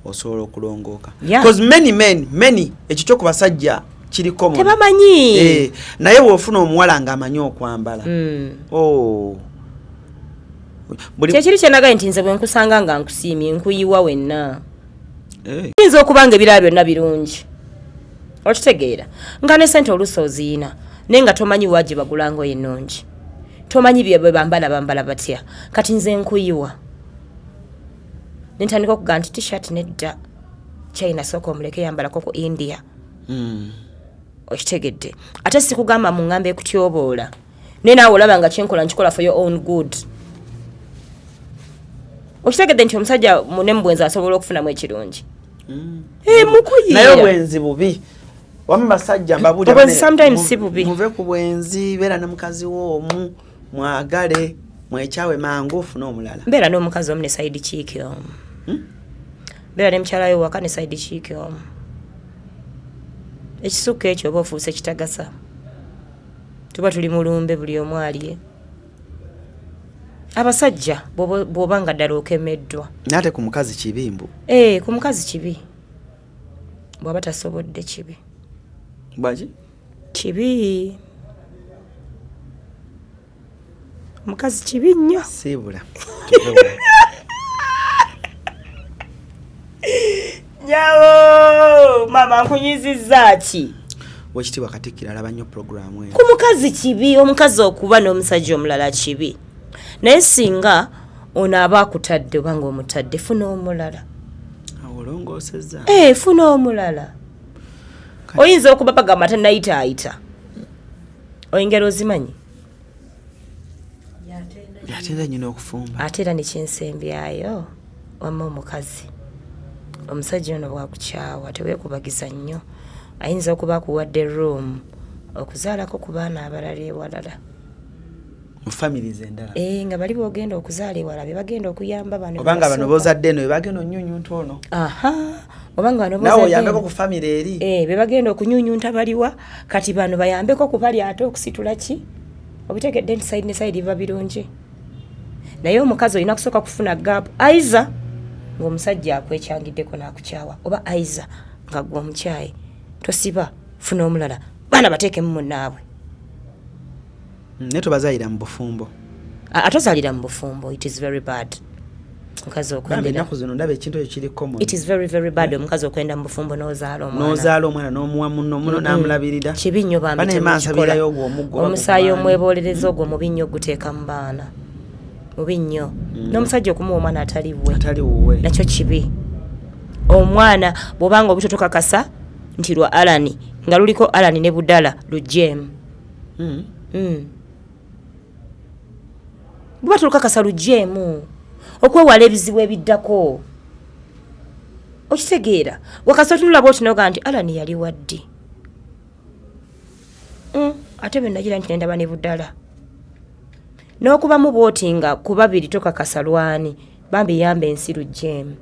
osobola okulongooka because many ekyo kyo ku basajja kiriko tebamanyi naye bw'ofuna omuwala nga amanyi okwambala kyekiri kyenagaye nti nze bwe nkusanga nga nkusiimye nkuyiwa wenna yinza okuba nga ebirala byonna birungi okitegeera nga ne sente oluusi oziina naye nga tomanyi waje bagulango ennungi tomanyi bye bambala batya kati nze nkuyiwa nentandika okuga nti t-shirt nedda China sooka omuleke yambalako ku India okitegedde ate sikugamba mu ngambe ekutyoboola naye naawe olaba nga kyenkola nkikola for your own good okitegedde nti omusajja munemu bwenzi asobola okufunamu ekirungi mukuyiira naye obwenzi bubi wamu basajja muve ku bwenzi beera ne mukazi w'omu mwagale mwekyawe mangu ofune omulala mbeera n'omukazi omu ne side kiiki omu beera ne mukyalayo waka ne side kiiki omu ekisukka ekyo oba ofuuse kitagasa tuba tuli mulumbe buli omu alye abasajja bw'oba nga ddala okemeddwa naate ku mukazi kibimbu ku mukazi kibi bw'aba tasobodde kibi bwaki kibi omukazi kibi nnyo siibula nyawo mama nkunyizizza ki wekitiibwa Katikkiro alaba nnyo puroguramu eyo ku mukazi kibi omukazi okuba n'omusajja omulala kibi naye singa ono aba akutadde oba ng'omutadde funa omulala olongoosezza funa omulala oyinza okuba bagamba tannayitaayita oyingero ozimanyi yatera nyina okufumba ate era nekyensembyayo wamma omukazi omusajja ono bwakukyawa teweekubagiza nnyo ayinza okuba akuwadde room okuzaalako ku baana abalala ewalala mu families endala nga bali boogenda okuzaala ewala be bagenda okuyamba bano obanga bano bozadde eno bebagenda onyunyunta ono obanga bano nawe oyambeko ku family eri be bagenda okunyunyunta baliwa kati bano bayambeko ku bali ate okusitula ki obitegedde nti side ne side biba birungi naye omukazi olina kusooka kufuna gap aiza ng'omusajja akwekyangiddeko n'akukyawa oba aiza nga gwe omukyaye tosiba funa omulala baana bateekemu munnaabwe naye tobazaalira mu bufumbo atozaalira mu bufumbo it is very bad omukazi okwendaennaku zino ndaba ekintu ekyo kiri common it is very very bad omukazi okwenda mu bufumbo n'ozaala omwana n'omuwa muno n'amulabirira kibi nnyo baneemansabirayo ogwo omuggo omusaayi omwebolereza ogwo mubi nnyo guteeka mu baana mubi nnyo n'omusajja okumuwa omwana atali wuwe nakyo kibi omwana bw'obanga obutotokakasa nti lwa Alani nga luliko Alani ne Budala lujjeemu buba tulukakasa lujjeemu okwewala ebizibu ebiddako okitegeera wakasa otunulaba otinoga nti Alani yali waddi ate bwe nagira nti nendaba ne Budala n'okubamu bwoti nga ku babiri tokakasa lwani bambi yamba ensi lujjeemu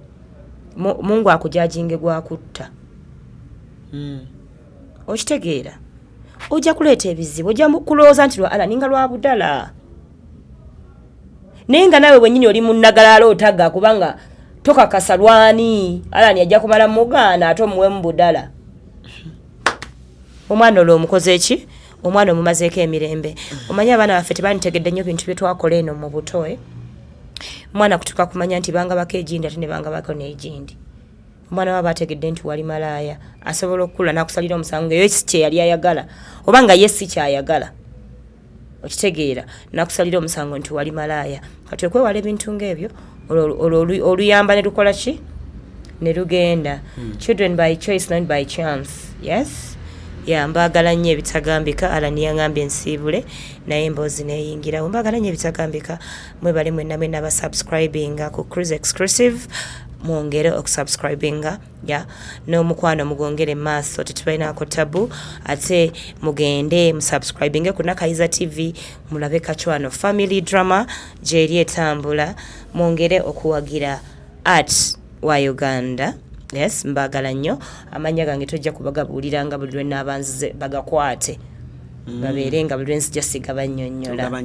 mungu akujajinge gwakutta okitegeera ojja kuleeta ebizibu ojja kulowooza nti lwa Alani nga lwa Budala naye nga naawe wennyini oli munnagala otaga kubanga tokakasa lwani Alani ajja kumala mugaana ate omuwemu Budala omwana olwo omukoze eki omwana omumazeeko emirembe omanyi abaana baffe tebanditegedde nnyo bintu bye twakola eno mu buto omwana kutuka kumanya nti banga bako egindi ate ne banga bako n'egindi omwana waba ategedde nti wali malaaya asobola okukula n'akusalira omusango eyo si kye yali ayagala oba nga ye si kyayagala okitegeera nakusalira omusango nti wali malaaya kati okwewala ebintu ng'ebyo oluyamba ne lukola ki ne lugenda. Children by choice not by chance. Yes, mbaagala nnyo ebitagambika. Alani yangambye nsiibule naye emboozi neeyingirawo. Mbaagala nnyo ebitagambika. Mwebale mwenna abasubscribinga ku Cruise Exclusive, mwongere okusubscribinga n'omukwano mugongere maaso tetubalinaako tabu ate mugende musubscribinge ku Nakayiza TV mulabe Kachwano family drama gyeri etambula, mwongere okuwagira art wa Uganda. Yes, mbaagala nnyo. Amanya gange tojja kubagabuuliranga buli lwe n'abanzize bagakwate babeere nga buli lwe nzija sigabannyonnyola.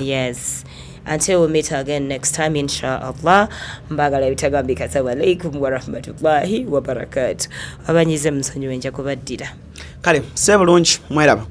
Yes. Until we meet again next time, inshallah. Mbagala ebitagambika. Assalamu alaikum wa rahmatullahi wa barakatuh. Abanyize musonyiwe nja kubaddira. Kale, sebulungi mweraba.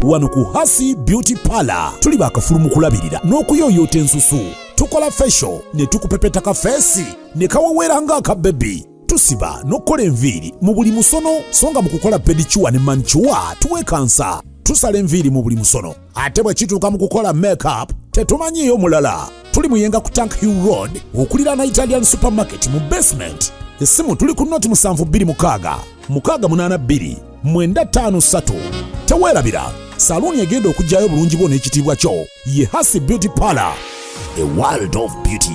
Wano ku Hasi Beauty Parlor tuli bakafulu mu kulabirira n'okuyooyoota ensusu. Tukola facial ne tukupepeta ka feesi ne kawawera ng'aka baby. Tusiba n'okukola enviiri mu buli musono, songa mu kukola pedicure ne manicure tuwe kansa. Tusala enviiri mu buli musono ate bwe kituuka mu kukola makeup tetumanyiyo mulala. Tuli muyenga ku Tank Hill Road okuliraana Italian Supermarket mu basement. Essimu tuli ku noti 72 682 953. Teweerabira saluni egenda okujjayo bulungi bwo n'ekitiibwa kyo ye Hasi Beauty Parlor, a world of beauty.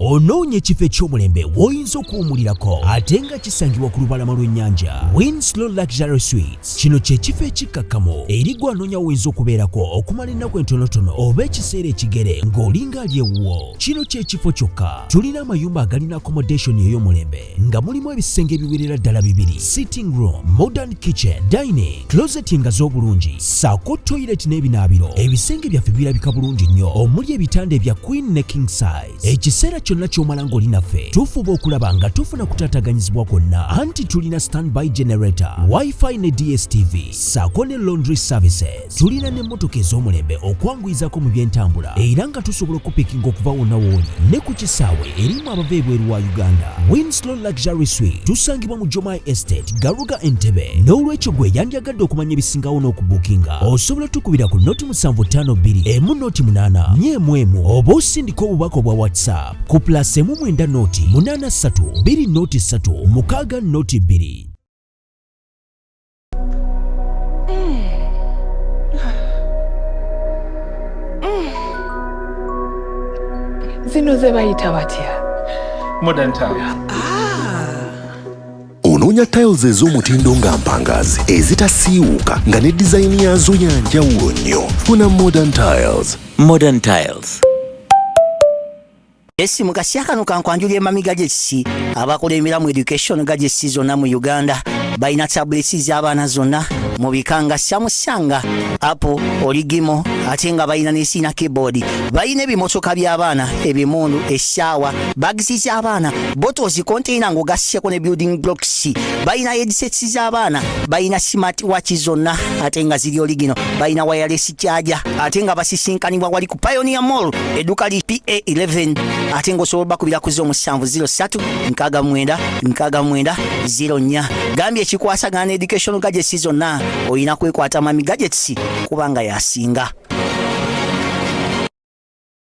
Onoonye ekifo eky'omulembe w'oyinza okuwummulirako ate nga kisangibwa ku lubalama lw'ennyanja. Winslow Luxury Suites. Kino kye kifo ekikkakkamu eri gwe anoonya w'oyinza okubeerako okumala ennaku entonotono oba ekiseera ekigere ng'olinga ali ewuwo. Kino kye kifo kyokka. Tulina amayumba agalina accommodation ey'omulembe nga mulimu ebisenge ebiwerera ddala 2, sitting room, modern kitchen, dining, closet engazi obulungi, ssaako toilet n'ebinaabiro. Ebisenge byaffe birabika bulungi nnyo omuli ebitanda ebya queen ne king size. Ekiseera kyonna ky'omala ng'oli naffe tufuba okulaba nga tufuna kutaataganyizibwa kwonna anti tulina standby generator, wifi ne DSTV ssaako ne laundry services. Tulina n'emmotoka ez'omulembe okwanguyizaako mu by'entambula era nga tusobola okupikinga okuva wonna w'oli ne ku kisaawe erimu abava ebweru wa Uganda. Winslow Luxury Suite tusangibwa mu Jomai Estate, Garuga, Entebbe. N'olwekyo gwe yandyagadde okumanya ebisingawo n'okubuukinga osobola tukubira ku noti 752 emu noti 8 nyemu oba osindika obubaka obwa WhatsApp ku +9 noti 83 2 noti 3 6 noti 2. Zino ze bayita batya? Modern tiles. Onoonya tiles ez'omutindo nga mpangazi ezitasiiwuuka nga ne dizayini yazo ya njawulo nnyo. Funa Modern Tiles. Modern Tiles. Esimu kasya kano kankwanjulira emamiga gy'ekisi abakola emiramu education gadgets zonna mu Uganda balina tablets z'abaana zonna mu bikanga Samsung, Apple, Origimo ate nga balina n'esiina keyboard. Balina ebimotoka by'abaana, ebimundu, essaawa, bags z'abaana, bottles, container ng'ogasseko ne building blocks. Balina headsets z'abaana, balina smart watch zonna ate nga ziri original. Balina wireless charger ate nga basisinkanibwa wali ku Pioneer Mall edduka li PA11 ate ng'osobola bakubira ku 0703 69 69 04. Gambye ekikwasagana education gadgets zonna oyina kwekwata mami gadgets kubanga yasinga.